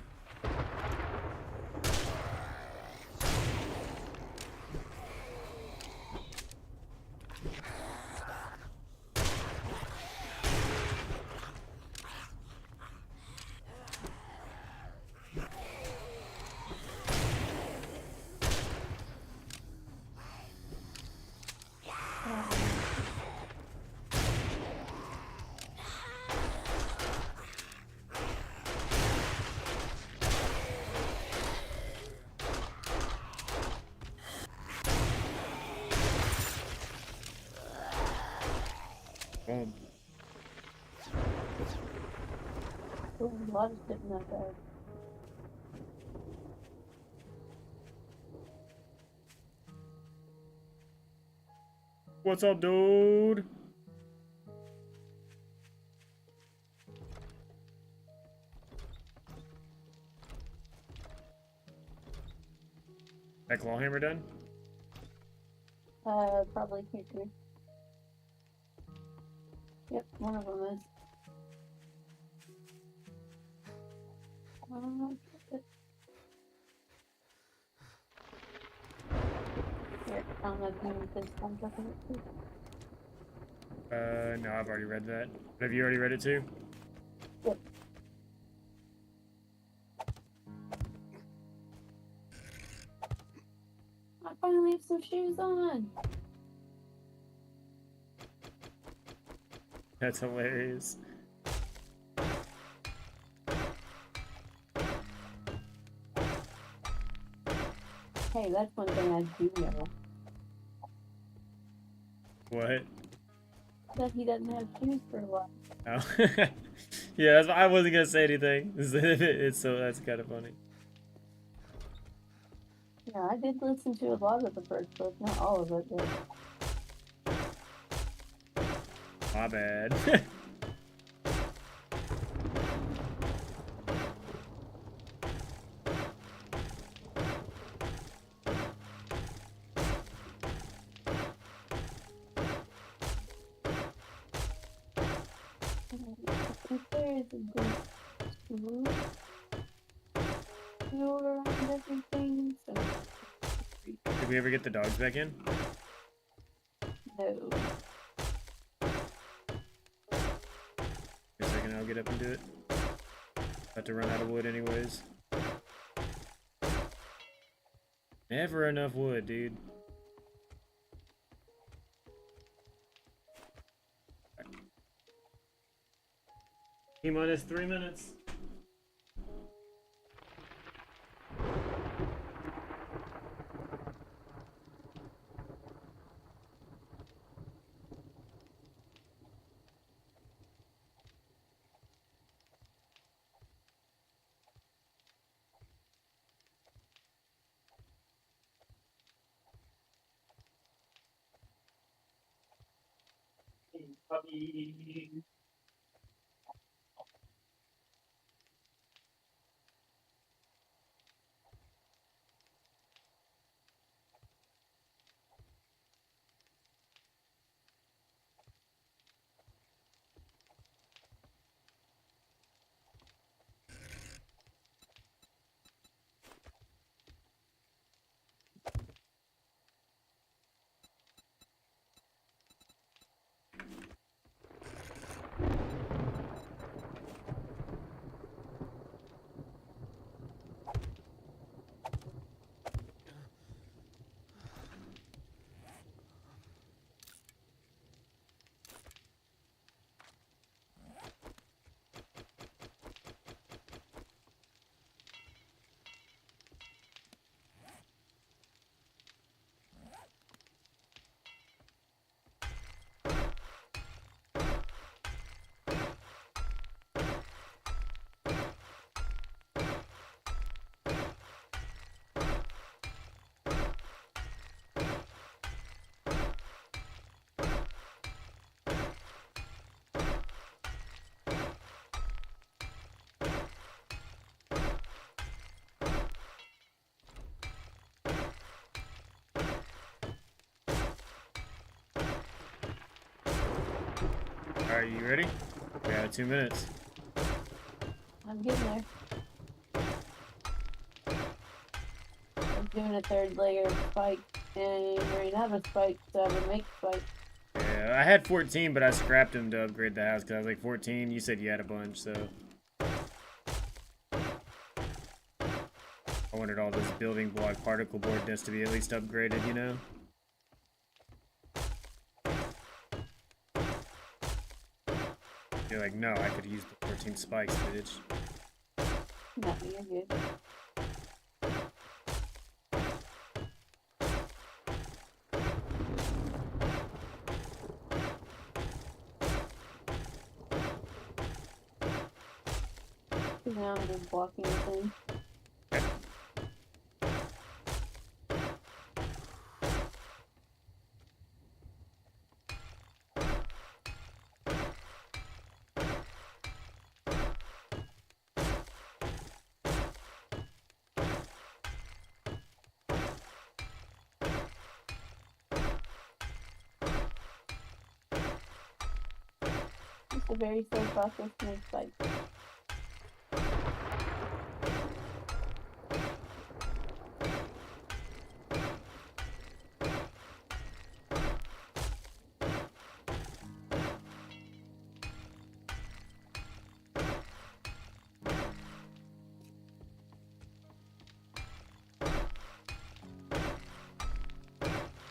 Boom. There's a lot of shit in that bag. What's up, dude? That clawhammer done? Probably here too. Yep, one of them is. Here, I don't know if you need this one up in it too. No, I've already read that. Have you already read it too? Yep. I finally have some shoes on. That's hilarious. Hey, that's one thing I do know. What? That he doesn't have shoes for a while. Oh. Yeah, that's, I wasn't gonna say anything. It's so that's kind of funny. Yeah, I did listen to a lot of the first book, not all of it, but My bad. I think there is a good group around everything, so Did we ever get the dogs back in? no. A second, I'll get up and do it. About to run out of wood anyways. Never enough wood, dude. T-minus 3 minutes. Puppy. Alright, you ready? Yeah, 2 minutes. I'm getting there. doing a third layer of spike, and we're gonna have a spike, so I would make spike. Yeah, I had 14, but I scrapped them to upgrade the house because I was like 14. You said you had a bunch, so. I wanted all this building block particle boardness to be at least upgraded, you know? You're like, no, I could use the 14 spikes, bitch. No, you're good. Now I'm just blocking the thing. It's a very slow process to make spikes.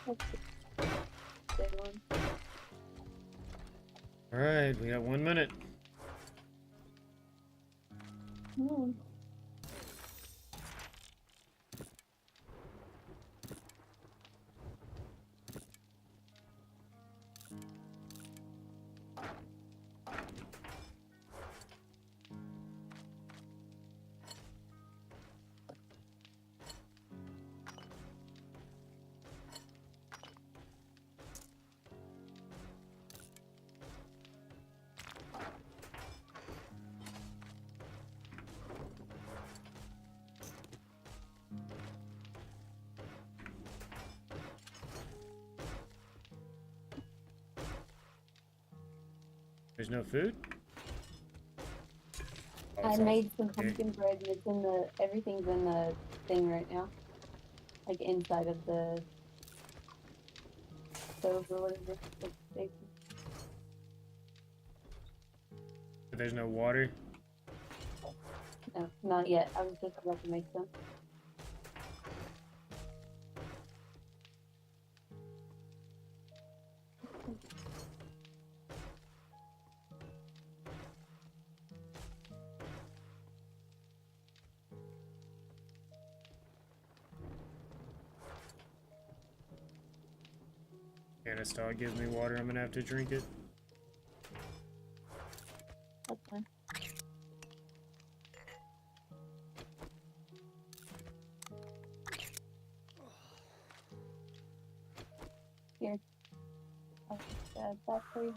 That's a big one. Alright, we got 1 minute. Hmm. There's no food? Oh, I it's all- made some okay. pumpkin bread and it's in the everything's in the thing right now. Like inside of the stove or whatever. the big- But there's no water? No, not yet. I was just about to make some. And this dog gives me water, I'm gonna have to drink it. That's fine. Here. I'll just add that for you.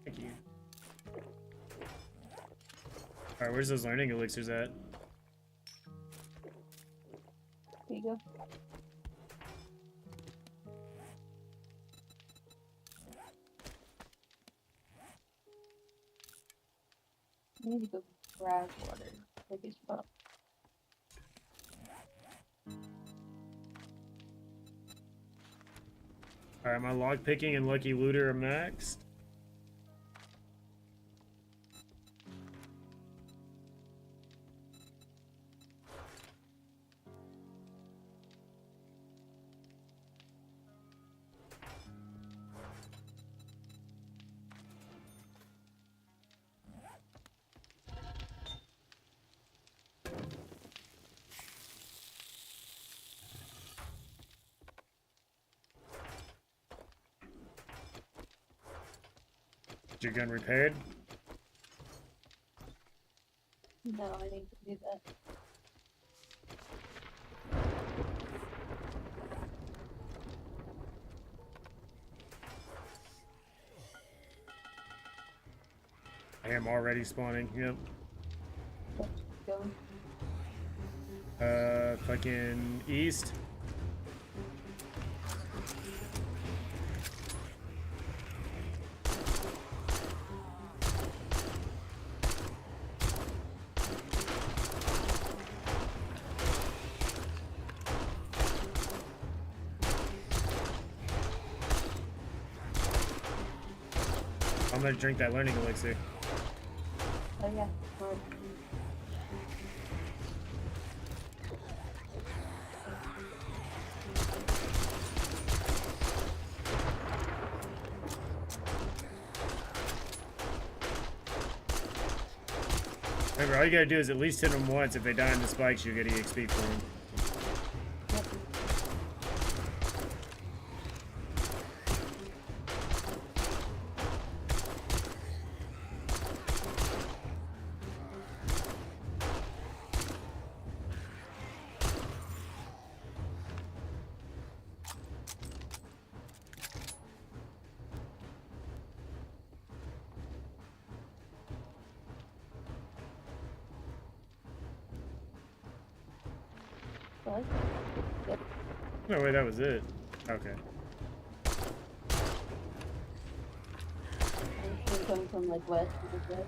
Thank you. Alright, where's those learning elixirs at? Here you go. I need to go grab water. Take his cup. Alright, my log picking and lucky looter are maxed. Is your gun repaired? No, I need to do that. I am already spawning, yep. Go. Fucking east. I'm gonna drink that learning elixir. Oh yeah. Smart. Remember, all you gotta do is at least hit them once. If they die in the spikes, you're getting XP for them. Yep. What? Yep. No way, that was it. Okay. I'm coming from like west. Yep.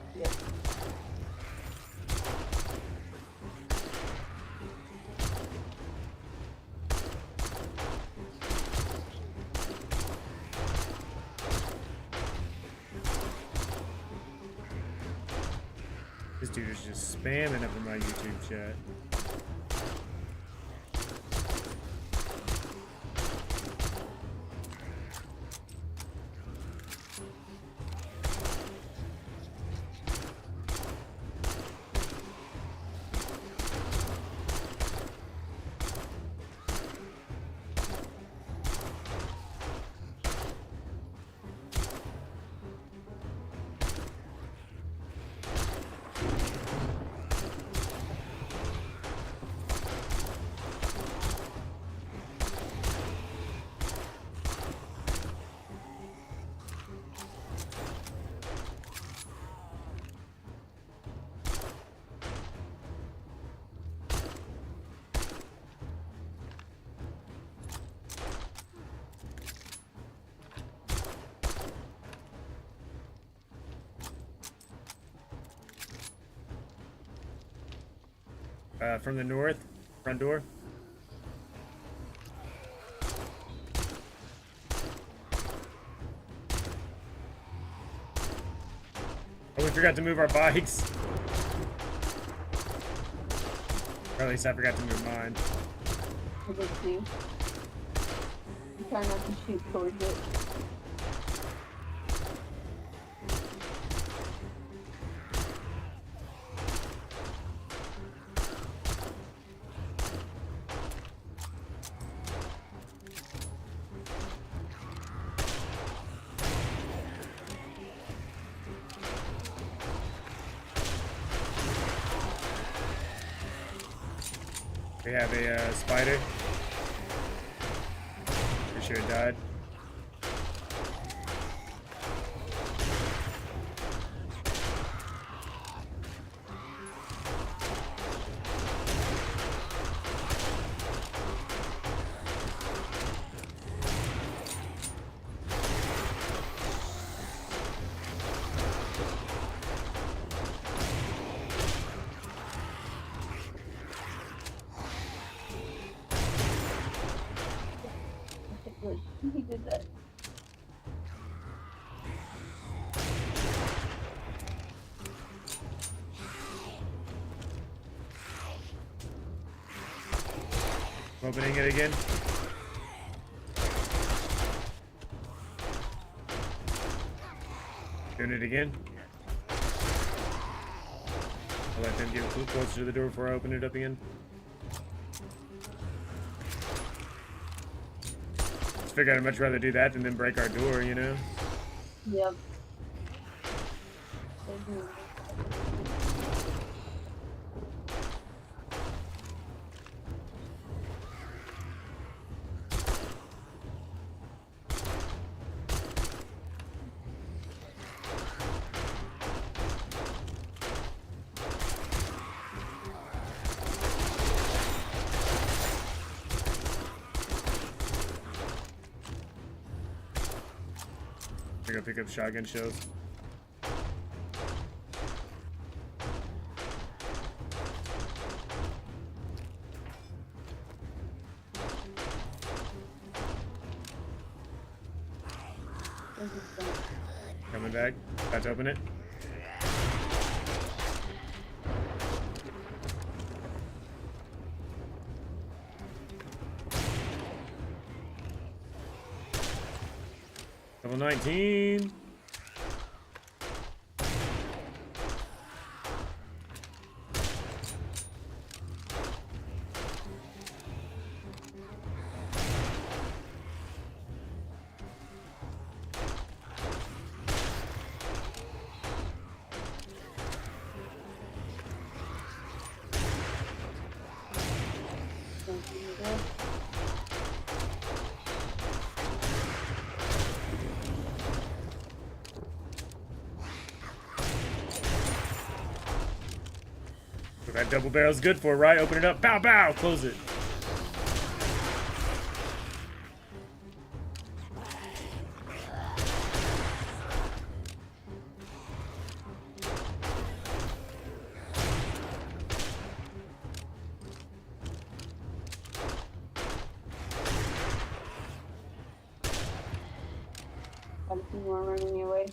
This dude is just spamming up in my YouTube chat. From the north, front door. Oh, we forgot to move our bikes. Or at least I forgot to move mine. I did too. I'm trying not to shoot towards it. We have a spider. Pretty sure it died. He did that. Opening it again. Doing it again. I'll let them get a little closer to the door before I open it up again. Just figured I'd much rather do that than then break our door, you know? Yep. I gotta pick up shotgun shells. Coming back. About to open it. Level 19. That double barrel's good for, right? Open it up. Bow, bow. Close it. Got a few more running your way.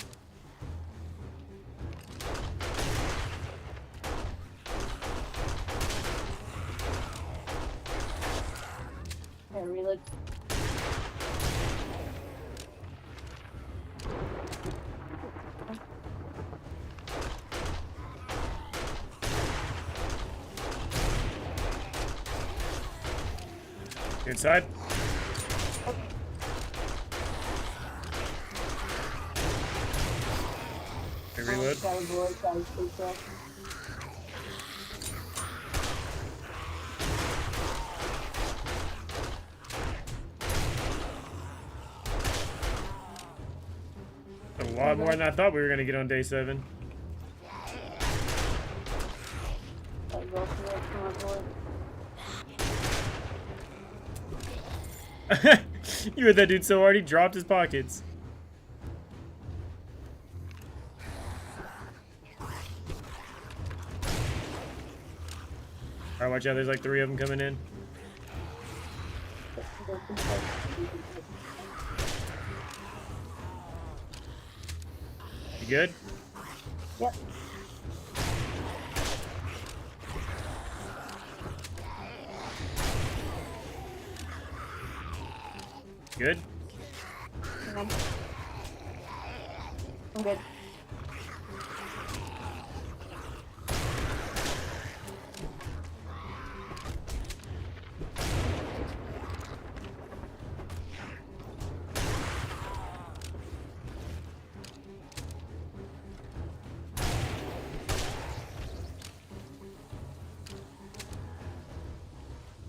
Okay, reload. Inside. Okay, reload. Got a board, got a sleep there. A lot more than I thought we were gonna get on day 7. Got a roll for it from our board. You hit that dude so hard he dropped his pockets. Alright, watch out, there's like 3 of them coming in. You good? Yep. Good? I'm good.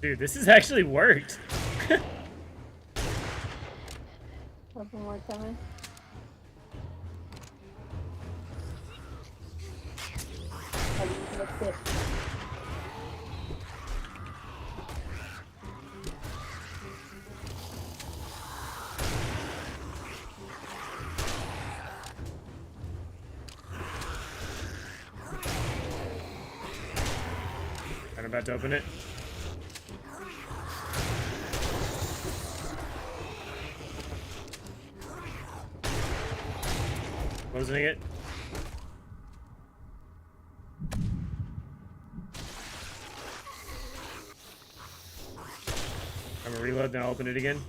Dude, this has actually worked. Couple more coming. How do you lift it? I'm about to open it. Closing it. I'm gonna reload, then I'll open it again.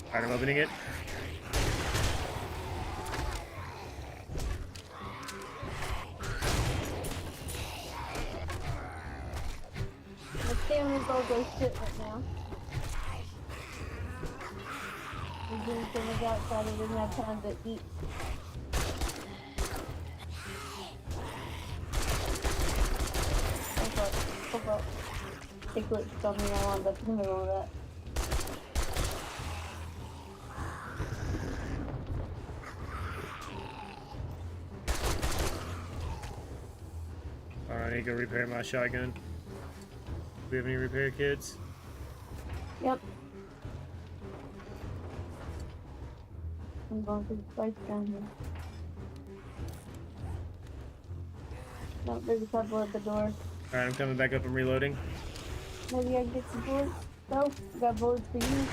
Alright, I'm opening it. My stamina's all go shit right now. We're doing things outside, I didn't have time to eat. Hold up. Take what tell me I want, that's in the middle of that. Alright, I need to go repair my shotgun. Do we have any repair kits? Yep. I'm going through the spikes down here. No, there's a couple at the door. Alright, I'm coming back up and reloading. Maybe I can get some bullets? No, I got bullets for you.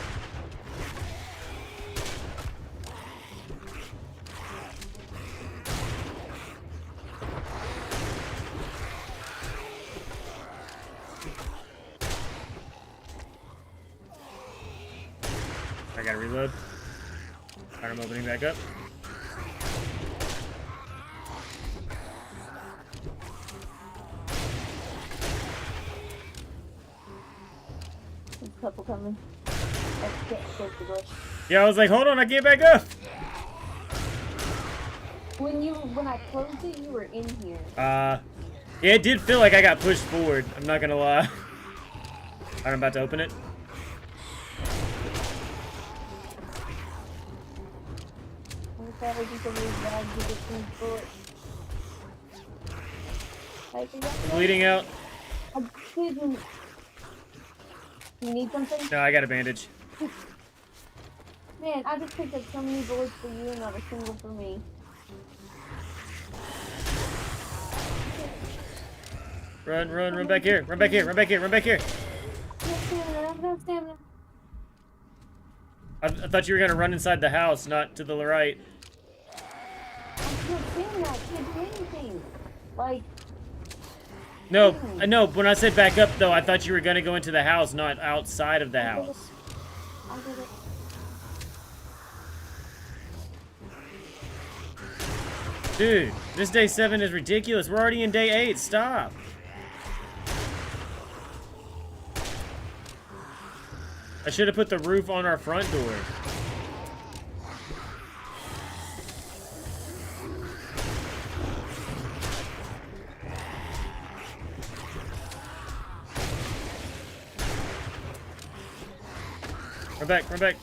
I gotta reload. Alright, I'm opening back up. There's a couple coming. I can't close the door. Yeah, I was like, hold on, I can't back up. When I closed it, you were in here. Yeah, it did feel like I got pushed forward. I'm not gonna lie. Alright, I'm about to open it. Bleeding out. Excuse me. You need something? No, I got a bandage. Man, I just picked up so many bullets for you and not a single for me. Run back here. Run back here. Run back here. Run back here. No stamina, I have no stamina. I thought you were gonna run inside the house, not to the right. I can't stamina, I can't do anything. Like, No, I know. When I said back up, though, I thought you were gonna go into the house, not outside of the house. I did it. Dude, this day 7 is ridiculous. We're already in day 8. Stop. I should have put the roof on our front door. Run back, run back.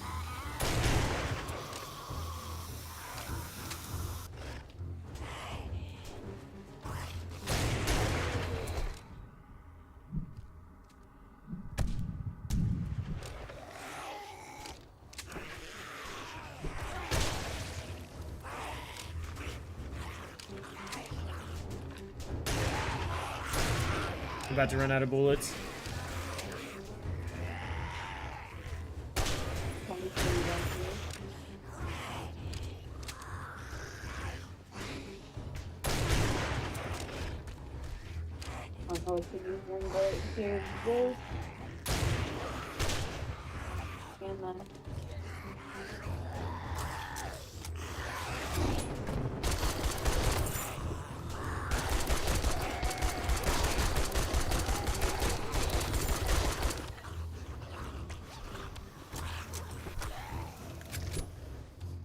I'm about to run out of bullets. Here's this. And then.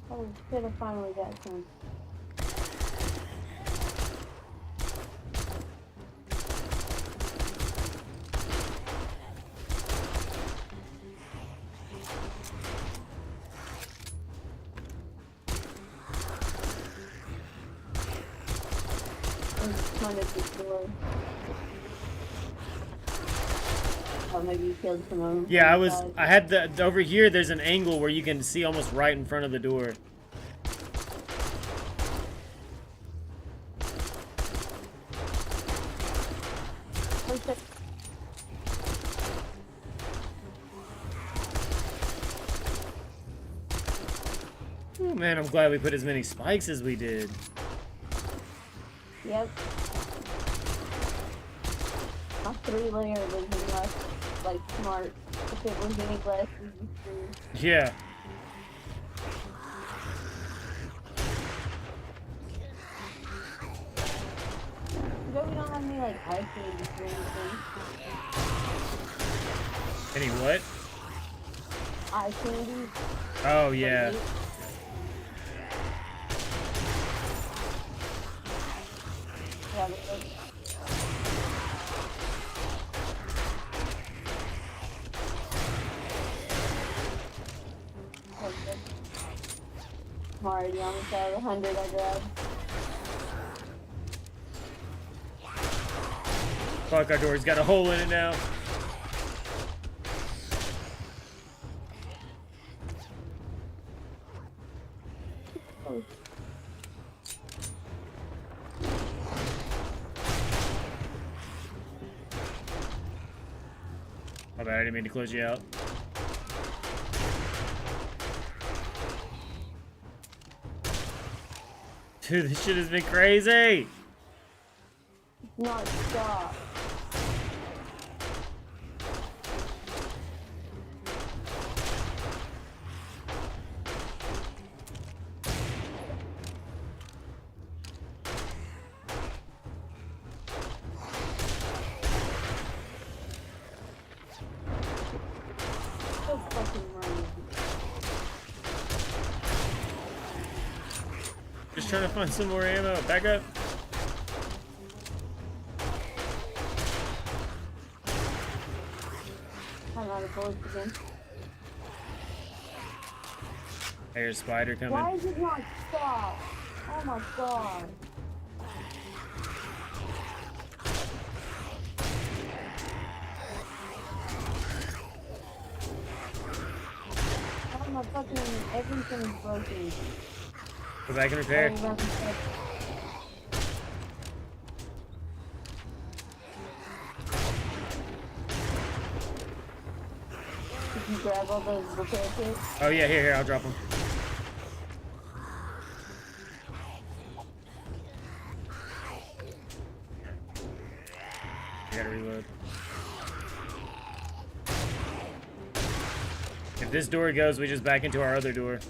Oh shit, I finally got some. Kind of before. Oh, maybe you killed some of them. Yeah, I had the, over here, there's an angle where you can see almost right in front of the door. Oh man, I'm glad we put as many spikes as we did. Yep. A 3-layer would be less, like, smart. If it was any less, we'd be screwed. Yeah. You know we don't have any, like, ice candy or anything. Any what? Eye candy. Oh yeah. Yeah, but I'm already on the side of 100 I grabbed. Fuck, our door's got a hole in it now. Oh. My bad, I didn't mean to close you out. Dude, this shit has been crazy! Not stop. Just trying to find some more ammo. Back up. I'm out of bullets again. There's a spider coming. Why is it not stop? Oh my god. Oh my fucking everything is broken. Go back and repair. Did you grab all those repair kits? Oh yeah, here, I'll drop them. I gotta reload. If this door goes, we just back into our other door.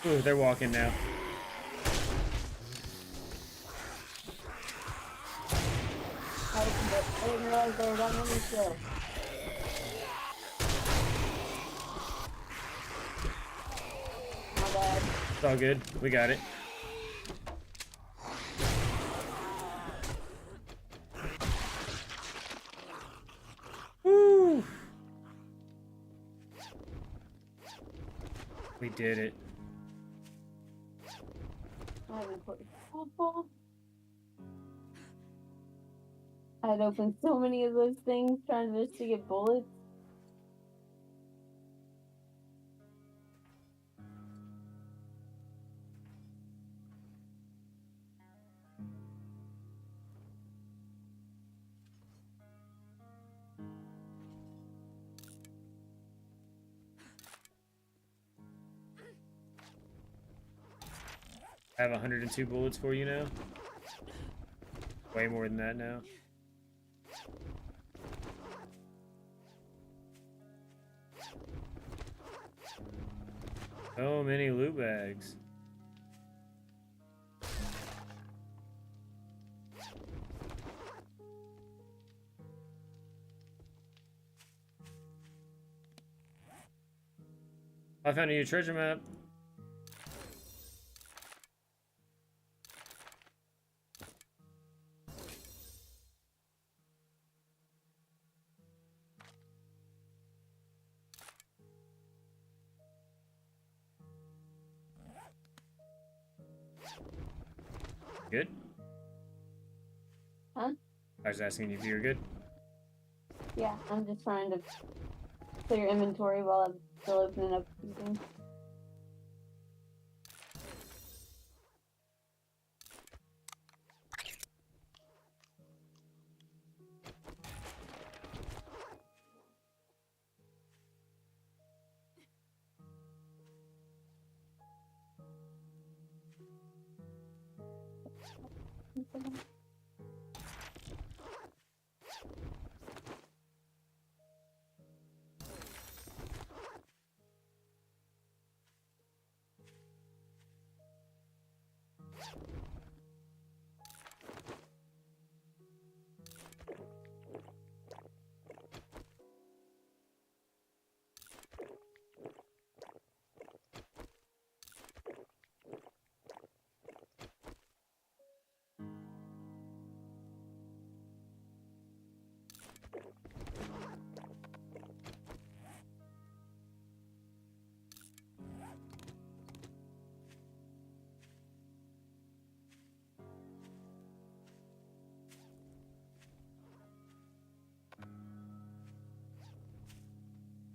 Ooh, they're walking now. I didn't realize they were that many still. My bad. It's all good. We got it. Woo! We did it. I haven't put football. I had opened so many of those things trying just to get bullets. I have 102 bullets for you now. Way more than that now. So many loot bags. I found a new treasure map. Good? Huh? I was asking if you were good. Yeah, I'm just trying to clear inventory while I'm still opening up things.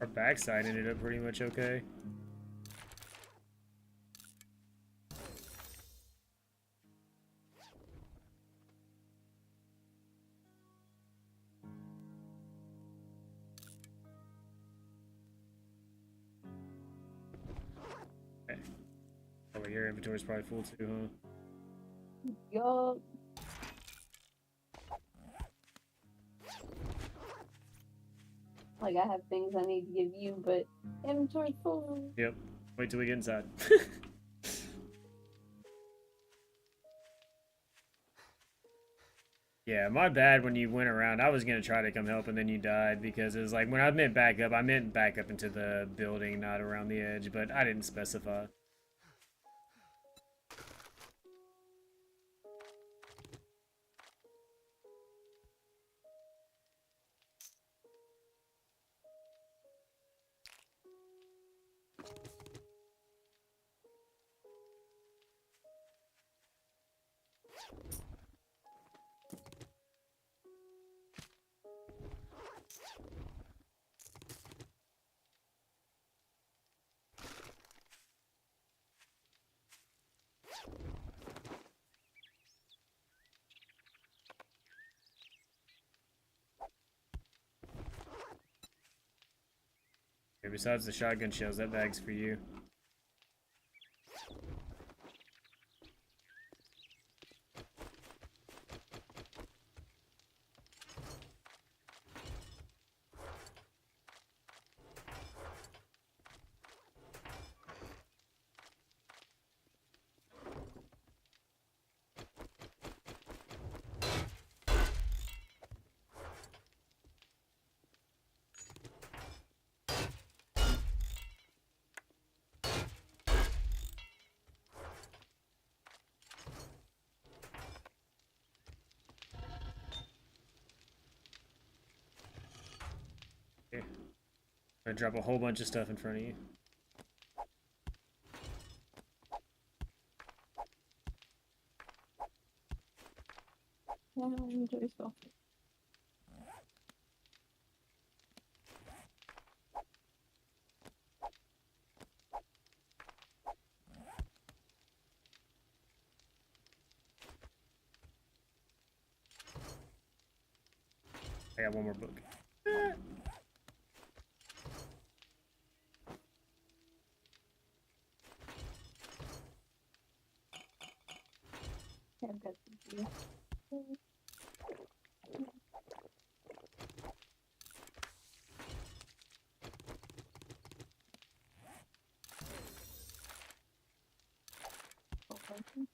Our backside ended up pretty much okay. Okay. Over here, inventory's probably full too, huh? Yup. Like, I have things I need to give you, but inventory's full. Yep. Wait till we get inside. Yeah, my bad when you went around. I was gonna try to come help and then you died because it was like when I meant back up into the building, not around the edge, but I didn't specify. Okay, besides the shotgun shells, that bag's for you. Here. I'm gonna drop a whole bunch of stuff in front of you. Yeah, enjoy yourself. I got one more book. Yeah, I've got some for you. Okay.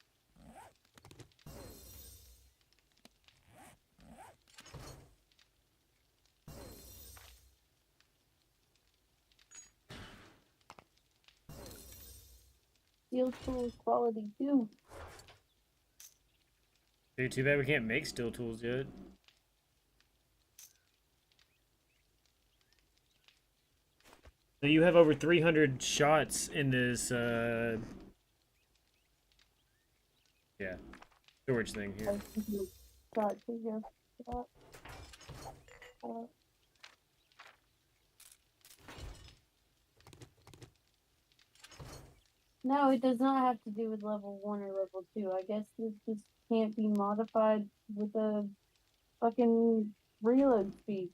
Steel tools quality too. Dude, too bad we can't make steel tools yet. So you have over 300 shots in this, yeah, storage thing here. Got to here. Got. No, it does not have to do with level 1 or level 2. I guess this just can't be modified with a fucking reload speed.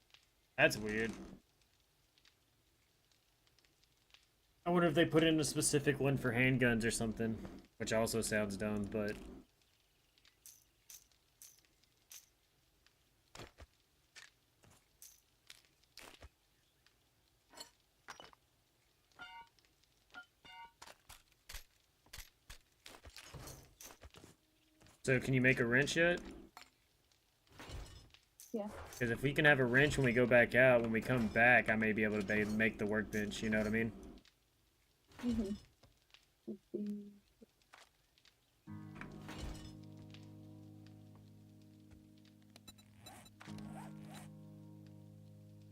That's weird. I wonder if they put in a specific one for handguns or something, which also sounds dumb, but... So can you make a wrench yet? Yeah. Because if we can have a wrench when we go back out, when we come back, I may be able to make the workbench, you know what I mean? Mm-hmm. Let's see.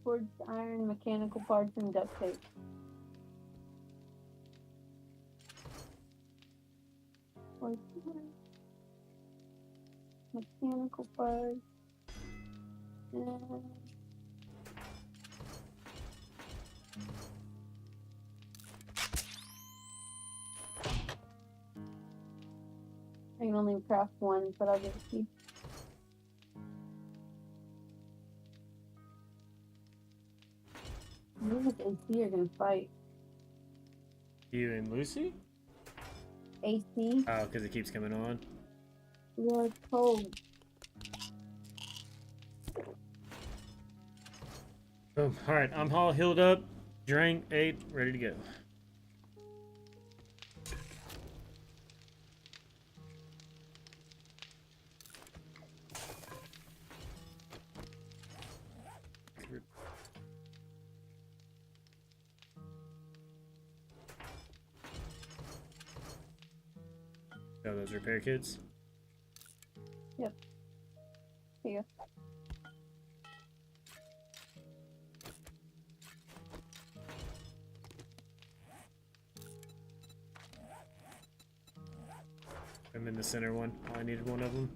Forged iron, mechanical parts, and duct tape. Forged iron, mechanical parts, and I can only craft one, but I'll give it to you. Me and AC are gonna fight. You and Lucy? AC? Oh, because it keeps coming on. You're cold. Boom. Alright, I'm all healed up, drank, ate, ready to go. Oh, those repair kits. Here you go. I'm in the center one. Oh, I needed one of them.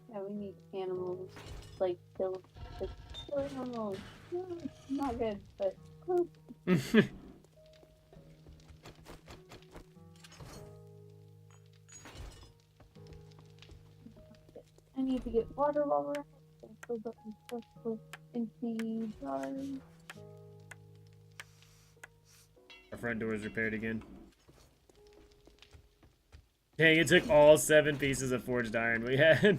Yeah, we need animals. Like, kill animals. No, not good, but close. I need to get water while we're out. So fill up my stuff with empty jars. Our front door is repaired again. Dang, it took all 7 pieces of forged iron we had.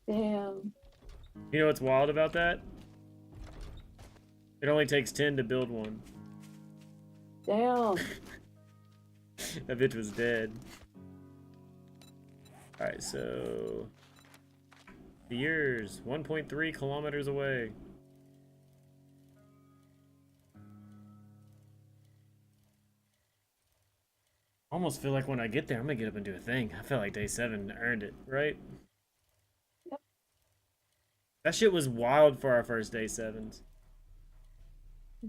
Damn. You know what's wild about that? It only takes 10 to build one. Damn. That bitch was dead. Alright, so... The years, 1.3 kilometers away. Almost feel like when I get there, I'm gonna get up and do a thing. I feel like day 7 earned it, right? Yep. That shit was wild for our first day 7s.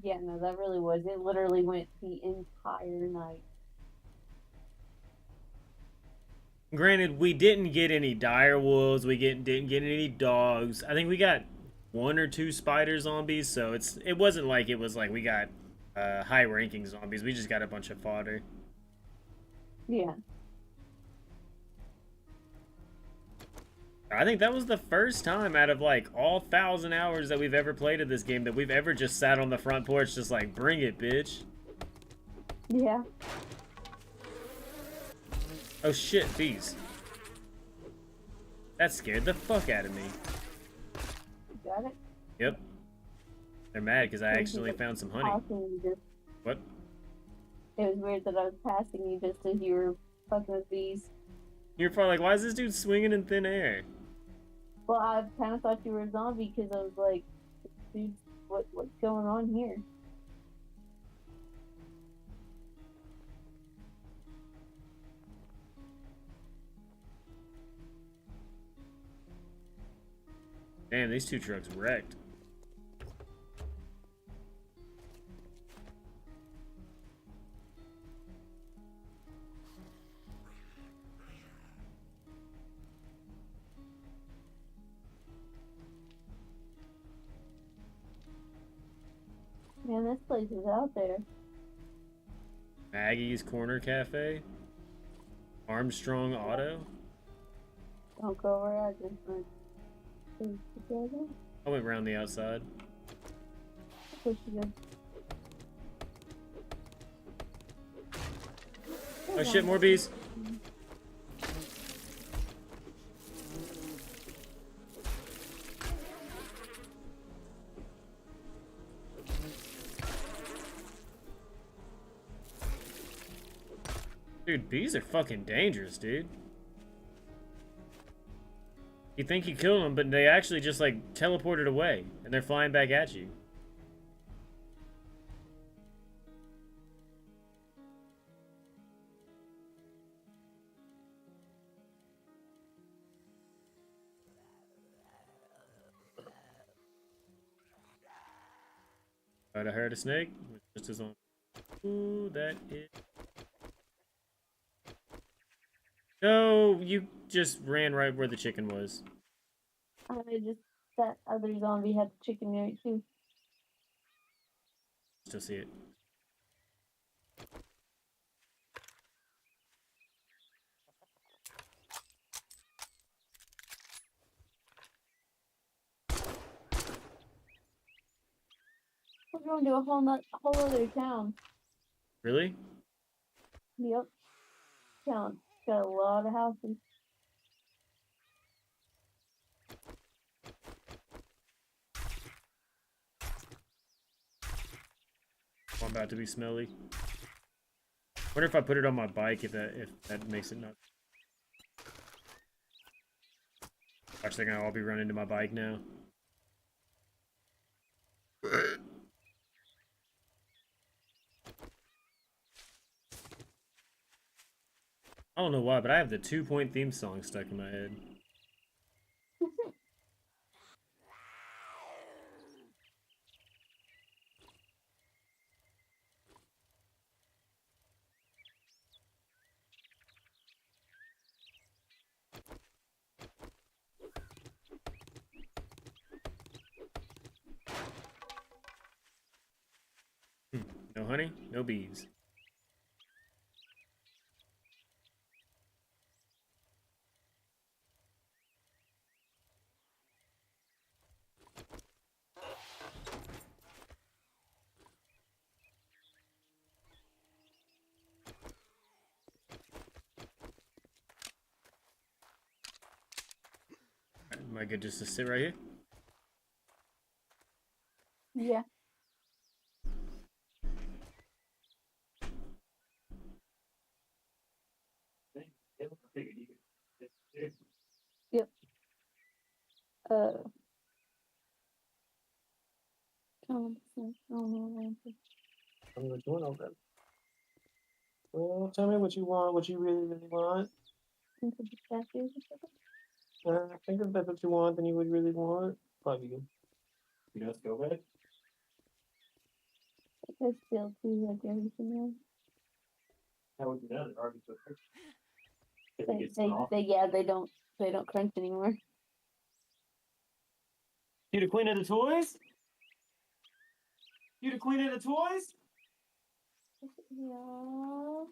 Yeah, no, that really was. It literally went the entire night. Granted, we didn't get any dire wolves. We didn't get any dogs. I think we got 1 or 2 spider zombies. So it wasn't like it was like we got high ranking zombies. We just got a bunch of fodder. Yeah. I think that was the first time out of like all 1,000 hours that we've ever played of this game that we've ever just sat on the front porch just like, bring it, bitch. Yeah. Oh shit, bees. That scared the fuck out of me. You got it? Yep. They're mad because I actually found some honey. Passing you just, What? it was weird that I was passing you just as you were fucking with bees. You're probably like, why is this dude swinging in thin air? Well, I kind of thought you were a zombie because I was like, dude, what's going on here? Damn, these 2 trucks wrecked. Man, this place is out there. Maggie's Corner Cafe. Armstrong Auto. Don't go where I just went. Things together. I went around the outside. Push you good. Oh shit, more bees. Dude, bees are fucking dangerous, dude. You think you killed them, but they actually just like teleported away and they're flying back at you. Alright, I heard a snake. Just as on. Ooh, that is. No, you just ran right where the chicken was. That other zombie had the chicken near it too. Still see it. We're going to a whole other town. Really? Yep. Town. Got a lot of houses. Well, about to be smelly. Wonder if I put it on my bike if that makes it not. Watch, they're gonna all be running to my bike now. I don't know why, but I have the 2-point theme song stuck in my head. No honey, no bees. Am I good just to sit right here? Yeah. Yep. Tell me what you want over. Well, tell me what you want, what you really, really want. Think of the statues or something? Think if that's what you want, then you would really want. Probably good. You just go back. I still do like everything else. How would you know? They're already so quick. If it gets off. They don't crunch anymore. You the queen of the toys? You the queen of the toys? Yeah.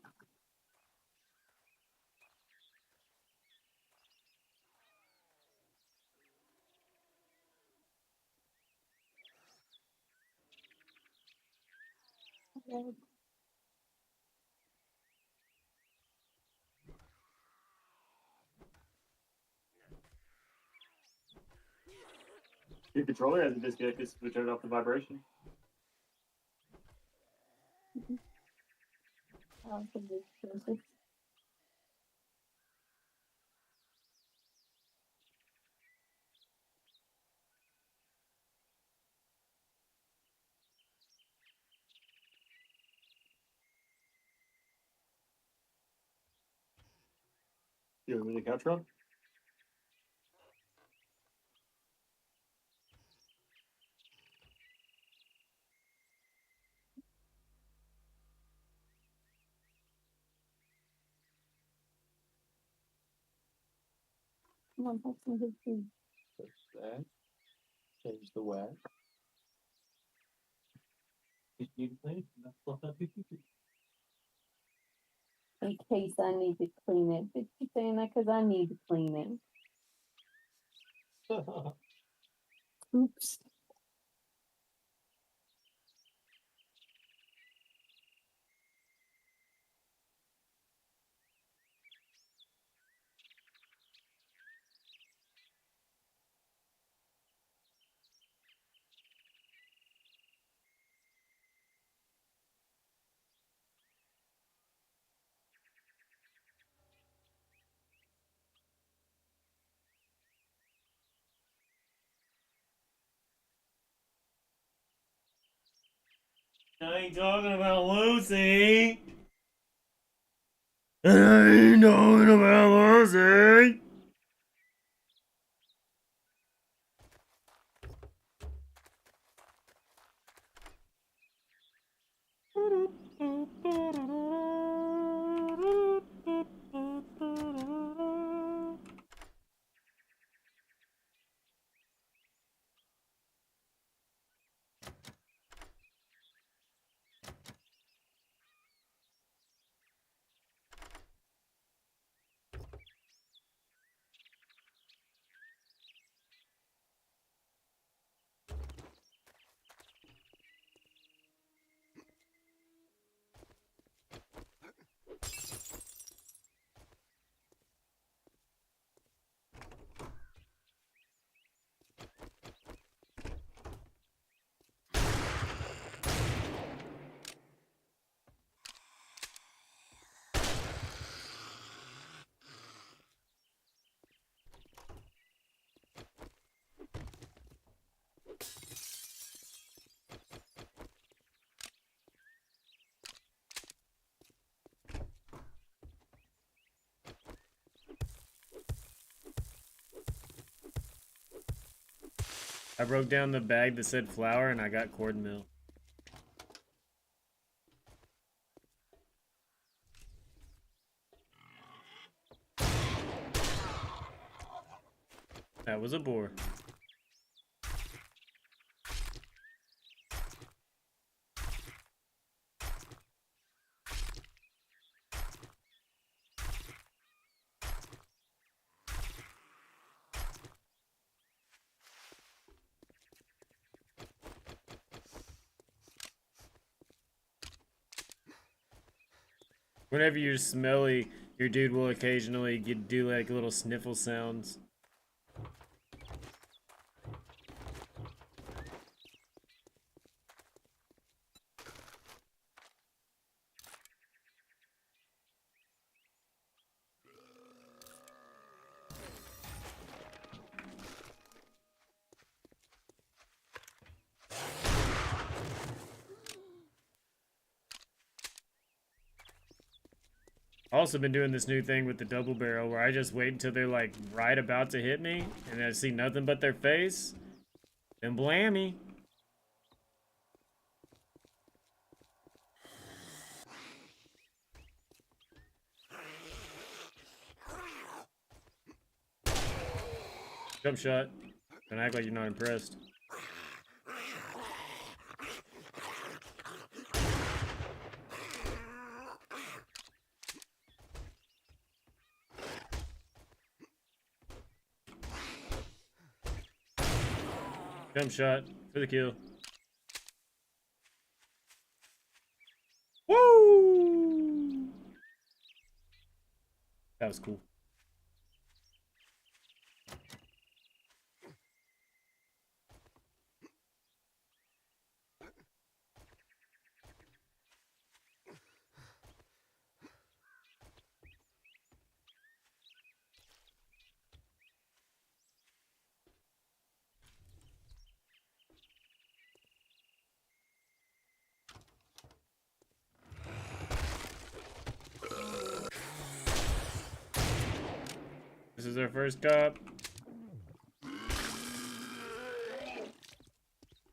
Okay. Your controller has a disconnect because we turned off the vibration. I don't think it's perfect. You remember the couch run? Come on, have some good food. Push that. Change the wax. You play? In case I need to clean it. But you saying that because I need to clean it. Oops. I ain't talking about Lucy. I ain't talking about Lucy. I broke down the bag that said flour and I got cornmeal. That was a boar. Whenever you're smelly, your dude will occasionally do like little sniffle sounds. Also been doing this new thing with the double barrel where I just wait until they're like right about to hit me and I see nothing but their face. Then blammy. Jump shot. Don't act like you're not impressed. Jump shot for the kill. Woo! That was cool. This is our first cop.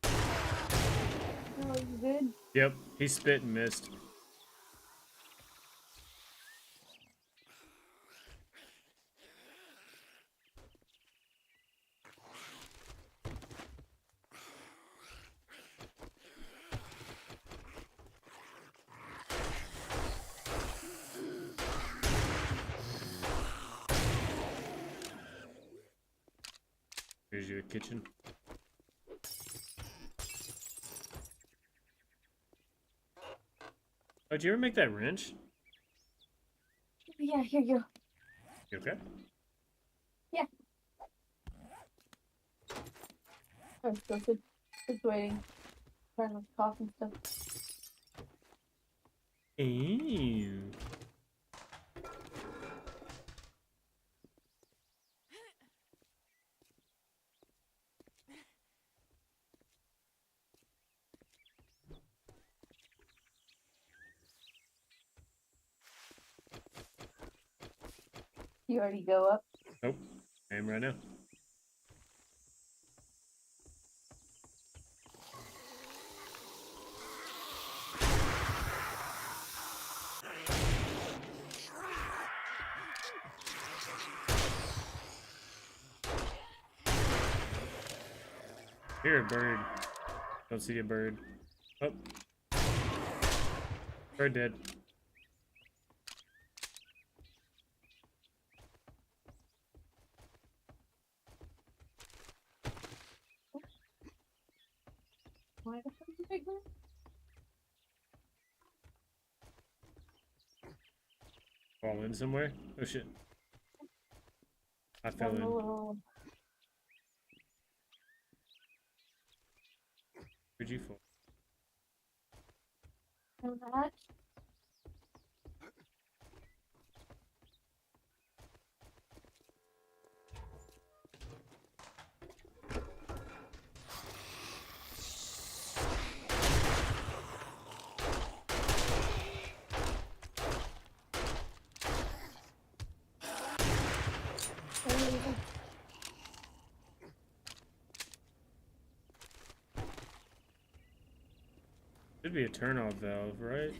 Oh, you good? Yep, he spit and missed. Here's your kitchen. Oh, did you ever make that wrench? Yeah, here you go. You okay? Yeah. Oh, so it's waiting. Trying to cough and stuff. Ew. You already go up? Nope. I am right now. Here, a bird. Don't see a bird. Oh. Bird dead. Why the fuck is it big one? Fall in somewhere? Oh shit. I fell in. Little... Where'd you fall? On that. Should be a turn-off valve, right?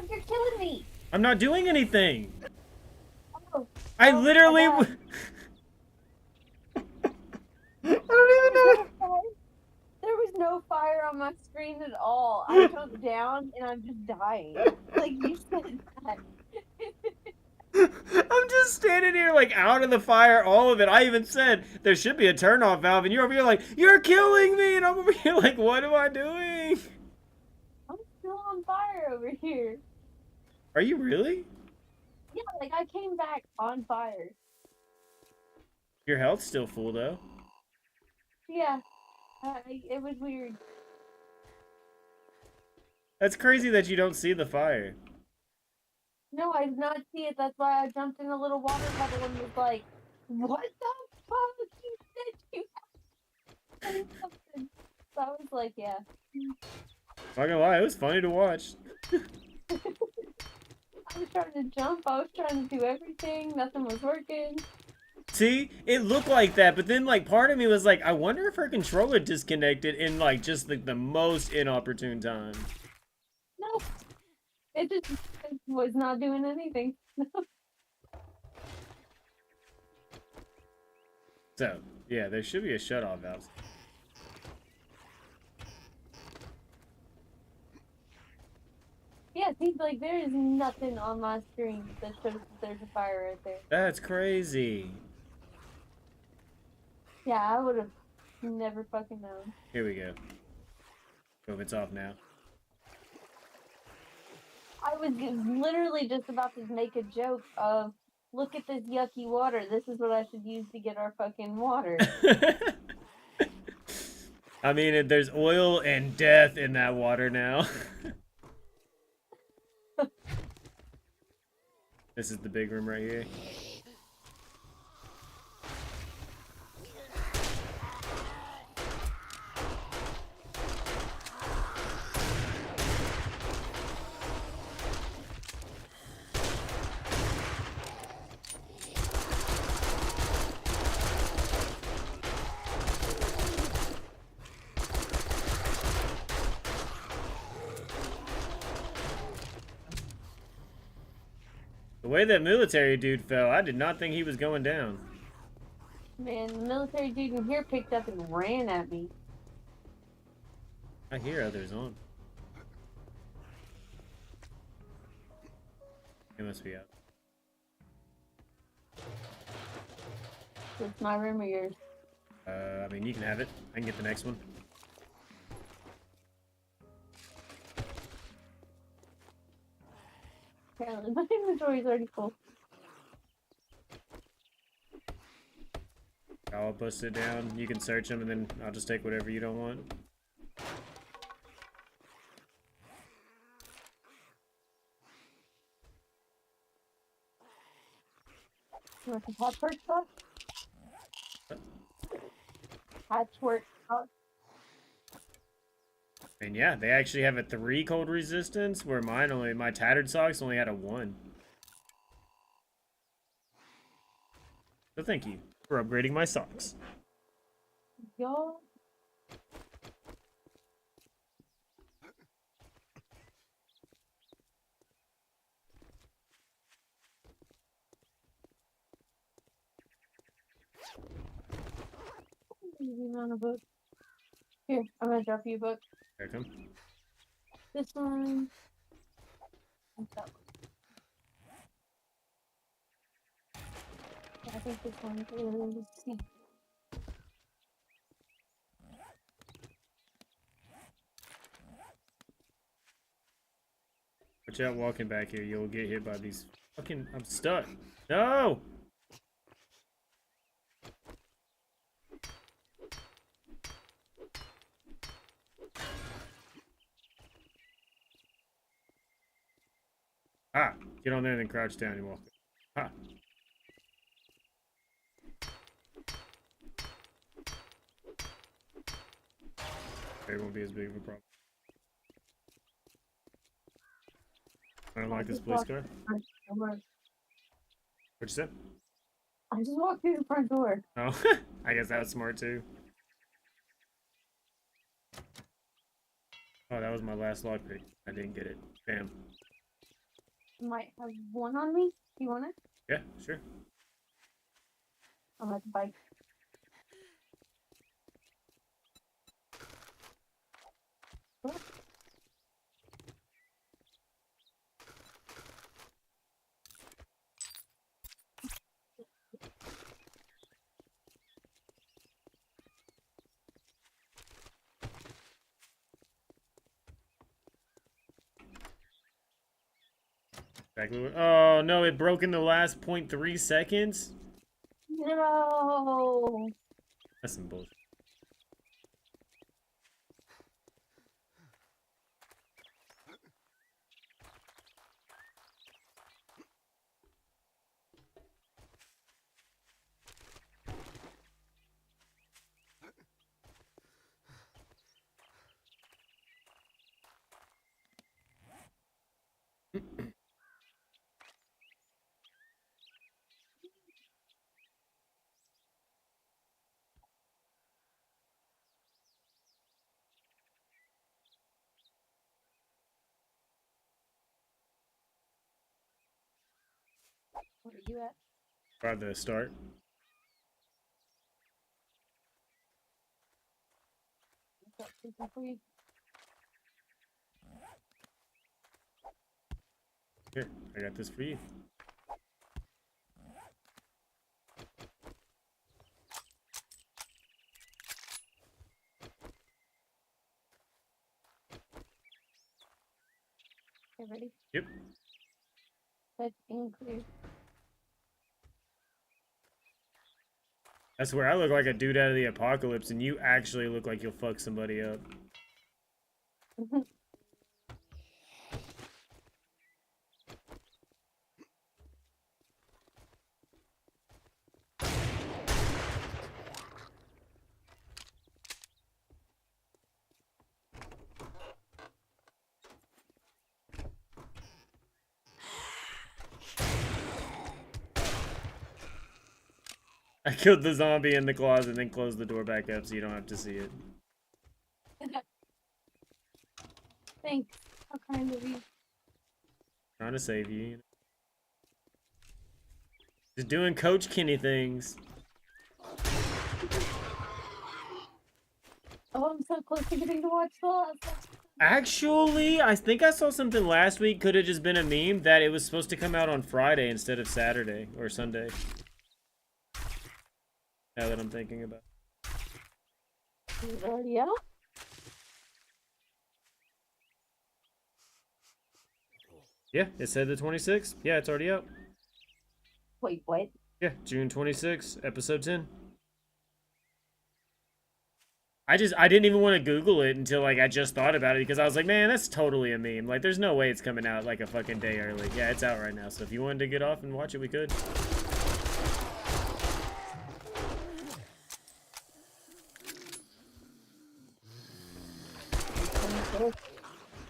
You're killing me. I'm not doing anything. Oh, I oh, literally. my God. I don't even know. There was no fire on my screen at all. I jumped down and I'm just dying. Like you said that. I'm just standing here like out of the fire, all of it. I even said there should be a turn-off valve, and you're over here like, you're killing me, and I'm over here like, what am I doing? I'm still on fire over here. Are you really? Yeah, like I came back on fire. Your health's still full though. Yeah, it was weird. That's crazy that you don't see the fire. No, I did not see it. That's why I jumped in a little water puddle and was like, what the fuck? You said you had something. So I was like, yeah. Not gonna lie, it was funny to watch. I was trying to jump. I was trying to do everything. Nothing was working. See, it looked like that, but then like part of me was like, I wonder if her controller disconnected in like just like the most inopportune time. No. It just was not doing anything. So, yeah, there should be a shut-off valve. Yeah, see, like, there is nothing on my screen that shows that there's a fire right there. That's crazy. Yeah, I would have never fucking known. Here we go. Hope it's off now. I was literally just about to make a joke of, look at this yucky water. This is what I should use to get our fucking water. I mean, there's oil and death in that water now. This is the big room right here. The way that military dude fell, I did not think he was going down. Man, the military dude in here picked up and ran at me. I hear others on. It must be up. It's my room or yours? I mean, you can have it. I can get the next one. Apparently, my inventory's already full. I'll bust it down. You can search them, and then I'll just take whatever you don't want. You want some patchwork stuff? Patchwork stuff? And yeah, they actually have a 3 cold resistance, where my tattered socks only had a 1. So thank you for upgrading my socks. Yo. Easy amount of books. Here, I'm gonna drop you a book. Here I come. This one. What's that one? Yeah, I think this one is C. Watch out walking back here. You'll get hit by these fucking... I'm stuck. No! Ah! Get on there and then crouch down and walk. Ah! It won't be as big of a problem. I don't like this police car. What'd you say? I just walked through the front door. Oh, I guess that was smart too. Oh, that was my last log pick. I didn't get it. Damn. Might have one on me. You want it? Yeah, sure. I'm at the bike. Exactly what, oh no, it broke in the last 0.3 seconds? No. That's some bullshit. Where are you at? By the start. I've got something for you. Here, I got this for you. Okay, ready? Yep. That's being clear. I swear, I look like a dude out of the apocalypse, and you actually look like you'll fuck somebody up. I killed the zombie in the closet and then closed the door back up so you don't have to see it. Thanks. How kind of you. Trying to save you. Just doing Coach Kenny things. Oh, I'm so close to getting to watch the last one. Actually, I think I saw something last week, could have just been a meme, that it was supposed to come out on Friday instead of Saturday or Sunday. Now that I'm thinking about it. Is it already out? Yeah, it said the 26th. Yeah, it's already out. Wait, what? Yeah, June 26th, episode 10. I didn't even want to Google it until, like, I just thought about it because I was like, man, that's totally a meme. Like, there's no way it's coming out, like, a fucking day early. Yeah, it's out right now, so if you wanted to get off and watch it, we could.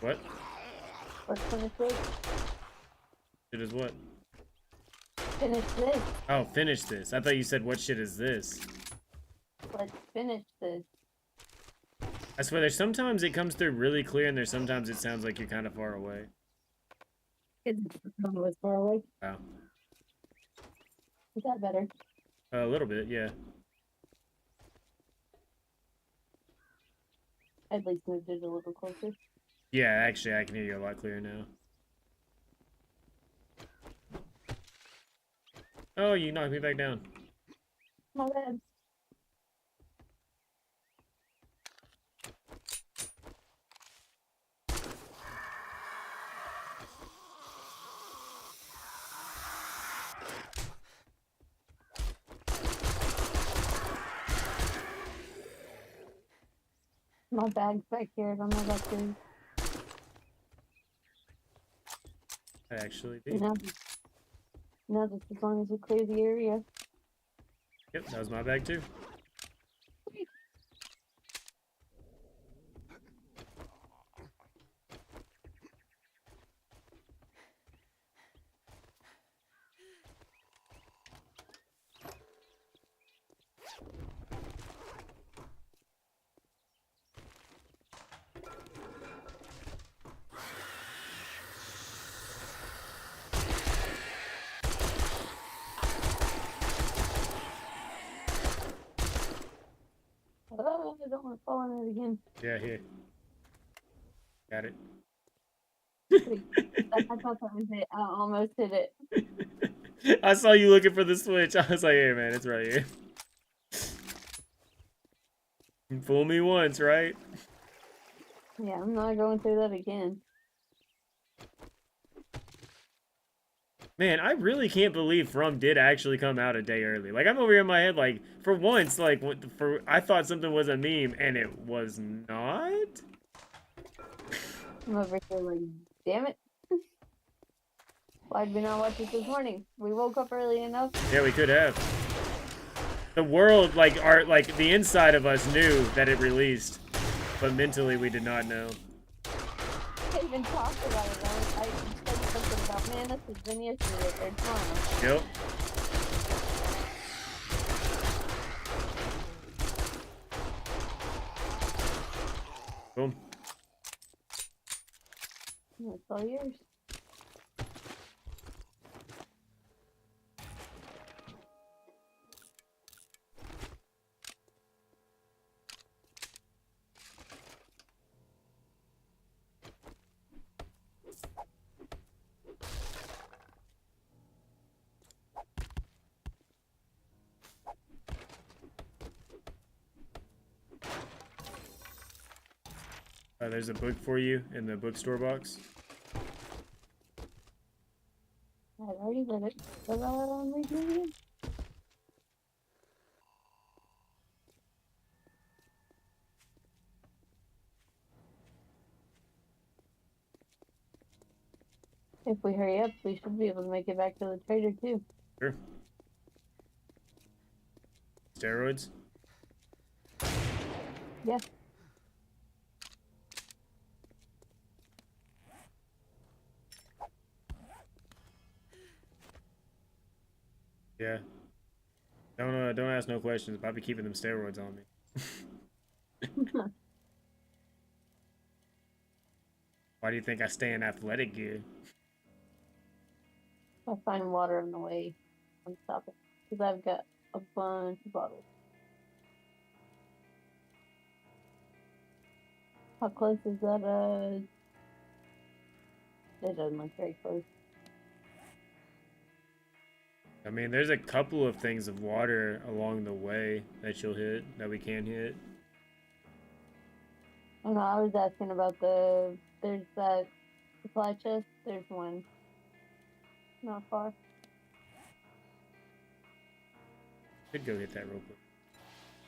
What? Let's finish this. Shit is what? Finish this. Oh, finish this. I thought you said, what shit is this? Let's finish this. I swear, there's sometimes it comes through really clear, and there's sometimes it sounds like you're kind of far away. It's was far away. Wow. Is that better? A little bit, yeah. At least moved it a little closer. Yeah, actually, I can hear you a lot clearer now. Oh, you knocked me back down. My bad. My bag's back here. I don't know about this. I actually do. No, just as long as we clear the area. Yep, that was my bag too. I don't want to fall on it again. Yeah, here. Got it. Wait, I thought that was it. I almost hit it. I saw you looking for the switch. I was like, hey man, it's right here. Fool me once, right? Yeah, I'm not going through that again. Man, I really can't believe From did actually come out a day early. Like, I'm over here in my head, like, for once, like, I thought something was a meme, and it was not? I'm over here like, damn it. Why did we not watch it this morning? We woke up early enough. Yeah, we could have. The world, like, the inside of us knew that it released, but mentally we did not know. I even talked about it. I said something about, man, this has been yesterday or tomorrow. Yep. Boom. That's all yours. There's a book for you in the bookstore box. I already did it. But I'm redoing it. If we hurry up, we should be able to make it back to the trader too. Sure. Steroids? Yeah. Yeah. Don't ask no questions. I'll be keeping them steroids on me. Why do you think I stay in athletic gear? I find water on the way on top of it. Because I've got a bunch of bottles. How close is that? It doesn't look very close. I mean, there's a couple of things of water along the way that you'll hit, that we can hit. Oh no, I was asking about there's that supply chest. There's one. Not far. Could go hit that real quick.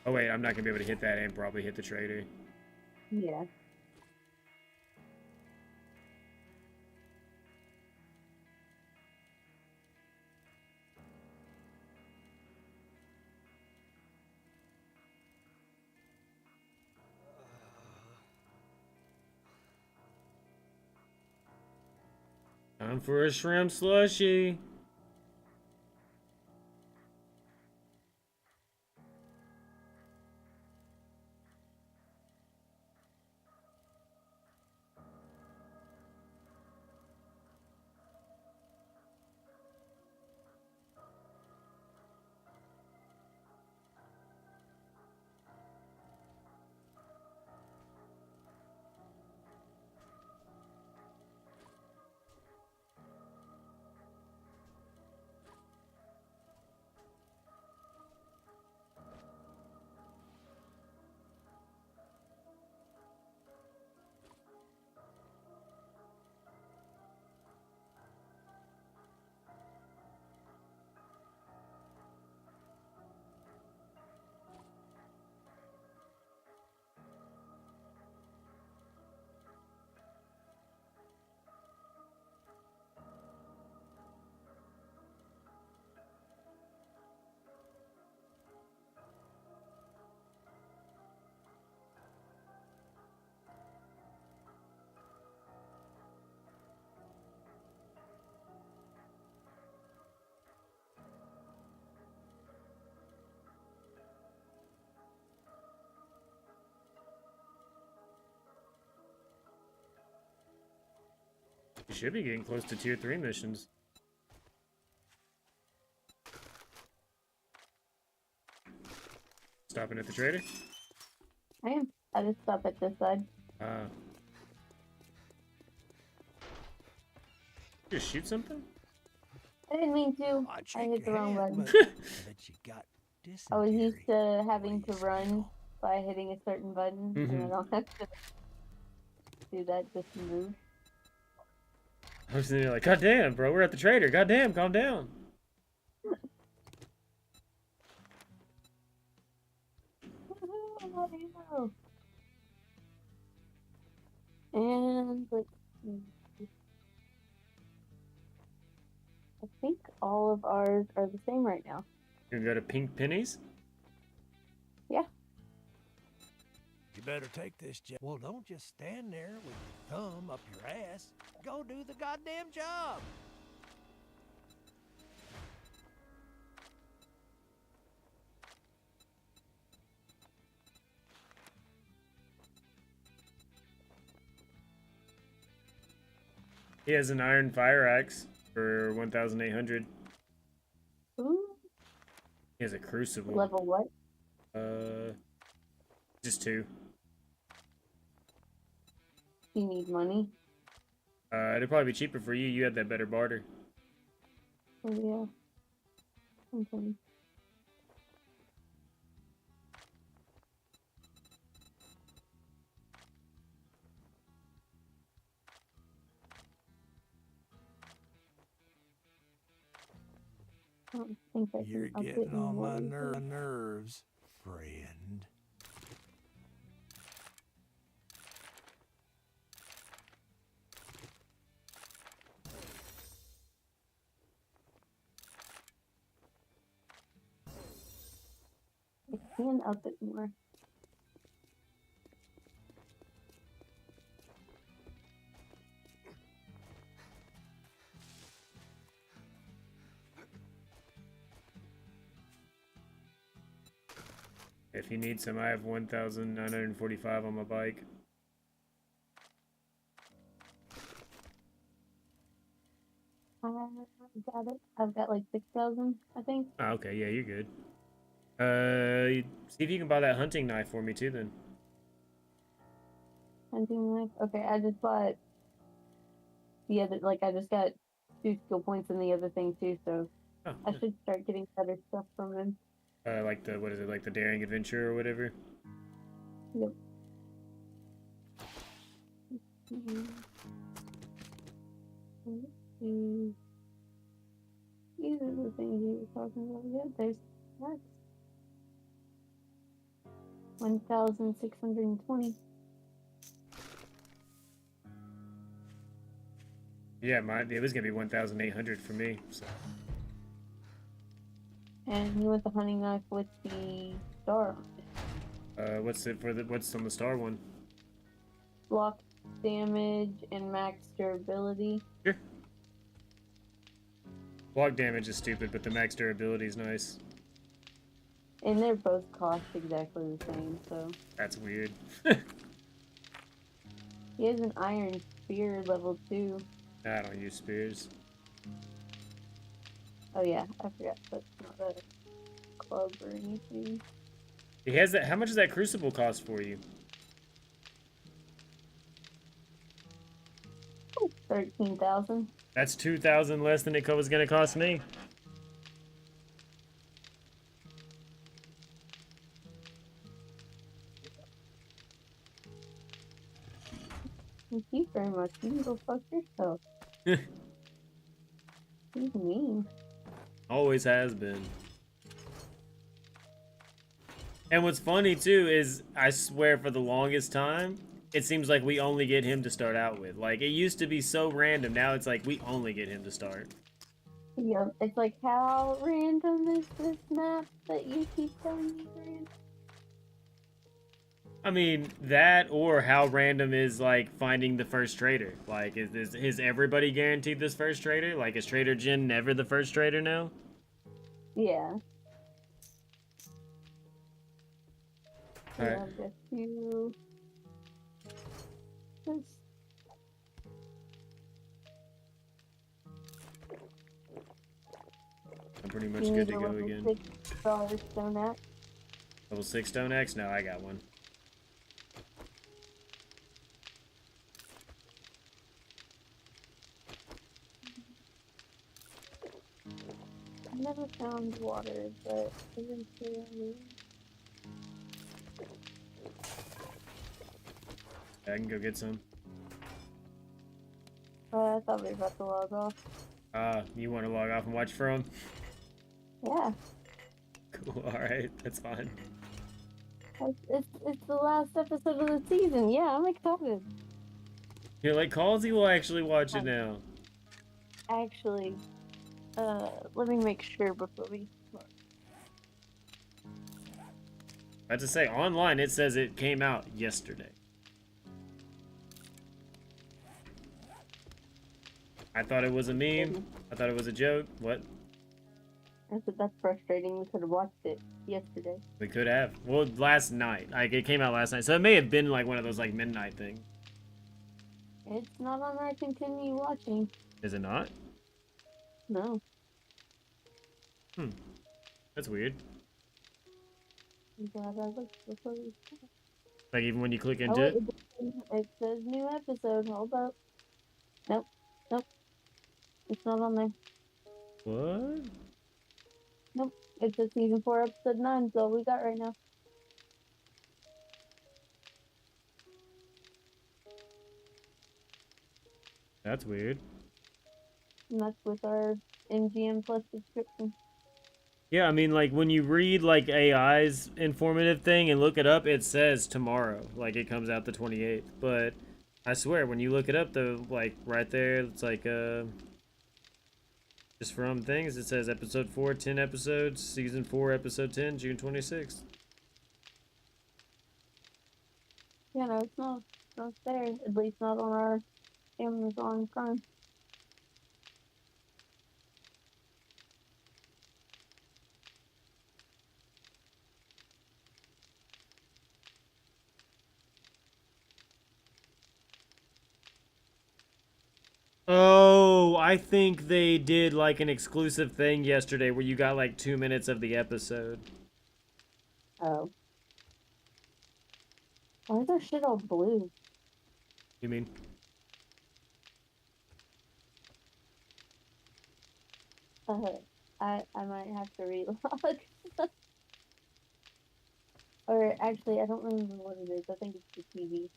Oh wait, I'm not gonna be able to hit that and probably hit the trader. Yeah. Time for a shrimp slushy. You should be getting close to tier 3 missions. Stopping at the trader. I am. I just stop at this side. Just shoot something? I didn't mean to. I'd I shake hit the your wrong hand, button. but I bet you got I was used dysentery to the way having to you run smell. by hitting a certain button, and I don't have to do that just to move. I was sitting there like, God damn, bro, we're at the trader. God damn, calm down. Woohoo, and let's see. I think all of ours are the same right now. You can go to Pink Pennies? Yeah. You better take this job. Well, don't just stand there with your thumb up your ass. Go do the goddamn job. He has an iron fire axe for 1,800. Ooh, He has a crucible. level what? Just 2. Do you need money? It'd probably be cheaper for you. You had that better barter. Oh yeah. Okay. I don't think I You're can up it getting on my anymore. nerves, friend. I can up it more. If you need some, I have 1,945 on my bike. Got it. I've got like 6,000, I think. Oh, okay, yeah, you're good. See if you can buy that hunting knife for me too, then. Hunting knife. Okay, I just bought the other. Like, I just got 2 skill points in the other thing too, so Oh, I should start getting better stuff from him. like the what is it? Like the daring adventure or whatever. Yep. Mhm. Let's see. These are the things you were talking about. Yeah, there's that. 1,620. Yeah, it was gonna be 1,800 for me. So. And you want the hunting knife with the star on it. What's on the star one? Block damage and max durability. Sure. Block damage is stupid, but the max durability is nice. And they're both cost exactly the same, so. That's weird. He has an iron spear level 2. I don't use spears. Oh yeah, I forgot that's not a club or anything. He has that. How much does that crucible cost for you? 13,000. That's 2,000 less than it was gonna cost me. Thank you very much. You can go fuck yourself. He's mean. Always has been. And what's funny too is, I swear for the longest time, it seems like we only get him to start out with. Like, it used to be so random, now it's like we only get him to start. Yep, it's like, how random is this map that you keep telling me is random? I mean, that or how random is, like, finding the first trader. Like, is everybody guaranteed this first trader? Like, is Trader Jin never the first trader now? Yeah. Alright. Yeah, I guess you... Just... I'm pretty much You good need to a go level again. $6 stone axe. Level 6 stone axe? No, I got one. never found water, but eventually I can go get some. I thought we were about to log off. You want to log off and watch from? Yeah. Cool. All right, that's fine. It's the last episode of the season. Yeah, I'm excited. You're like, Halsey will actually watch it now. Actually, let me make sure before we start. I have to say, online it says it came out yesterday. I thought it was a meme. I thought it was a joke. What? I said that's frustrating. We could have watched it yesterday. We could have. Well, last night. Like, it came out last night. So it may have been like one of those like midnight things. It's not on our continue watching. Is it not? No. That's weird. I'm glad I looked before we started. Like, even when you click Oh, into wait, it? it says new episode. Hold up. Nope. Nope. It's not on there. What? Nope. It's just season 4, episode 9. That's all we got right now. That's weird. And that's with our MGM Plus subscription. Yeah, I mean, like, when you read, like, AI's informative thing and look it up, it says tomorrow. Like, it comes out the 28th. But I swear, when you look it up, though, like, right there, it's like, just from things, it says episode 4, 10 episodes, season 4, episode 10, June 26th. Yeah, no, it's not there. At least not on our Amazon Prime. Oh, I think they did, like, an exclusive thing yesterday where you got, like, 2 minutes of the episode. Oh. Why is our shit all blue? You mean? I might have to relog. Or actually, I don't remember what it is. I think it's the TV.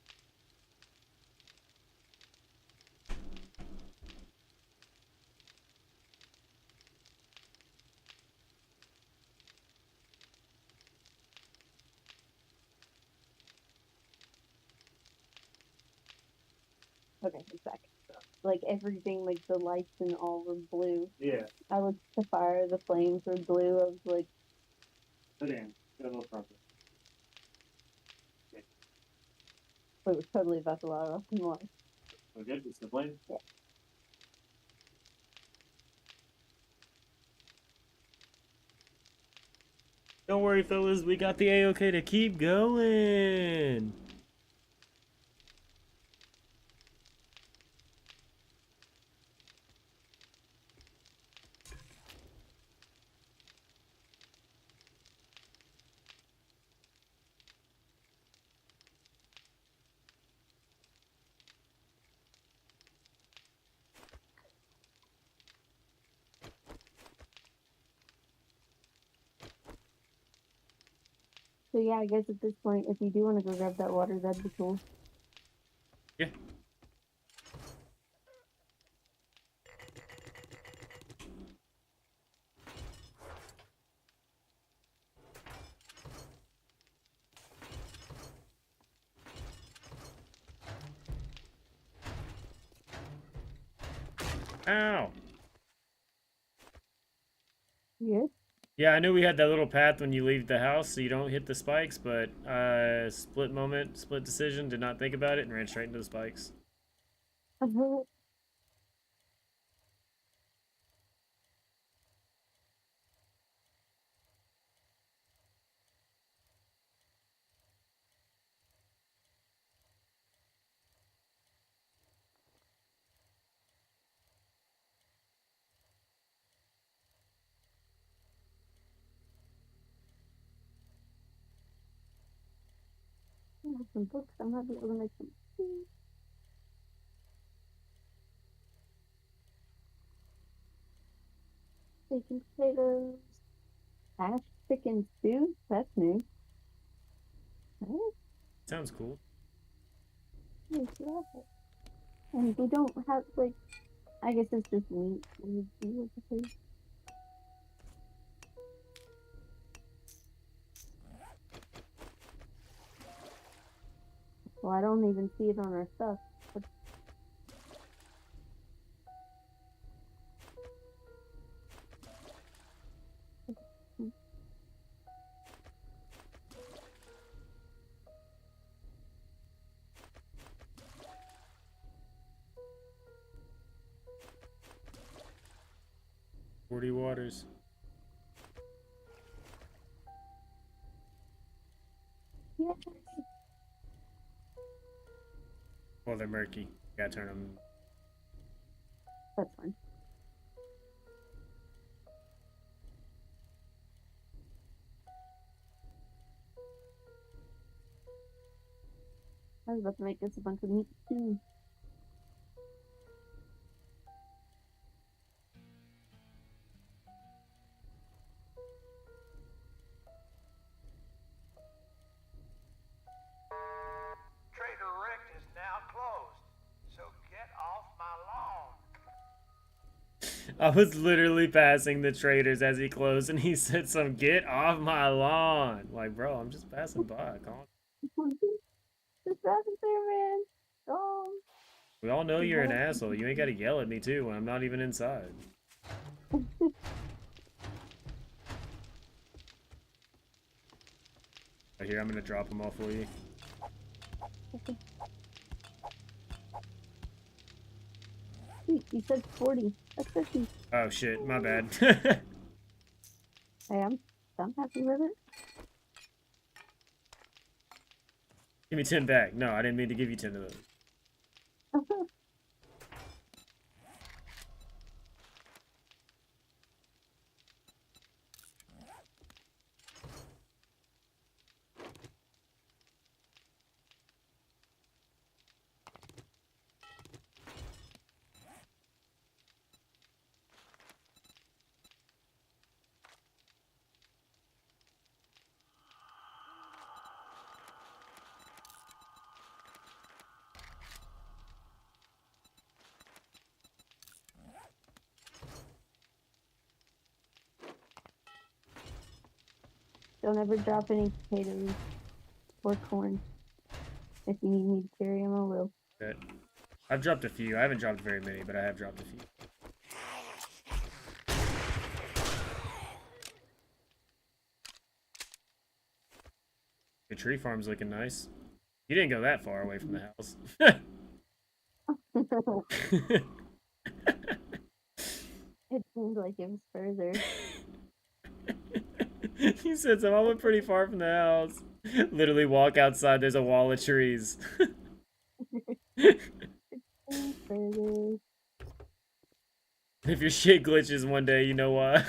Okay, it's back. Like everything, like the lights and all were blue. Yeah. I looked at the fire, the flames were blue. I was like, Sit in. Got a little problem. we were totally about to log off and watch. Okay, it's the plane? Yeah. Don't worry, fellas. We got the A-OK to keep going. So yeah, I guess at this point, if you do want to go grab that water, that'd be cool. Yeah. Ow. Yes. Yeah, I knew we had that little path when you leave the house so you don't hit the spikes, but split moment, split decision, did not think about it and ran straight into the spikes. I have some books. I might be able to make some tea. steak and potatoes. Hash chicken stew? That's new. Alright, Sounds cool. let's do that. And we don't have, like, I guess it's just meat. We do with the food. Well, I don't even see it on our stuff. But Forty waters. yeah. Well, they're murky. Gotta turn them. That's fine. I was about to make us a bunch of meat too. Trader Rick is now closed, so get off my lawn. I was literally passing the traders as he closed, and he said some "get off my lawn." Like, bro, I'm just passing by. Calm. Just passing through, man. Oh. We all know you're an asshole. You ain't gotta yell at me too when I'm not even inside. Right here, I'm gonna drop them off for you. Sweet, you said 40. That's 50. Oh shit, my bad. Hey, I'm happy with it. Give me 10 back. No, I didn't mean to give you 10 of those. Don't ever drop any potatoes or corn. If you need me to carry them, I will. But I've dropped a few. I haven't dropped very many, but I have dropped a few. The tree farm's looking nice. You didn't go that far away from the house. It seemed like it was further. He said so. I went pretty far from the house. Literally walk outside, there's a wall of trees. Further. If your shit glitches one day, you know why.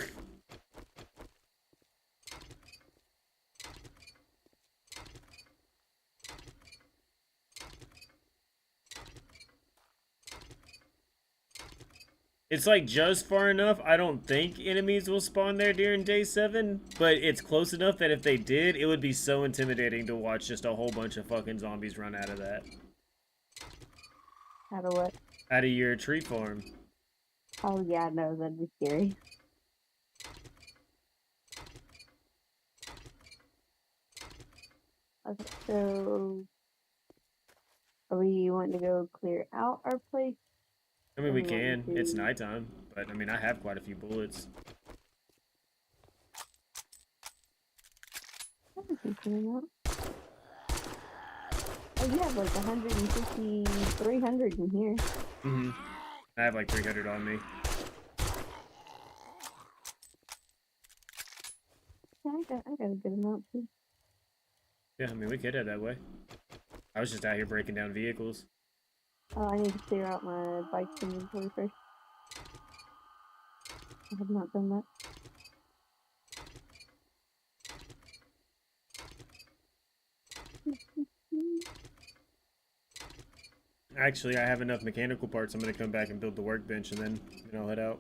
It's like just far enough, I don't think enemies will spawn there during day 7, but it's close enough that if they did, it would be so intimidating to watch just a whole bunch of fucking zombies run out of that. Out of what? Out of your tree farm. Oh yeah, no, that'd be scary. Okay, so are we wanting to go clear out our place? I mean, we I'm can. going It's to- nighttime, but I mean, I have quite a few bullets. I can keep doing that. Oh, you have like 150, 300 in here. Mm-hmm. I have like 300 on me. Yeah, I got a good amount too. Yeah, I mean, we could head that way. I was just out here breaking down vehicles. Oh, I need to clear out my bike's inventory first. I have not done that. Actually, I have enough mechanical parts. I'm gonna come back and build the workbench, and then I'll head out.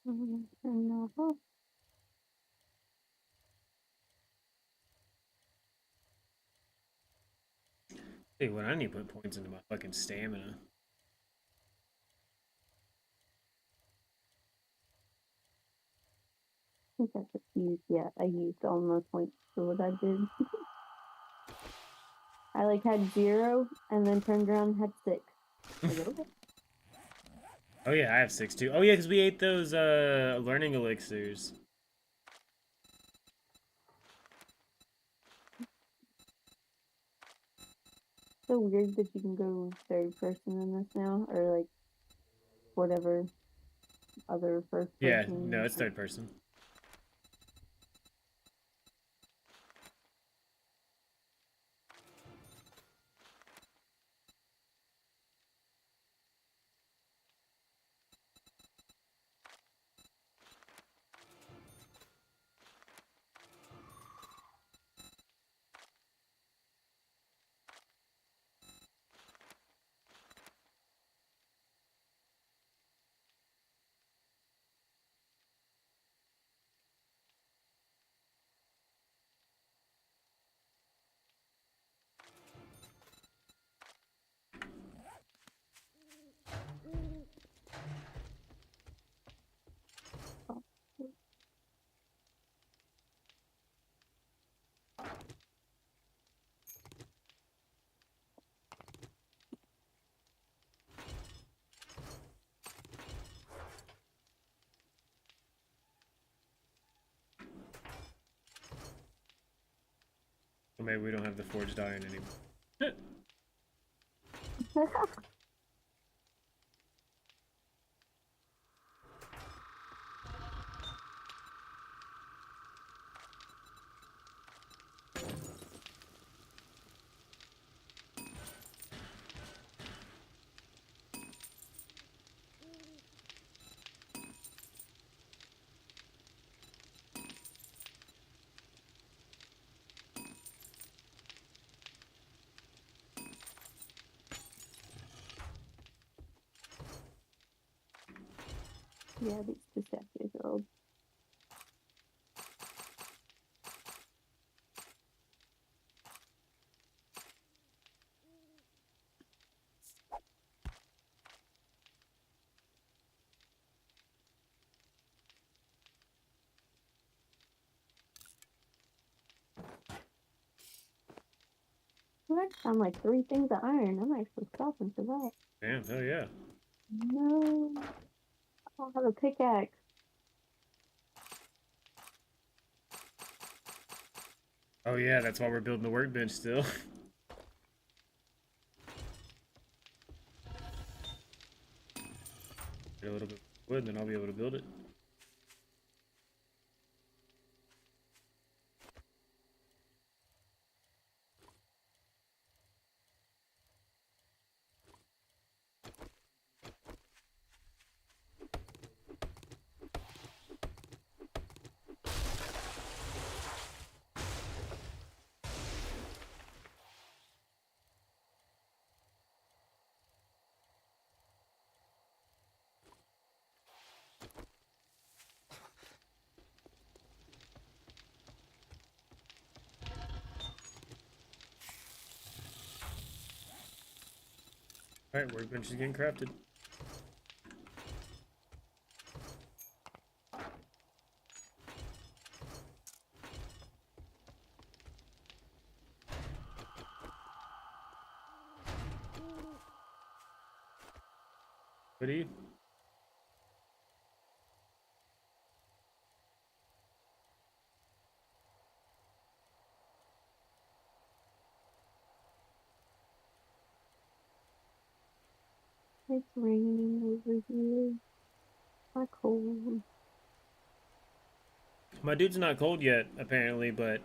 No. Hey, what I need to put points into my fucking stamina. I think I just used, yeah, I used all my points for what I did. I like had 0 and then turned around and had 6. Like, okay. Oh yeah, I have 6 too. Oh yeah, because we ate those learning elixirs. So weird that you can go third person in this now, or like whatever other first Yeah, person. no, it's third person. Or maybe we don't have the forged iron anymore. Yeah, these pistachios are old. Well, that sound like 3 things of iron. I'm actually stopping for that. Damn, hell yeah. No, I don't have a pickaxe. Oh yeah, that's why we're building the workbench still. Get a little bit of wood, then I'll be able to build it. Alright, workbench is getting crafted. What do you? It's raining over here. I'm cold. My dude's not cold yet, apparently, but...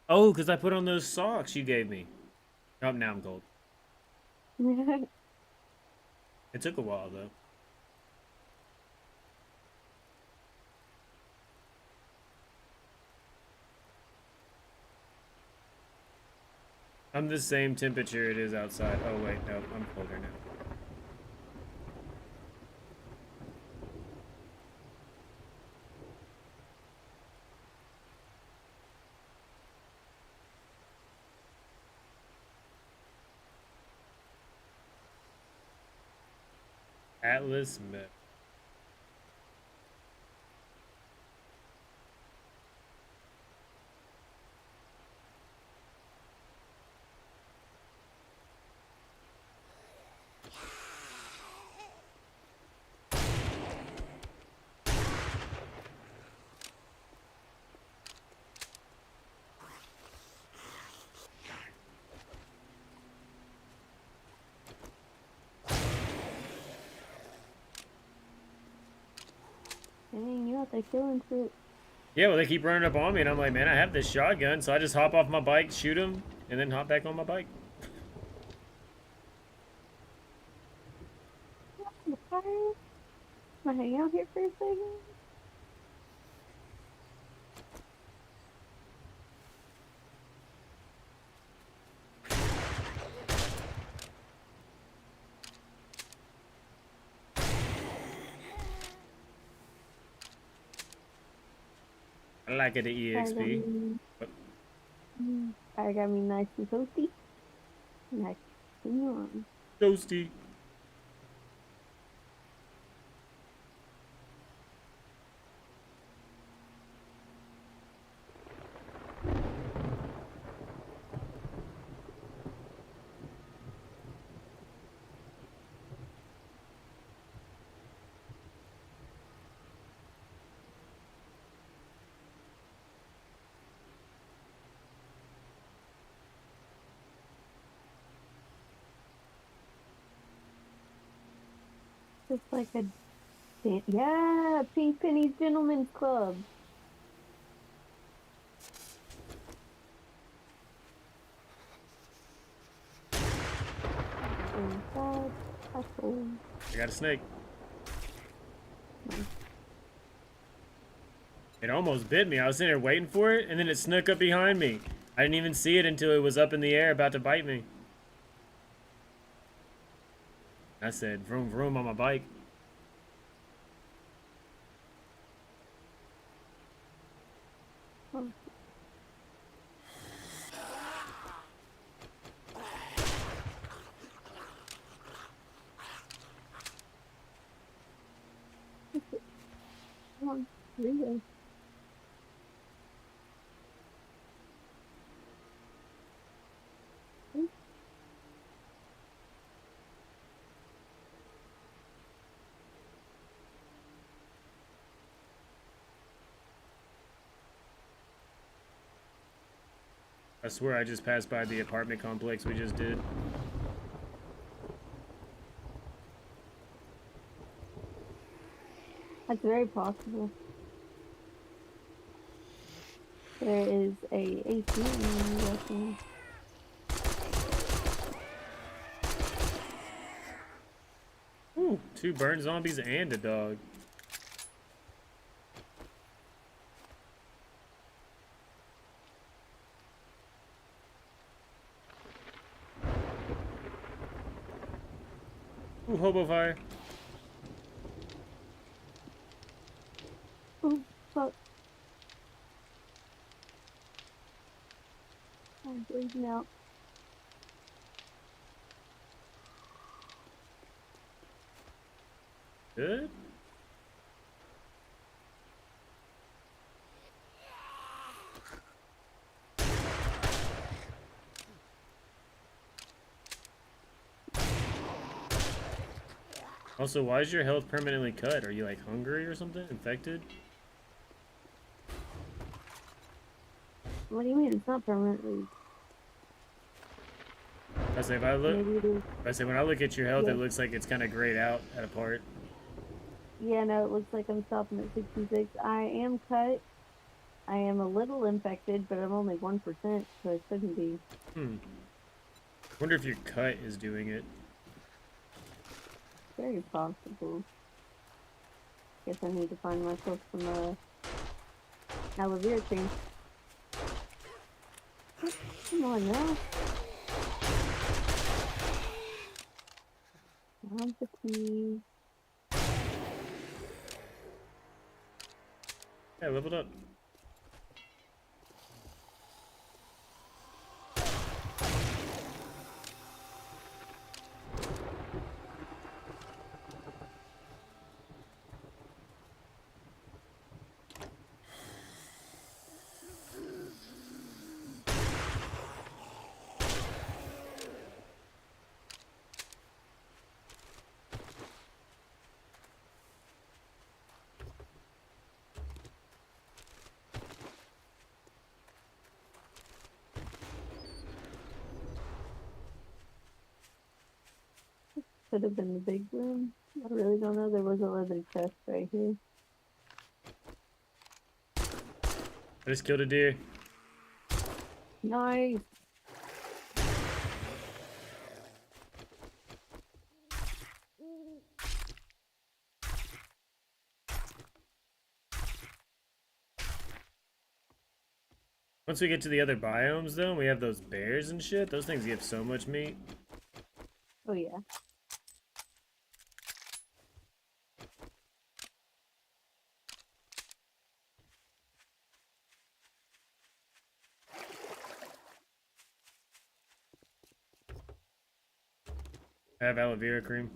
Oh, because I put on those socks you gave me. Oh, now I'm cold. It took a while, though. I'm the same temperature it is outside. Oh, wait, no, I'm colder now. Atlas map. Dang, you out there killing shit. Yeah, well, they keep running up on me, and I'm like, man, I have this shotgun, so I just hop off my bike, shoot them, and then hop back on my bike. Wanna hang out here for a second? I like it, the EXP. I got me nice and toasty. Nice and warm. Toasty. Just like a yeah, Pink Penny's Gentlemen's Club. Inside, apple. I got a snake. It almost bit me. I was sitting there waiting for it, and then it snuck up behind me. I didn't even see it until it was up in the air about to bite me. I said, vroom vroom on my bike. Oh. Come on, read it. I swear I just passed by the apartment complex we just did. That's very possible. There is a AC in the weapon. Ooh, 2 burnt zombies and a dog. Ooh, hobo fire. Oh, fuck. I'm bleeding out. Good. Also, why is your health permanently cut? Are you like hungry or something? Infected? What do you mean? It's not permanently. I say if I look, Maybe it is. I say when I look at your health, Yeah. it looks like it's kind of grayed out at a part. Yeah, no, it looks like I'm stopping at 66. I am cut. I am a little infected, but I'm only 1%, so it shouldn't be. Wonder if your cut is doing it. Very possible. Guess I need to find myself some aloe vera cream. Come on now. I'm fatigued. Yeah, leveled up. could have been the big room. I really don't know. There was a leather chest right here. I just killed a deer. Nice. Once we get to the other biomes, though, we have those bears and shit. Those things give so much meat. Oh yeah. I have aloe vera cream.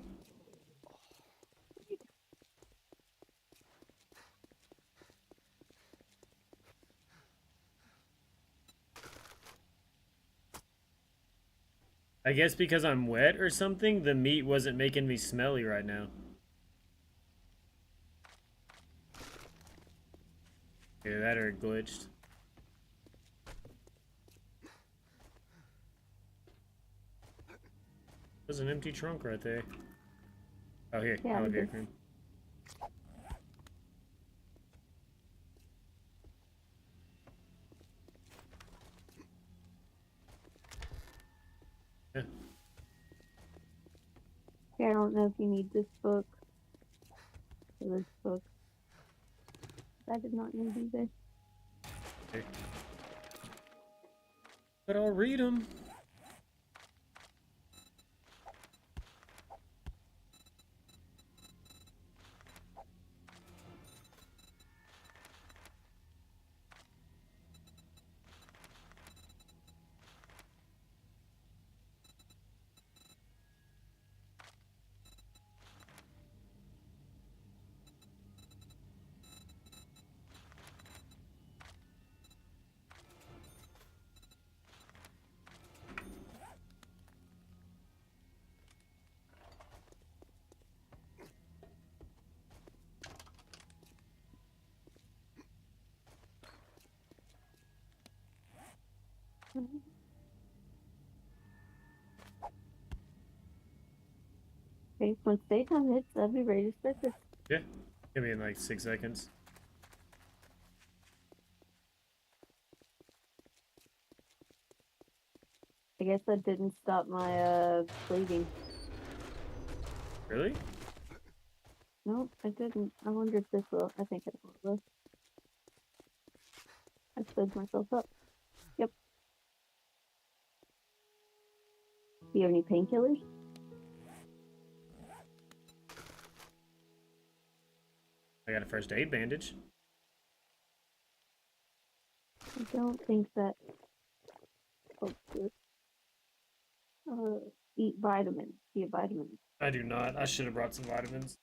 I guess because I'm wet or something, the meat wasn't making me smelly right now. Yeah, that or it glitched. There's an empty trunk right there. Oh, here, Yeah, aloe we vera did. cream. Yeah. Okay, I don't know if you need this book. Or this book. I did not need either. Okay. But I'll read them. Okay, once daytime hits, I'll be ready to start this. Yeah. Give me in like 6 seconds. I guess that didn't stop my bleeding. Really? Nope, I didn't. I wonder if this will. I think it will. I stood myself up. Yep. Do you have any painkillers? I got a first aid bandage. I don't think that. Oh, good. Eat vitamins. Do you have vitamins? I do not. I should have brought some vitamins.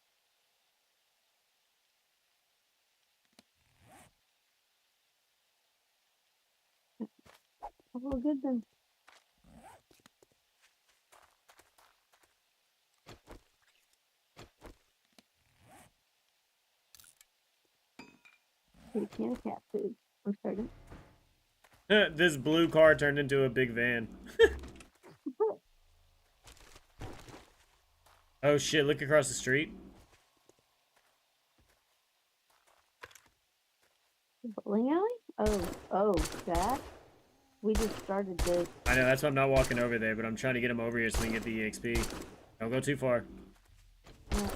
Oh, well, good then. You can have cat food. I'm starting. This blue car turned into a big van. Oh shit, look across the street. Bowling alley? Oh, that? We just started this. I know, that's why I'm not walking over there, but I'm trying to get him over here so we can get the EXP. Don't go too far. Yeah.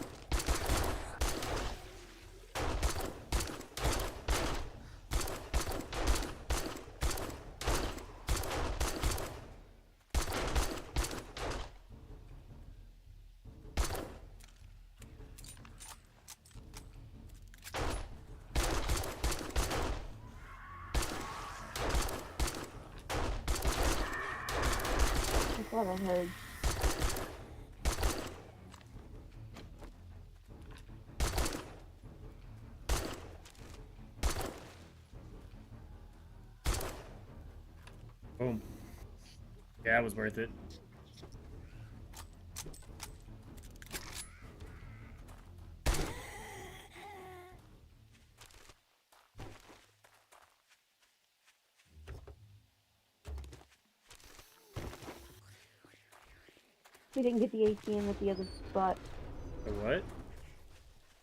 I thought I heard. Boom. Yeah, it was worth it. We didn't get the ATM at the other spot. The what?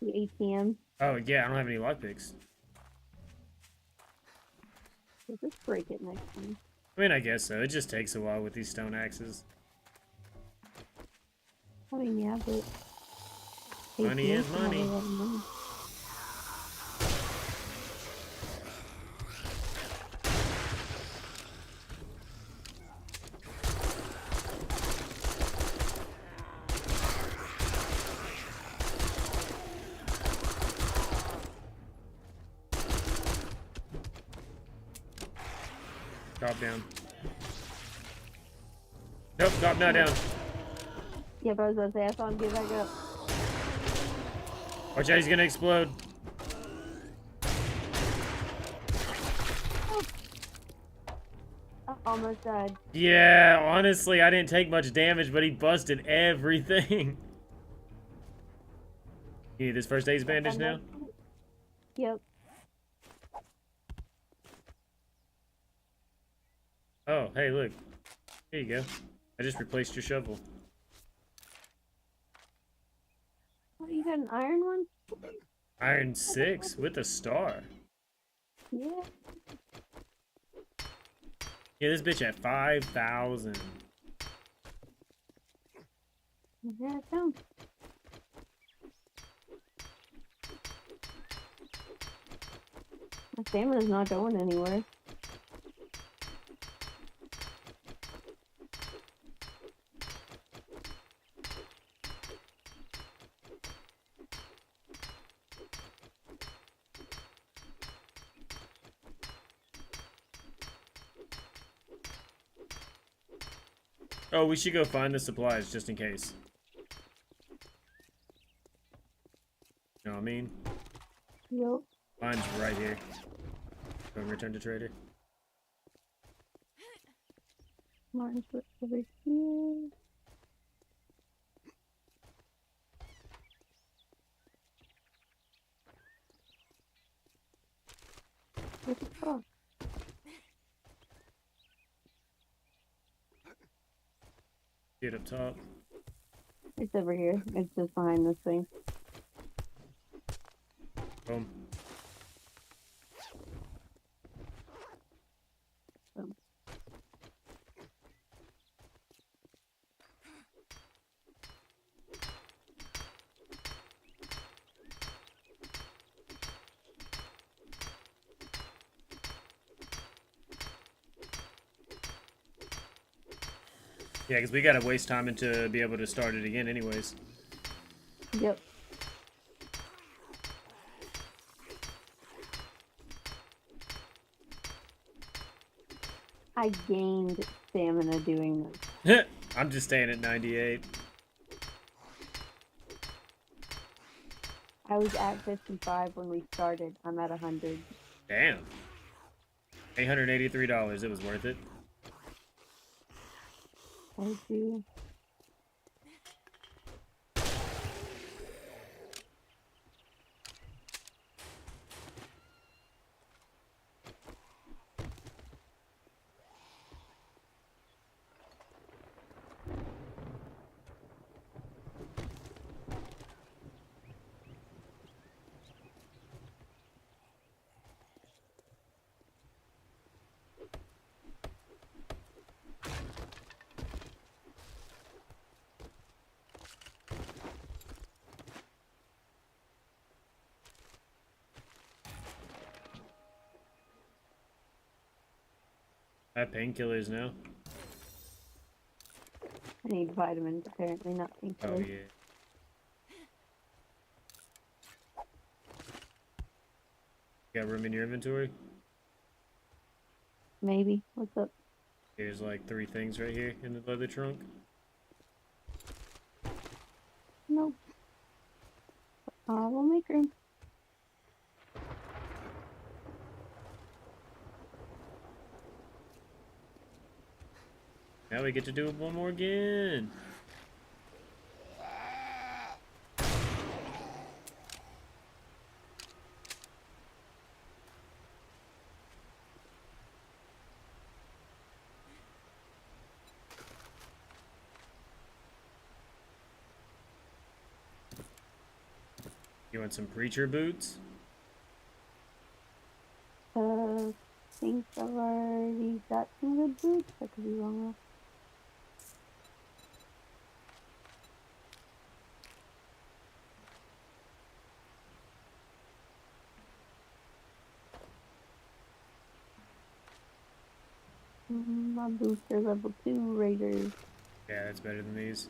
The ATM. Oh yeah, I don't have any lockpicks. Let's just break it next time. I mean, I guess so. It just takes a while with these stone axes. I mean, yeah, but Money is ATMs can have a money. lot of money. Drop down. Nope, drop now down. Yeah, but I was about to say, I saw him get back up. Watch out, he's gonna explode. I almost died. Yeah, honestly, I didn't take much damage, but he busted everything. You need this first aid bandage now? Yep. Oh, hey, look. Here you go. I just replaced your shovel. Oh, you got an iron one? Iron 6 with a star. Yeah. Yeah, this bitch at 5,000. Yeah, it sounds. My stamina's not going anywhere. Oh, we should go find the supplies just in case. You know what I mean? Yep. Mine's right here. Go and return to trader. Mine's over here. What the fuck? Get up top. It's over here. It's just behind this thing. Boom. Yeah, because we gotta waste time to be able to start it again anyways. Yep. I gained stamina doing this. I'm just staying at 98. I was at 55 when we started. I'm at 100. Damn. $883. It was worth it. I see. I have painkillers now. I need vitamins, apparently, not Oh painkillers. yeah. Got room in your inventory? Maybe. What's up? Here's like 3 things right here in the leather trunk. Nope. We'll make room. Now we get to do it one more again. You want some preacher boots? Think I've already got some good boots. I could be wrong though. My boots are level 2 raiders. Yeah, that's better than these.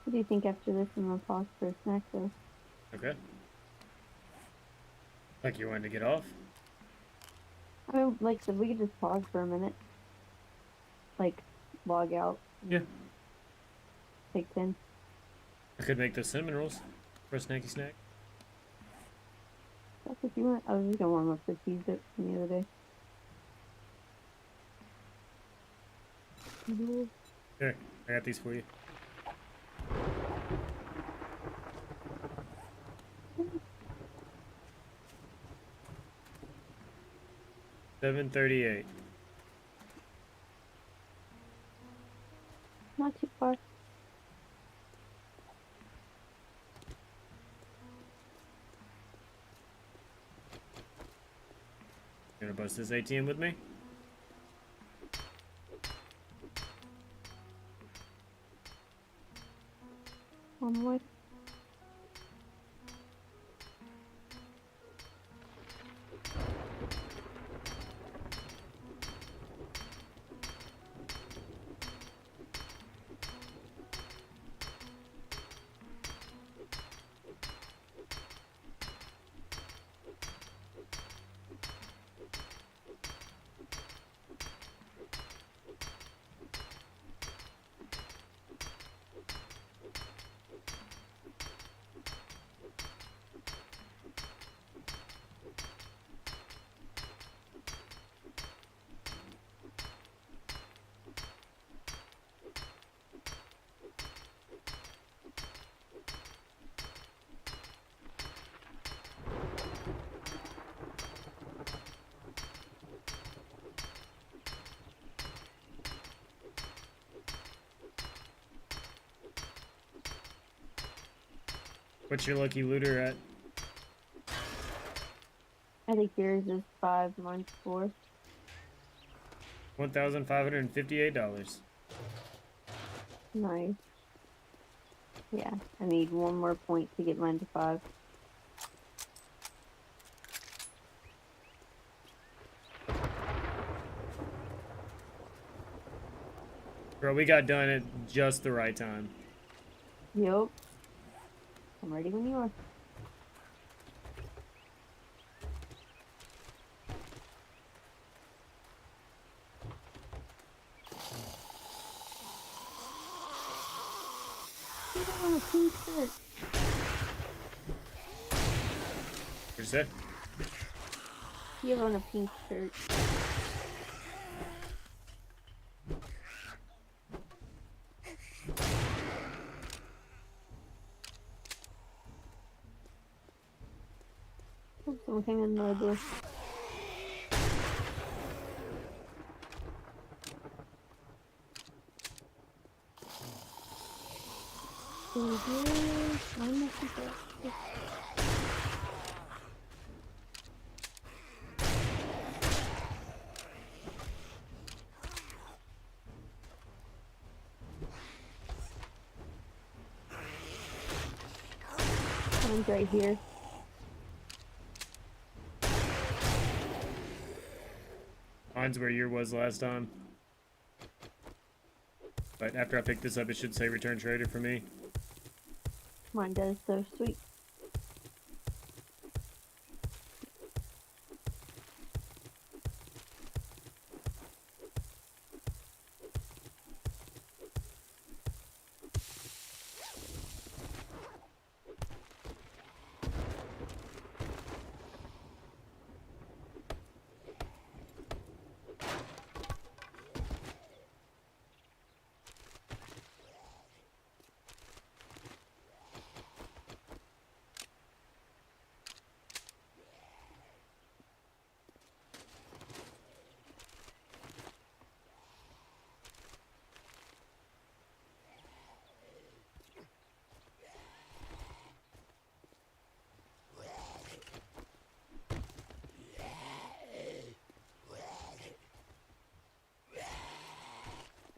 What do you think after this? I'm gonna pause for a snack though. Okay. Like you wanted to get off? I mean, like, so we could just pause for a minute. Like, log out. Yeah. Take 10. I could make those cinnamon rolls for a snacky snack. That's what you want. I was just gonna warm up the cheese dip from the other day. Here, I got these for you. $7.38. Not too far. You gonna bust this ATM with me? On the way. What's your lucky looter at? I think yours is 5, mine's 4. $1,558. Nice. Yeah, I need one more point to get mine to 5. Bro, we got done at just the right time. Yup. I'm ready when you are. You don't want a pink shirt. What'd you say? You have on a pink shirt. Oh, someone came in the door. Someone's right here. Mine's where yours was last time. But after I pick this up, it should say return trader for me. Mine does, so sweet.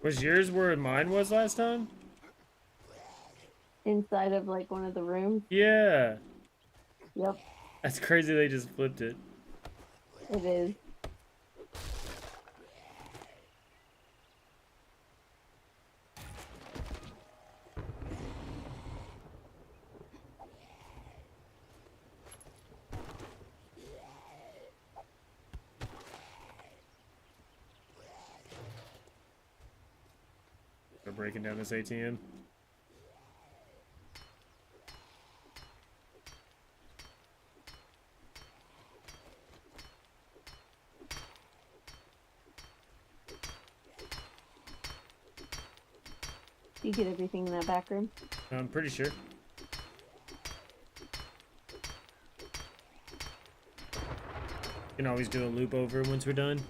Was yours where mine was last time? Inside of like one of the rooms. Yeah. Yep, That's crazy they just flipped it. it is. They're breaking down this ATM. You get everything in that back room. I'm pretty sure. You can always do a loop over once we're done.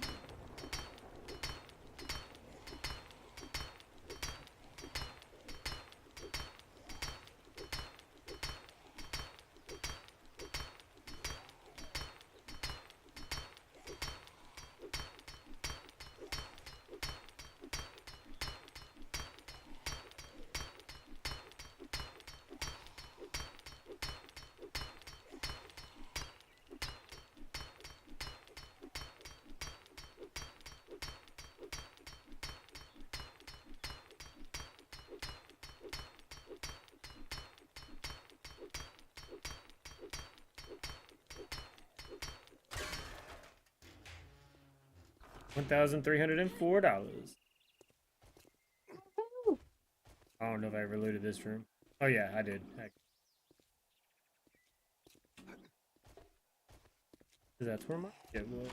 $1,304. I don't know if I ever looted this room. Oh yeah, I did. Heck. That's where my shit was.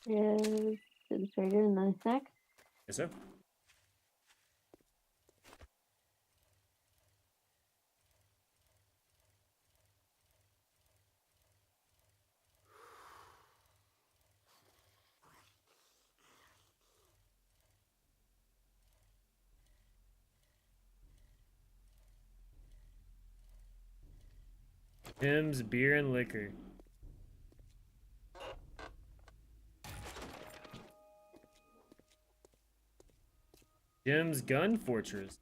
Is to the trader and then a snack. Yes, sir. Tim's Beer and Liquor. Jim's Gun Fortress.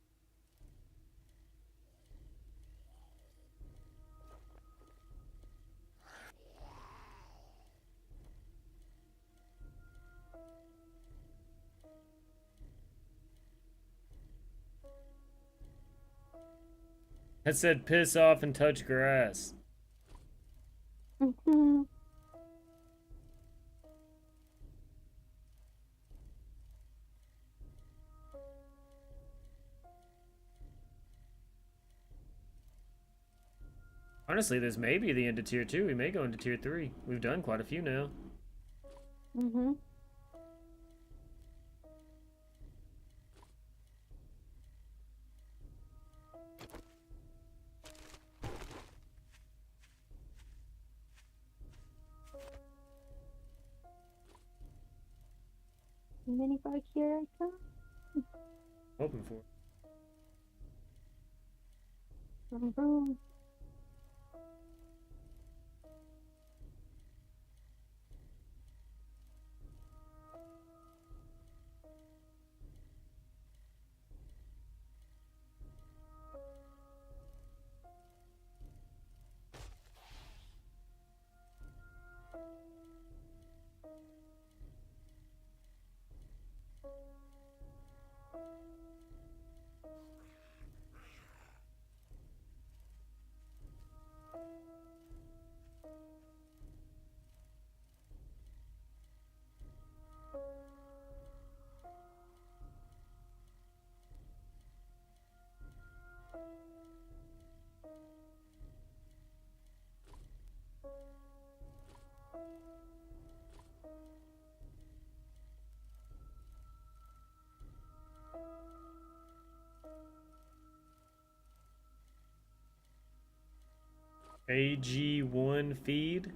That said piss off and touch grass. Mhm. Honestly, this may be the end of tier 2. We may go into tier 3. We've done quite a few now. Mhm. Mini bug here I come. Hoping for. Boom, boom. AG1 feed.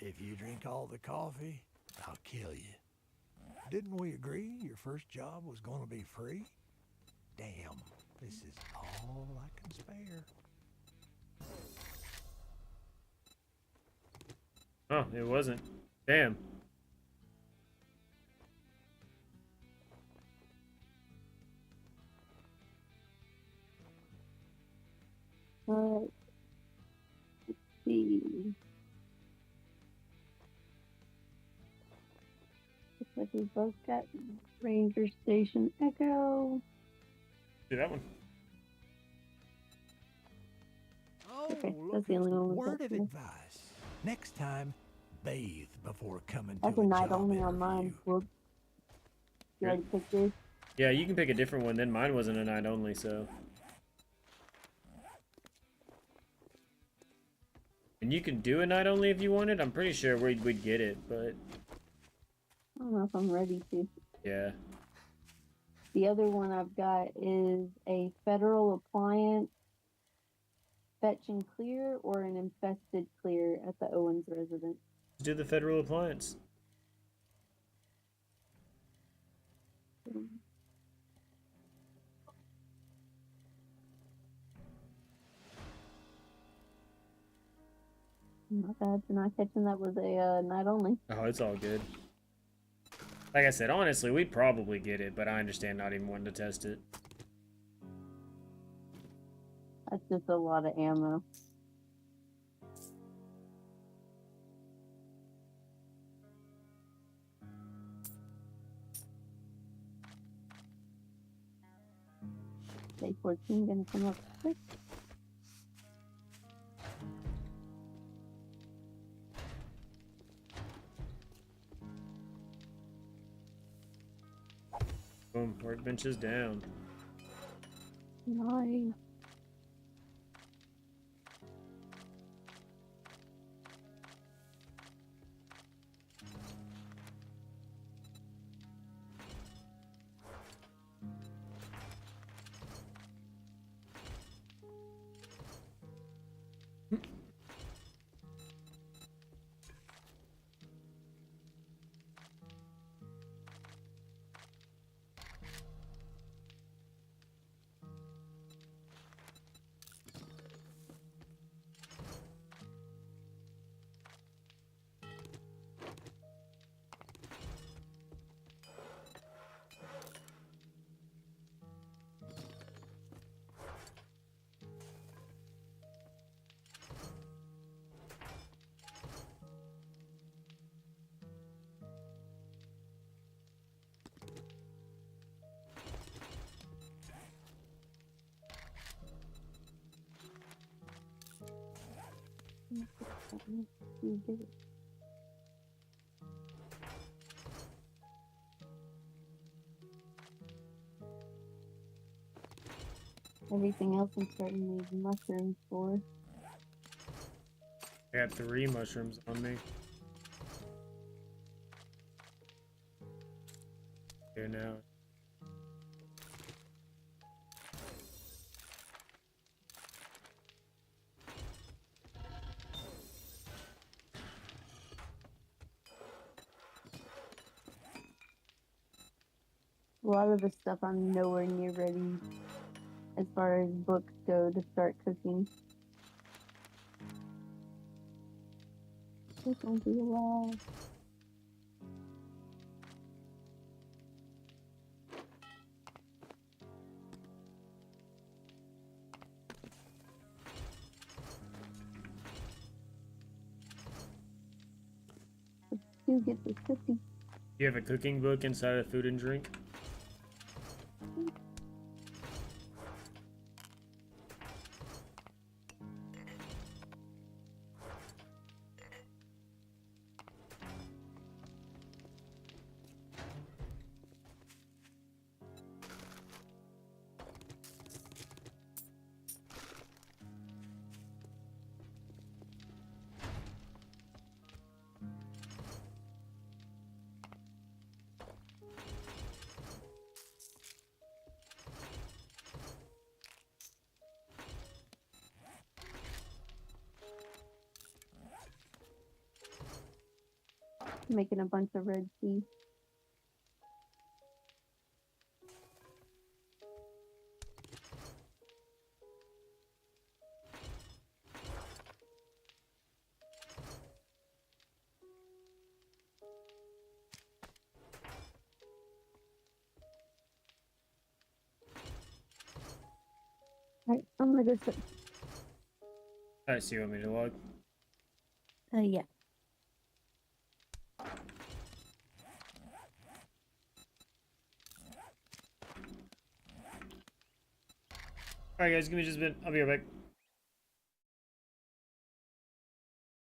If you drink all the coffee, I'll kill you. Didn't we agree your first job was gonna be free? Damn, this is all I can spare. Oh, it wasn't. Damn. Alright. Let's see. Looks like we both got Ranger Station Echo. Do that one. Oh, Okay, look that's the at only you. one we've Word got of today. advice. Next time, bathe before coming That's to a a night job only interview. on mine. Whoops. You Good. already picked yours? Yeah, you can pick a different one. Then mine wasn't a night only, so. And you can do a night only if you wanted. I'm pretty sure we'd get it, but I don't know if I'm ready to. yeah. The other one I've got is a federal appliance fetch and clear or an infested clear at the Owens residence. Do the federal appliance. Not bad for not catching that was a night only. Oh, it's all good. Like I said, honestly, we'd probably get it, but I understand not even wanting to test it. That's just a lot of ammo. Day 14 gonna come up quick. Boom, workbench is down. Nice. You did it. Everything else I'm starting to need mushrooms for. I got 3 mushrooms on me. Here now. A lot of the stuff I'm nowhere near ready as far as books go to start cooking. This won't be a while. You get this cookie. You have a cooking book inside of food and drink? making a bunch of red tea. Alright, I'm gonna go sit. Alright, so you want me to log? Yeah. Alright guys, give me just a bit. I'll be right back.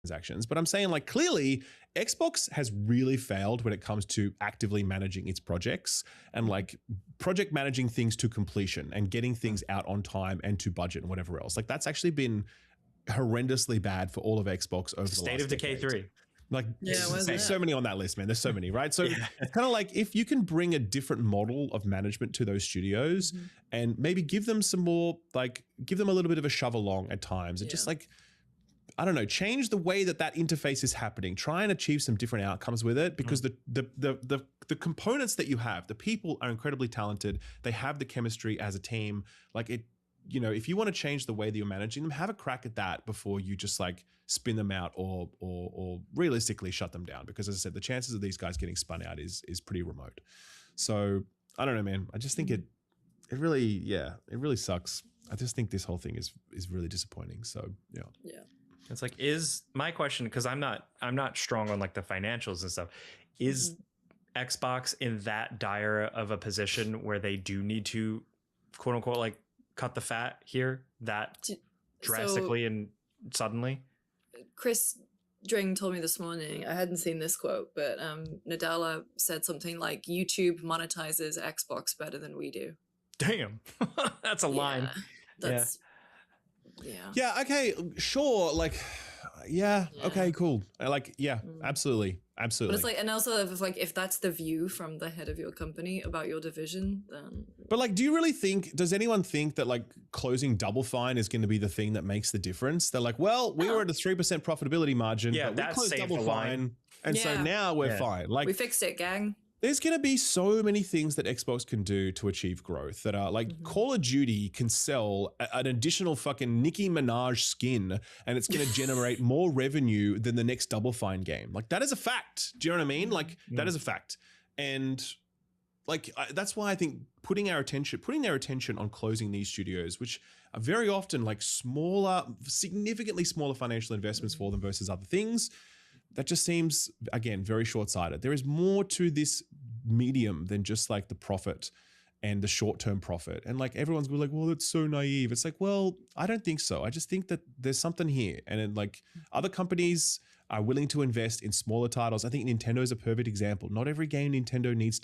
Transactions, but I'm saying like clearly Xbox has really failed when it comes to actively managing its projects and like project managing things to completion and getting things out on time and to budget and whatever else. Like that's actually been horrendously bad for all of Xbox over the State last of Decay decade. 3. Like where's there's so that? many on that list, man. There's so many, right? So it's kind of like if you can bring a different model of management to those studios and maybe give them some more, like give them a little bit of a shove along at times and just like, I don't know, change the way that interface is happening. Try and achieve some different outcomes with it because the components that you have, the people are incredibly talented. They have the chemistry as a team. Like it, you know, if you want to change the way that you're managing them, have a crack at that before you just like spin them out or realistically shut them down. Because as I said, the chances of these guys getting spun out is pretty remote. So I don't know, man. I just think it really sucks. I just think this whole thing is really disappointing. So yeah. It's like, is my question, because I'm not strong on like the financials and stuff, is Xbox in that dire of a position where they do need to quote unquote like cut the fat here that drastically and suddenly? Chris Dring told me this morning, I hadn't seen this quote, but Nadala said something like YouTube monetizes Xbox better than we do. Damn. That's a line. That's Yeah, okay, sure. Like, okay, cool. Like, absolutely. But it's like, and also if that's the view from the head of your company about your division, then. But like, does anyone think that like closing Double Fine is going to be the thing that makes the difference? They're like, well, we were at a 3% profitability margin, but we closed Double Fine, and so now we're fine. Like, we fixed it, gang. There's going to be so many things that Xbox can do to achieve growth that are like Call of Duty can sell an additional fucking Nicki Minaj skin and it's going to generate more revenue than the next Double Fine game. Like that is a fact. Do you know what I mean? Like that is a fact. And like that's why I think putting their attention on closing these studios, which are very often like significantly smaller financial investments for them versus other things, that just seems, again, very short-sighted. There is more to this medium than just like the profit and the short-term profit. And like everyone's like, well, that's so naive. It's like, well, I don't think so. I just think that there's something here. And then like other companies are willing to invest in smaller titles. I think Nintendo is a perfect example. Not every game Nintendo needs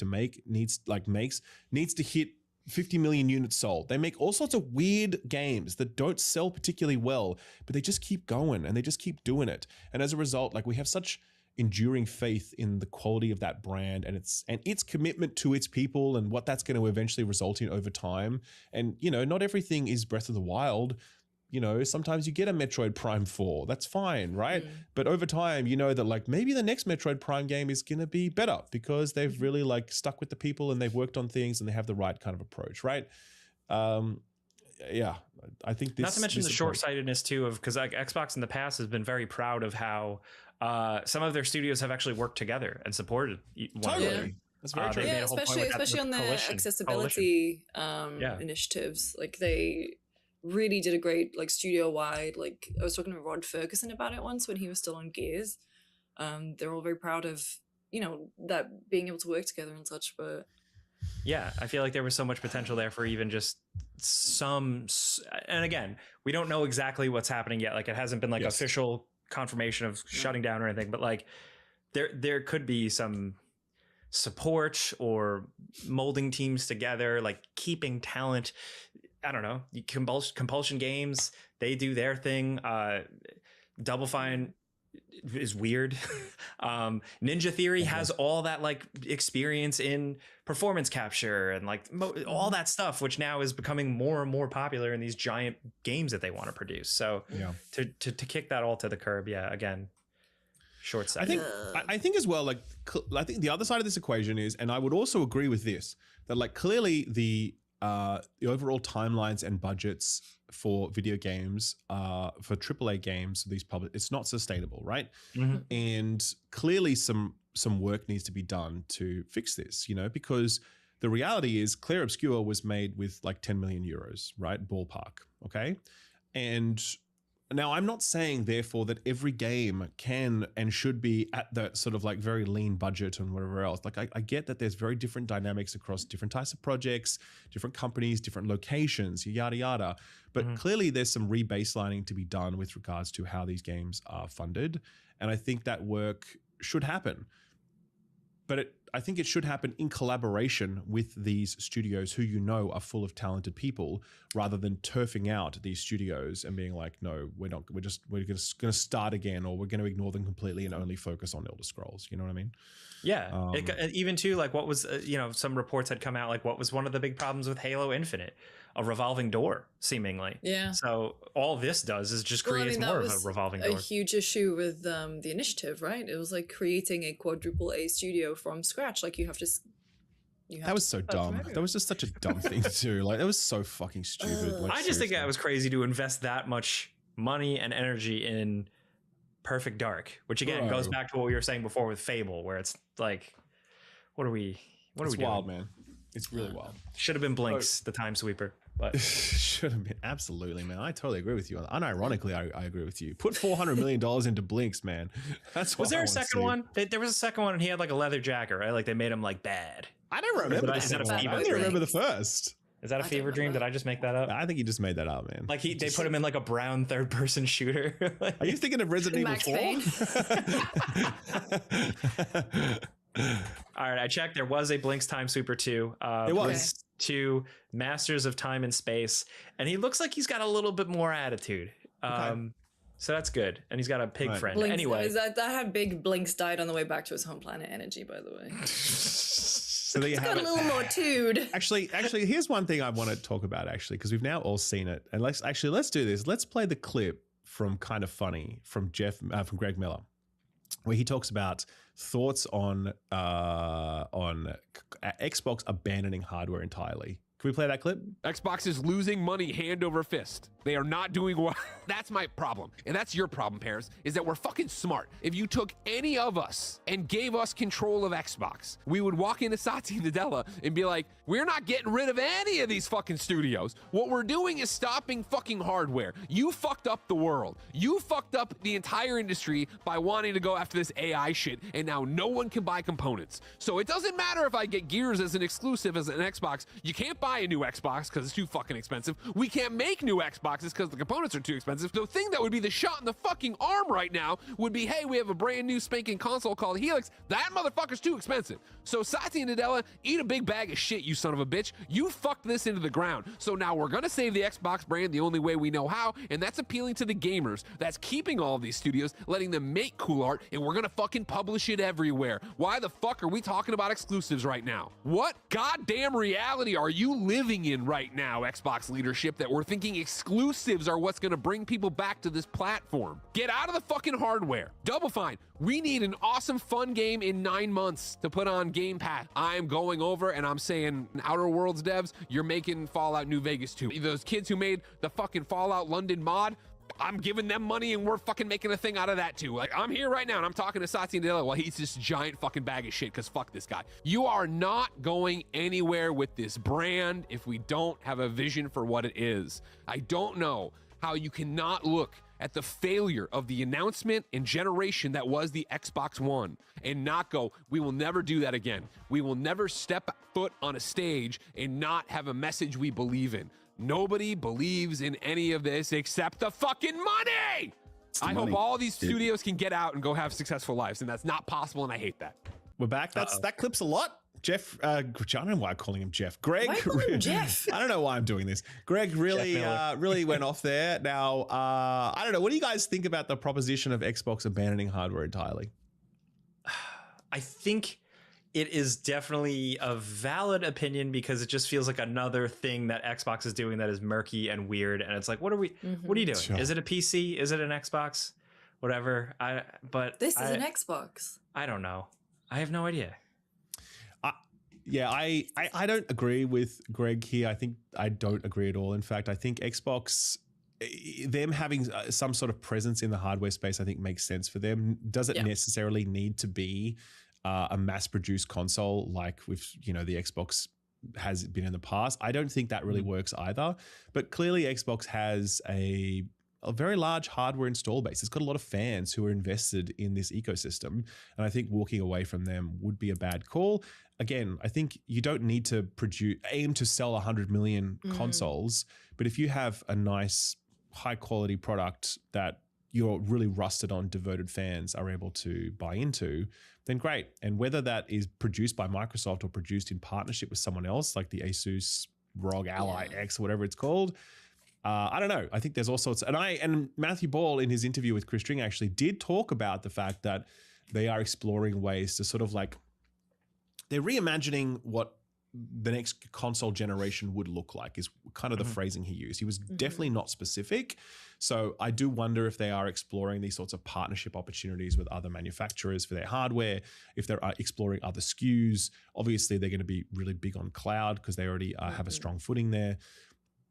to hit 50 million units sold. They make all sorts of weird games that don't sell particularly well, but they just keep going and they just keep doing it. And as a result, like we have such enduring faith in the quality of that brand and its commitment to its people and what that's going to eventually result in over time. And, you know, not everything is Breath of the Wild. You know, sometimes you get a Metroid Prime 4. That's fine, right? But over time, you know that like maybe the next Metroid Prime game is going to be better because they've really like stuck with the people and they've worked on things and they have the right kind of approach, right? Yeah, I think this. Not to mention the short-sightedness too of because like Xbox in the past has been very proud of how some of their studios have actually worked together and supported one another. That's very true. Yeah, especially on the accessibility initiatives. Like they really did a great like studio wide. Like I was talking to Rod Ferguson about it once when he was still on Gears. They're all very proud of, you know, that being able to work together and such. But yeah, I feel like there was so much potential there for even just some. And again, we don't know exactly what's happening yet. Like it hasn't been like official confirmation of shutting down or anything. But like there could be some support or molding teams together, like keeping talent. I don't know, Compulsion Games, they do their thing. Double Fine is weird. Ninja Theory has all that like experience in performance capture and like all that stuff, which now is becoming more and more popular in these giant games that they want to produce. So to kick that all to the curb, again, short I sighted. think I think as well, like I think the other side of this equation is, and I would also agree with this, that like clearly the overall timelines and budgets for video games, for AAA games, these it's not sustainable, right? And clearly some work needs to be done to fix this, you know, because the reality is Clair Obscur was made with like 10 million euros, right? Ballpark, okay? And now I'm not saying therefore that every game can and should be at that sort of like very lean budget and whatever else. Like I get that there's very different dynamics across different types of projects, different companies, different locations, yada, yada. But clearly there's some rebaselining to be done with regards to how these games are funded. And I think that work should happen. But I think it should happen in collaboration with these studios who you know are full of talented people, rather than turfing out these studios and being like, no, we're not. We're going to start again, or we're going to ignore them completely and only focus on Elder Scrolls. You know what I mean? Yeah. Even too, like what was, some reports had come out, like what was one of the big problems with Halo Infinite? A revolving door, seemingly. Yeah. So all this does is just creates more of a revolving door. A huge issue with the initiative, right? It was like creating a quadruple A studio from scratch. Like you have to. That was so dumb. That was just such a dumb thing to do. Like that was so fucking stupid. Like, I just think that was crazy to invest that much money and energy in Perfect Dark, which again goes back to what we were saying before with Fable, where it's like, what are we doing? Wild, man. It's really wild. Should have been Blinks, the time sweeper. But should have been. Absolutely, man. I totally agree with you. Unironically, I agree with you. Put $400 million into Blinks, man. That's what was there a second one? There was a second one, and he had like a leather jacket, right? Like they made him like bad. I don't remember. I don't remember the first. Is that a fever dream? Did I just make that up? I think you just made that up, man. Like they put him in like a brown third-person shooter. Are you thinking of Resident Evil 4? All right, I checked. There was a Blinks Time Sweeper 2. It was. To Masters of Time and Space, and he looks like he's got a little bit more attitude. So that's good. And he's got a pig friend. Blinks, anyway, that had big Blinks died on the way back to his home planet Energy, by the way. So there you have got it. a little more tude. Actually, here's one thing I want to talk about, actually, because we've now all seen it. And let's do this. Let's play the clip from Kind of Funny from Greg Miller, where he talks about thoughts on Xbox abandoning hardware entirely. Can we play that clip? Xbox is losing money hand over fist. They are not doing well. That's my problem. And that's your problem, Paris, is that we're fucking smart. If you took any of us and gave us control of Xbox, we would walk into Satya Nadella and be like, we're not getting rid of any of these fucking studios. What we're doing is stopping fucking hardware. You fucked up the world. You fucked up the entire industry by wanting to go after this AI shit, and now no one can buy components. So it doesn't matter if I get Gears as an exclusive as an Xbox. You can't buy a new Xbox because it's too fucking expensive. We can't make new Xboxes because the components are too expensive. The thing that would be the shot in the fucking arm right now would be, hey, we have a brand new spanking console called Helix. That motherfucker's too expensive. So Satya Nadella, eat a big bag of shit, you son of a bitch. You fucked this into the ground. So now we're gonna save the Xbox brand the only way we know how, and that's appealing to the gamers. That's keeping all of these studios, letting them make cool art, and we're gonna fucking publish it everywhere. Why the fuck are we talking about exclusives right now? What goddamn reality are you living in right now, Xbox leadership, that we're thinking exclusives are what's gonna bring people back to this platform? Get out of the fucking hardware. Double Fine, we need an awesome fun game in 9 months to put on Game Pass. I'm going over and I'm saying, Outer Worlds devs, you're making Fallout New Vegas 2. Those kids who made the fucking Fallout London mod, I'm giving them money and we're fucking making a thing out of that too. Like, I'm here right now and I'm talking to Satya Nadella while he's this giant fucking bag of shit, because fuck this guy. You are not going anywhere with this brand if we don't have a vision for what it is. I don't know how you cannot look at the failure of the announcement and generation that was the Xbox One and not go, we will never do that again. We will never step foot on a stage and not have a message we believe in. Nobody believes in any of this except the fucking money. I hope all these studios can get out and go have successful lives, and that's not possible, and I hate that. We're back. That clip's a lot. Jeff, I don't know why I'm calling him Jeff. Greg, Why call him Jeff? I don't know why I'm doing this. Greg really went off there. Now, I don't know. What do you guys think about the proposition of Xbox abandoning hardware entirely? I think it is definitely a valid opinion, because it just feels like another thing that Xbox is doing that is murky and weird. And it's like, what are you doing? Sure. Is it a PC? Is it an Xbox? whatever. This is an Xbox. I don't know. I have no idea. Yeah, I don't agree with Greg here. I think I don't agree at all. In fact, I think Xbox, them having some sort of presence in the hardware space, I think makes sense for them. Does it necessarily need to be a mass-produced console like with the Xbox has been in the past? I don't think that really works either. But clearly, Xbox has a very large hardware install base. It's got a lot of fans who are invested in this ecosystem. And I think walking away from them would be a bad call. Again, I think you don't need to aim to sell 100 million consoles, but if you have a nice, high quality product that your really rusted on devoted fans are able to buy into, then great. And whether that is produced by Microsoft or produced in partnership with someone else, like the Asus ROG Ally X, or whatever it's called, I don't know. I think there's all sorts. And Matthew Ball in his interview with Chris String actually did talk about the fact that they are exploring ways to sort of like, they're reimagining what the next console generation would look like is kind of the phrasing he used. He was definitely not specific. So I do wonder if they are exploring these sorts of partnership opportunities with other manufacturers for their hardware, if they're exploring other SKUs. Obviously, they're going to be really big on cloud because they already have a strong footing there.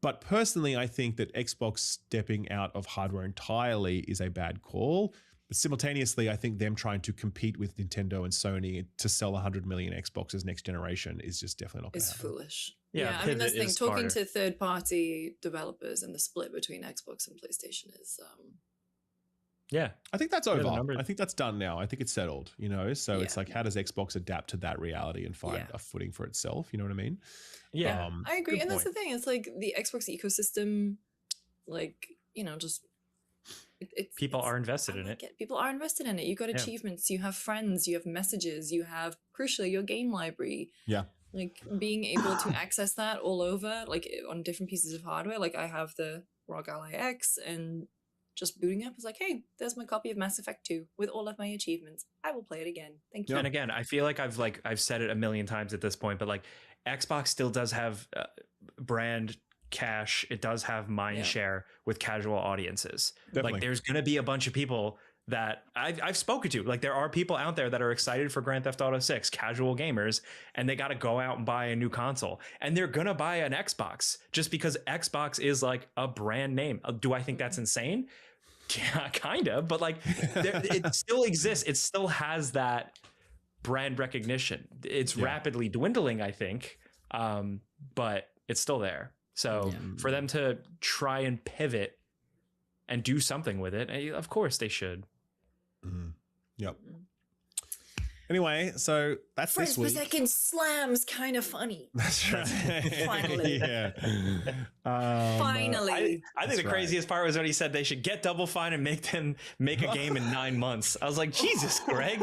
But personally, I think that Xbox stepping out of hardware entirely is a bad call. But simultaneously, I think them trying to compete with Nintendo and Sony to sell 100 million Xboxes next generation is just definitely not going to happen. It's foolish. Yeah, I mean, that's the thing. is Talking smarter. to third-party developers and the split between Xbox and PlayStation is Yeah. I think that's Yeah, the over. numbers- I think that's done now. I think it's settled, So it's like, how does Xbox adapt to that reality and find a footing for itself? You know what I mean? Yeah. I agree. good And that's the point. thing. It's like the Xbox ecosystem, just People are invested in it. People are invested in it. You got Yeah. achievements, you have friends, you have messages, you have crucially your game library. Yeah. Like being able to access that all over, like on different pieces of hardware. Like I have the ROG Ally X, and just booting up is like, hey, there's my copy of Mass Effect 2 with all of my achievements. I will play it again. Thank you. And again, I feel like I've said it a million times at this point, but like Xbox still does have brand cash. It does have mind share with casual audiences. Definitely. Like there's going to be a bunch of people that I've spoken to. Like there are people out there that are excited for Grand Theft Auto 6, casual gamers, and they got to go out and buy a new console, and they're going to buy an Xbox just because Xbox is like a brand name. Do I think that's insane? Yeah, kind of, but like it still exists. It still has that brand recognition. It's rapidly dwindling, I think, but it's still there. So for them to try and pivot and do something with it, of course they should. Yep. Anyway, so that's Frames this per week. second slams kind of funny. That's right. Finally. Yeah. Finally. I think the craziest part was when he said they should get Double Fine and make a game in 9 months. I was like, Jesus, Greg.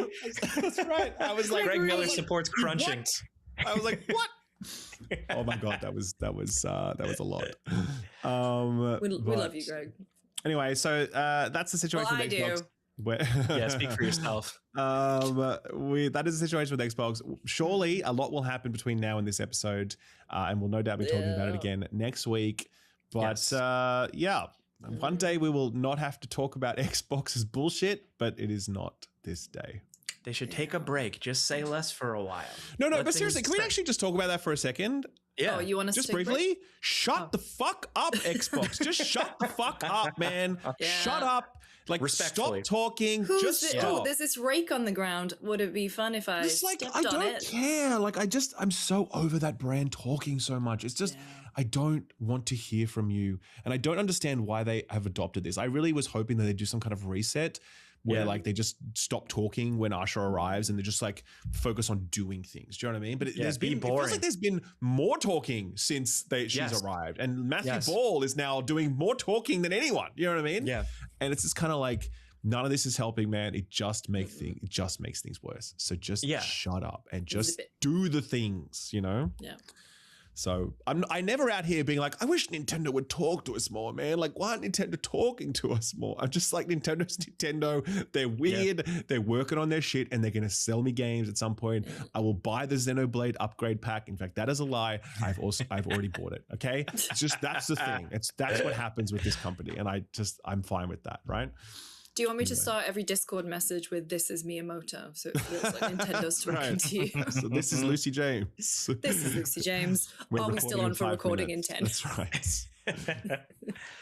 That's right. I was like, Greg Miller supports crunching. What? I was like, what? Oh my god, that was a lot. We but love you, Greg. Anyway, so that's the situation Well, with I Xbox. do. Yeah, speak for yourself. That is the situation with Xbox. Surely a lot will happen between now and this episode, and we'll no doubt be talking about it again next week. But one day we will not have to talk about Xbox's bullshit, but it is not this day. They should take a break. Just say less for a while. No, Let but seriously, things can we set. actually just talk about that for a second? Yeah. Oh, you want us Just to take a break? briefly, shut the fuck up, Xbox. Just shut the fuck up, man. Yeah. Shut up. Like, Respectfully. stop talking. Just stop. There's this rake on the ground. Would it be fun if I It's like, stepped I on don't it? care. Like, I'm so over that brand talking so much. It's just, I don't want to hear from you. And I don't understand why they have adopted this. I really was hoping that they'd do some kind of reset where like they just stop talking when Asha arrives and they just like focus on doing things. Do you know what I mean? But it feels like there's been more talking since she's arrived. And Matthew Ball is now doing more talking than anyone. You know what I mean? Yeah. And it's just kind of like, none of this is helping, man. It just makes things worse. So just shut up and just do the things, Yeah. So I never out here being like, I wish Nintendo would talk to us more, man. Like, why aren't Nintendo talking to us more? I'm just like, Nintendo's Nintendo. They're weird. Yeah. They're working on their shit and they're going to sell me games at some point. I will buy the Xenoblade upgrade pack. In fact, that is a lie. I've already bought it. Okay. It's just, that's the thing. That's what happens with this company. And I'm fine with that. Right. Do you want me to start every Discord message with "This is Miyamoto," so it feels like Nintendo's talking Right. to you? So this is Lucy James. This is Lucy James. We're Are we still recording on in for 5 recording minutes. in 10? That's right.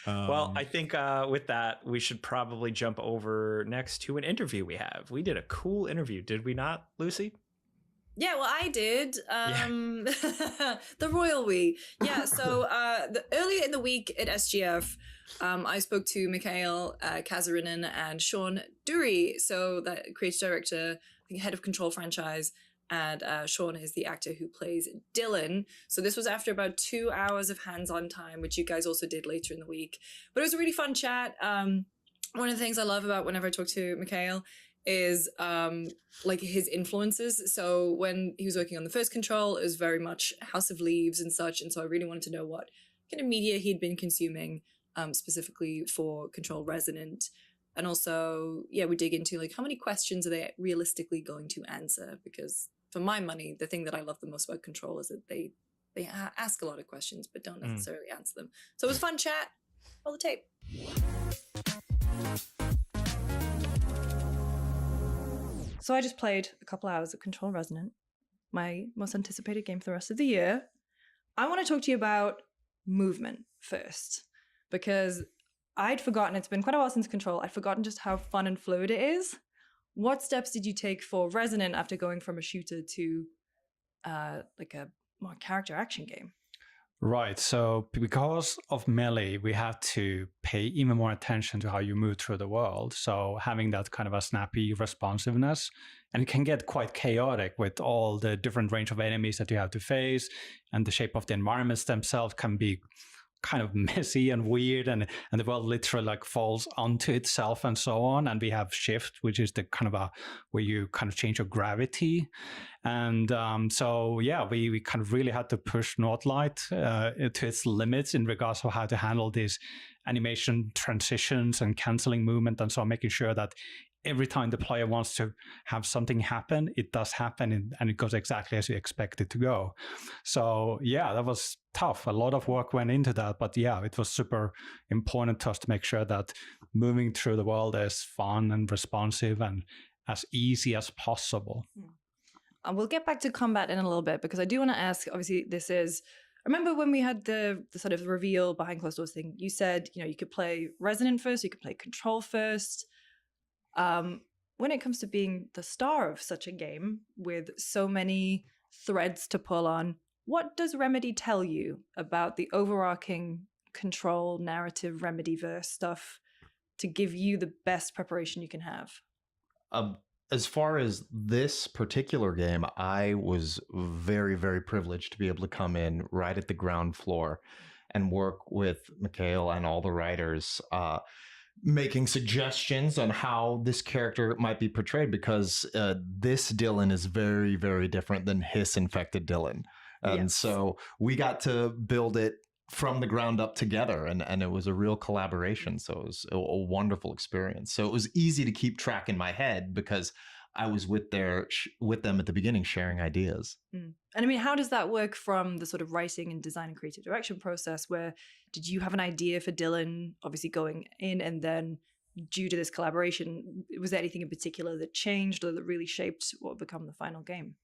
Well, I think with that, we should probably jump over next to an interview we have. We did a cool interview, did we not, Lucy? Yeah, well, I did. The royal we. Yeah, so earlier in the week at SGF, I spoke to Mikhail Kazarinen and Sean Dury, so the creative director, I think head of Control franchise, and Sean is the actor who plays Dylan. So this was after about 2 hours of hands-on time, which you guys also did later in the week. But it was a really fun chat. One of the things I love about whenever I talk to Mikhail is like his influences. So when he was working on the first Control, it was very much House of Leaves and such. And so I really wanted to know what kind of media he'd been consuming specifically for Control Resonant. And also, yeah, we dig into like how many questions are they realistically going to answer? Because for my money, the thing that I love the most about Control is that they ask a lot of questions but don't necessarily answer them. So it was a fun chat. Roll the tape. So I just played a couple hours of Control Resonant, my most anticipated game for the rest of the year. I want to talk to you about movement first, because I'd forgotten, it's been quite a while since Control, I'd forgotten just how fun and fluid it is. What steps did you take for Resonant after going from a shooter to like a more character action game? Right. So because of Melee, we had to pay even more attention to how you move through the world. So having that kind of a snappy responsiveness, and it can get quite chaotic with all the different range of enemies that you have to face, and the shape of the environments themselves can be kind of messy and weird, and the world literally like falls onto itself and so on. And we have shift, which is the kind of a where you kind of change your gravity. And so yeah, we kind of really had to push Northlight to its limits in regards to how to handle these animation transitions and canceling movement, and so making sure that every time the player wants to have something happen, it does happen, and it goes exactly as you expect it to go. So yeah, that was tough. A lot of work went into that, but yeah, it was super important to us to make sure that moving through the world is fun and responsive and as easy as possible. We'll get back to combat in a little bit, because I do want to ask, obviously this is, I remember when we had the sort of reveal behind closed doors thing, you said, you know, you could play Resonant first, you could play Control first. When it comes to being the star of such a game with so many threads to pull on, what does Remedy tell you about the overarching Control narrative Remedyverse stuff to give you the best preparation you can have? As far as this particular game, I was very, very privileged to be able to come in right at the ground floor and work with Mikhail and all the writers, making suggestions on how this character might be portrayed, because this Dylan is very, very different than his infected Dylan. And so we got to build it from the ground up together, and it was a real collaboration. So it was a wonderful experience. So it was easy to keep track in my head because I was with them at the beginning, sharing ideas. And I mean, how does that work from the sort of writing and design and creative direction process? Where did you have an idea for Dylan, obviously going in, and then due to this collaboration, was there anything in particular that changed or that really shaped what would become the final game?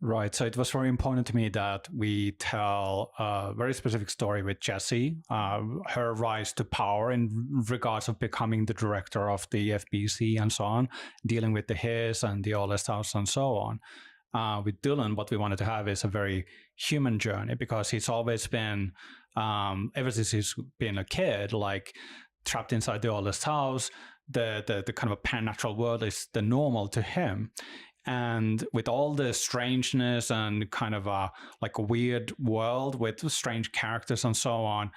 Right. So it was very important to me that we tell a very specific story with Jessie, her rise to power in regards of becoming the director of the FBC and so on, dealing with the Hiss and the Oldest House and so on. With Dylan, what we wanted to have is a very human journey, because he's always been, ever since he's been a kid, like trapped inside the Oldest House, the kind of a supernatural world is the normal to him. And with all the strangeness and kind of a weird world with strange characters and so on,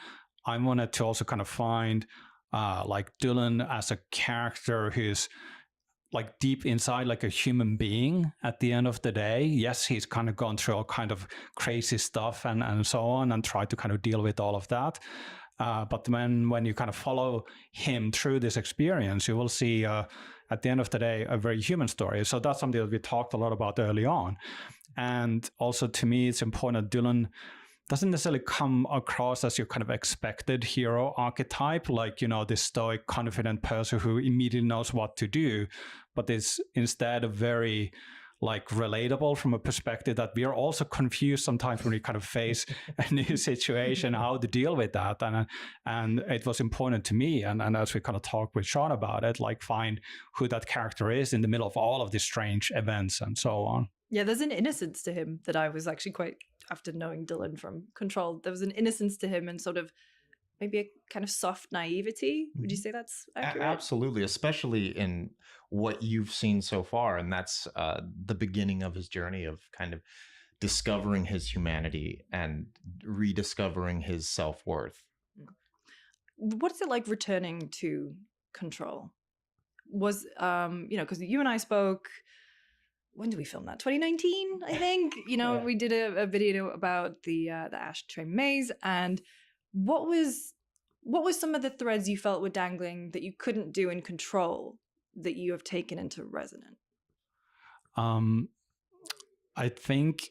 I wanted to also kind of find like Dylan as a character who's like deep inside, like a human being at the end of the day. Yes, he's kind of gone through all kind of crazy stuff and so on, and try to kind of deal with all of that. But when you kind of follow him through this experience, you will see at the end of the day, a very human story. So that's something that we talked a lot about early on. And also to me, it's important that Dylan doesn't necessarily come across as your kind of expected hero archetype, like, this stoic, confident person who immediately knows what to do, but is instead a very relatable from a perspective that we are also confused sometimes when we kind of face a new situation, how to deal with that. And it was important to me, and as we kind of talked with Sean about it, find who that character is in the middle of all of these strange events and so on. Yeah, there's an innocence to him that I was actually quite, after knowing Dylan from Control, there was an innocence to him and sort of maybe a kind of soft naivety. Would you say that's accurate? Absolutely, especially in what you've seen so far. And that's the beginning of his journey of kind of discovering his humanity and rediscovering his self-worth. What is it like returning to Control? Was, because you and I spoke, when did we film that? 2019, I think. Yeah. We did a video about the Ashtray Maze, and what was some of the threads you felt were dangling that you couldn't do in Control that you have taken into Resonant? I think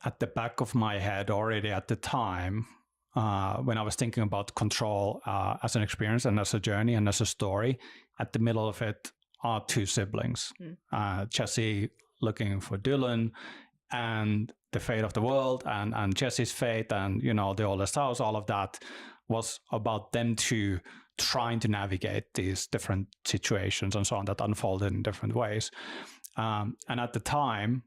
at the back of my head already at the time, when I was thinking about Control as an experience and as a journey and as a story, at the middle of it are two siblings. Jesse looking for Dylan, and the fate of the world, and Jesse's fate, and the oldest house, all of that was about them two trying to navigate these different situations and so on that unfolded in different ways. And at the time,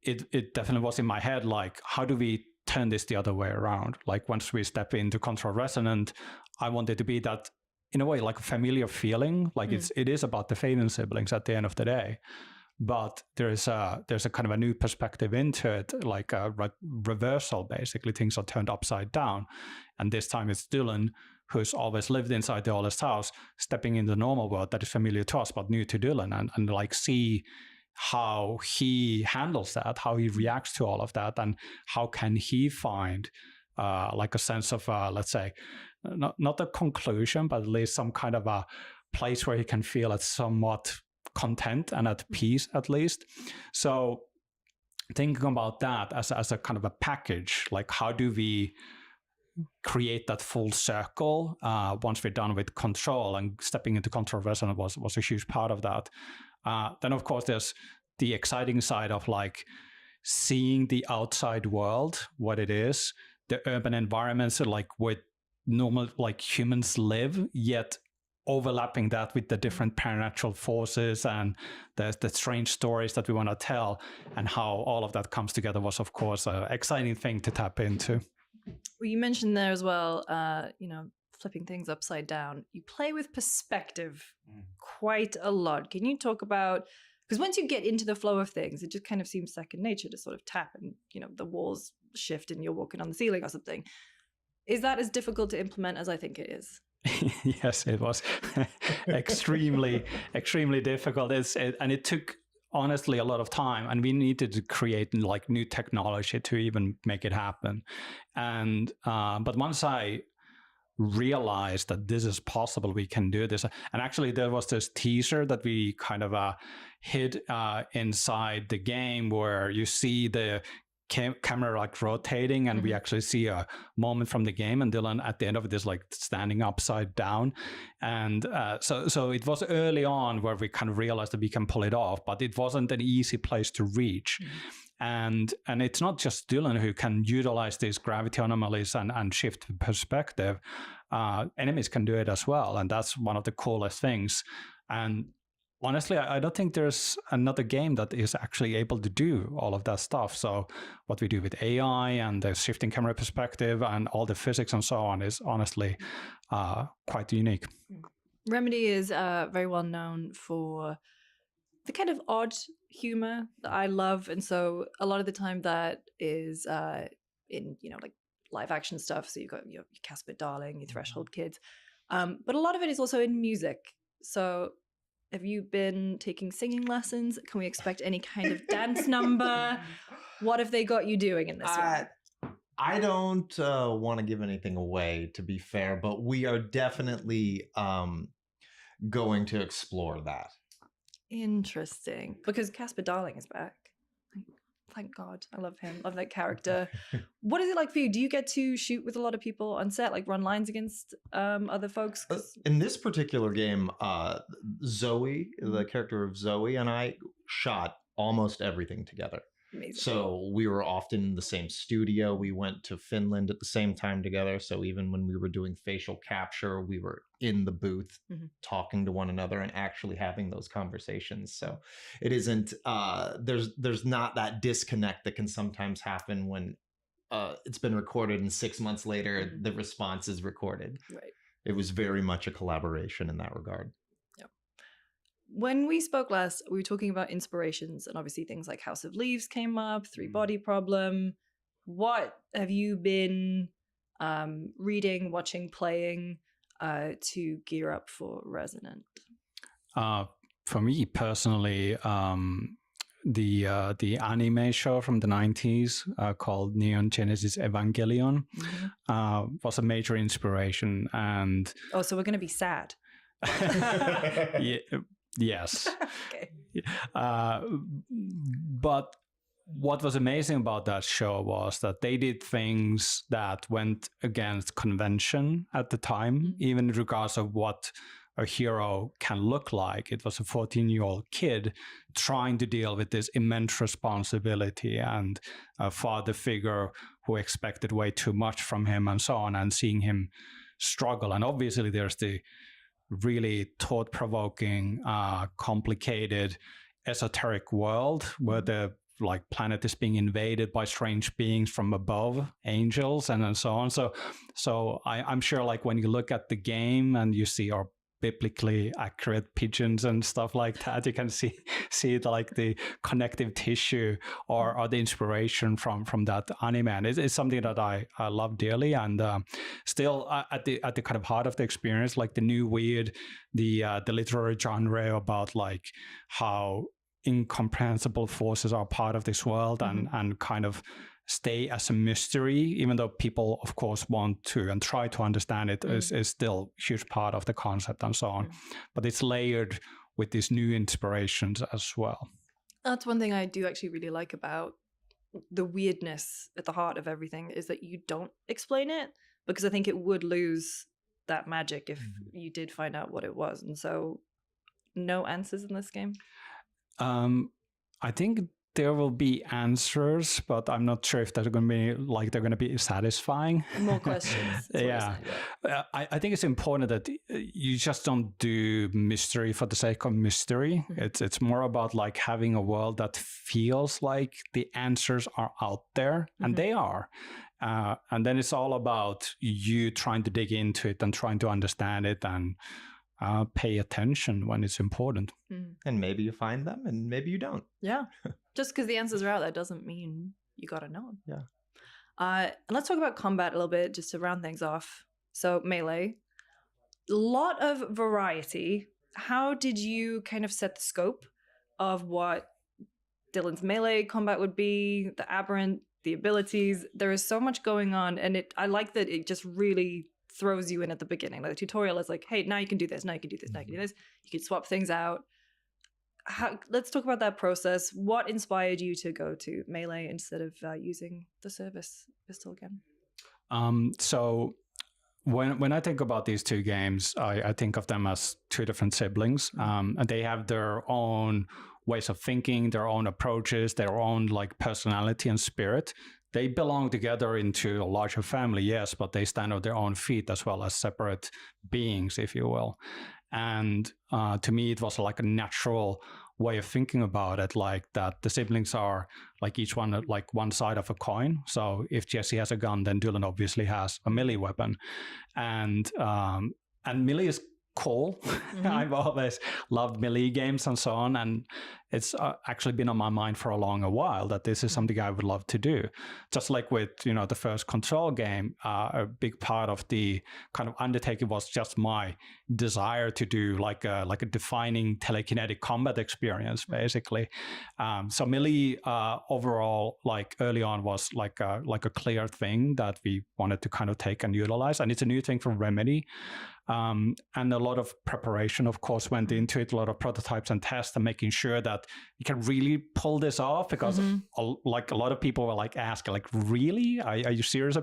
it definitely was in my head, how do we turn this the other way around? Once we step into Control Resonant, I wanted to be that, in a way, a familiar feeling. It is about the Faden siblings at the end of the day. But there's a kind of a new perspective into it, like a reversal, basically. Things are turned upside down. And this time it's Dylan, who's always lived inside the oldest house, stepping in the normal world that is familiar to us, but new to Dylan, and see how he handles that, how he reacts to all of that, and how can he find a sense of, let's say, not a conclusion, but at least some kind of a place where he can feel at somewhat content and at peace, at least. So thinking about that as a kind of a package, how do we create that full circle once we're done with Control, and stepping into Control Resonant was a huge part of that. Then of course there's the exciting side of seeing the outside world, what it is, the urban environments with normal humans live, yet overlapping that with the different paranatural forces and the strange stories that we want to tell, and how all of that comes together was of course an exciting thing to tap into. Well, you mentioned there as well, flipping things upside down. You play with perspective quite a lot. Can you talk about, because once you get into the flow of things, it just kind of seems second nature to sort of tap and, the walls shift and you're walking on the ceiling or something. Is that as difficult to implement as I think it is? Yes, it was extremely difficult. And it took, honestly, a lot of time, and we needed to create new technology to even make it happen. And but once I realized that this is possible, we can do this. And actually there was this teaser that we kind of hid inside the game, where you see the camera rotating, and we actually see a moment from the game, and Dylan at the end of it is standing upside down. And so it was early on where we kind of realized that we can pull it off, but it wasn't an easy place to reach. And it's not just Dylan who can utilize these gravity anomalies and shift perspective. Enemies can do it as well, and that's one of the coolest things. And honestly, I don't think there's another game that is actually able to do all of that stuff. So what we do with AI and the shifting camera perspective and all the physics and so on is honestly quite unique. Remedy is very well known for the kind of odd humor that I love. And so a lot of the time that is in, live action stuff. So you've got your Casper Darling, your Threshold Kids. But a lot of it is also in music. So have you been taking singing lessons? Can we expect any kind of dance number? What have they got you doing in this one? I don't want to give anything away, to be fair, but we are definitely going to explore that. Interesting. Because Casper Darling is back. Thank God. I love him. Love that character. What is it like for you? Do you get to shoot with a lot of people on set, like run lines against other folks? In this particular game, Zoe, the character of Zoe, and I shot almost everything together. Amazing. So we were often in the same studio. We went to Finland at the same time together. So even when we were doing facial capture, we were in the booth talking to one another and actually having those conversations. So it isn't, there's not that disconnect that can sometimes happen when it's been recorded and 6 months later, the response is recorded. Right. It was very much a collaboration in that regard. When we spoke last, we were talking about inspirations, and obviously things like House of Leaves came up, Three Body Problem. What have you been reading, watching, playing to gear up for Resonant? For me personally, the anime show from the 90s called Neon Genesis Evangelion was a major inspiration. And so we're going to be sad. Yes. Okay. But what was amazing about that show was that they did things that went against convention at the time, even in regards of what a hero can look like. It was a 14-year-old kid trying to deal with this immense responsibility and a father figure who expected way too much from him and so on, and seeing him struggle. And obviously there's the really thought-provoking, complicated, esoteric world where the planet is being invaded by strange beings from above, angels, and so on. So I'm sure when you look at the game and you see our biblically accurate pigeons and stuff like that, you can see the connective tissue or the inspiration from that anime. And it's something that I love dearly, and still at the kind of heart of the experience, the new weird, the literary genre about how incomprehensible forces are part of this world and kind of stay as a mystery, even though people of course want to and try to understand it, is still a huge part of the concept and so on. But it's layered with these new inspirations as well. That's one thing I do actually really like about the weirdness at the heart of everything, is that you don't explain it, because I think it would lose that magic if you did find out what it was. And so no answers in this game? I think there will be answers, but I'm not sure if they're going to be satisfying. More questions. Yeah. I think it's important that you just don't do mystery for the sake of mystery. It's more about having a world that feels like the answers are out there, and they are. And then it's all about you trying to dig into it and trying to understand it and pay attention when it's important. And maybe you find them and maybe you don't. Yeah. Just because the answers are out there doesn't mean you got to know them. Yeah. And let's talk about combat a little bit, just to round things off. So Melee, a lot of variety. How did you kind of set the scope of what Dylan's Melee combat would be, the Aberrant, the abilities? There is so much going on, and I like that it just really throws you in at the beginning. The tutorial is hey, now you can do this, now you can do this, now you can do this. You can swap things out. Let's talk about that process. What inspired you to go to Melee instead of using the service pistol again? So when I think about these two games, I think of them as two different siblings, and they have their own ways of thinking, their own approaches, their own personality and spirit. They belong together into a larger family, yes, but they stand on their own feet as well as separate beings, if you will. And to me, it was a natural way of thinking about it, that the siblings are each one one side of a coin. So if Jesse has a gun, then Dylan obviously has a melee weapon, and melee is cool. I've always loved melee games and so on, and it's actually been on my mind for a while that this is something I would love to do. Just like with the first Control game, a big part of the kind of undertaking was just my desire to do a defining telekinetic combat experience, basically. So melee overall, early on, was like a clear thing that we wanted to kind of take and utilize, and it's a new thing from Remedy. And a lot of preparation, of course, went into it, a lot of prototypes and tests and making sure that you can really pull this off, because like a lot of people were like asking, like, really? Are you serious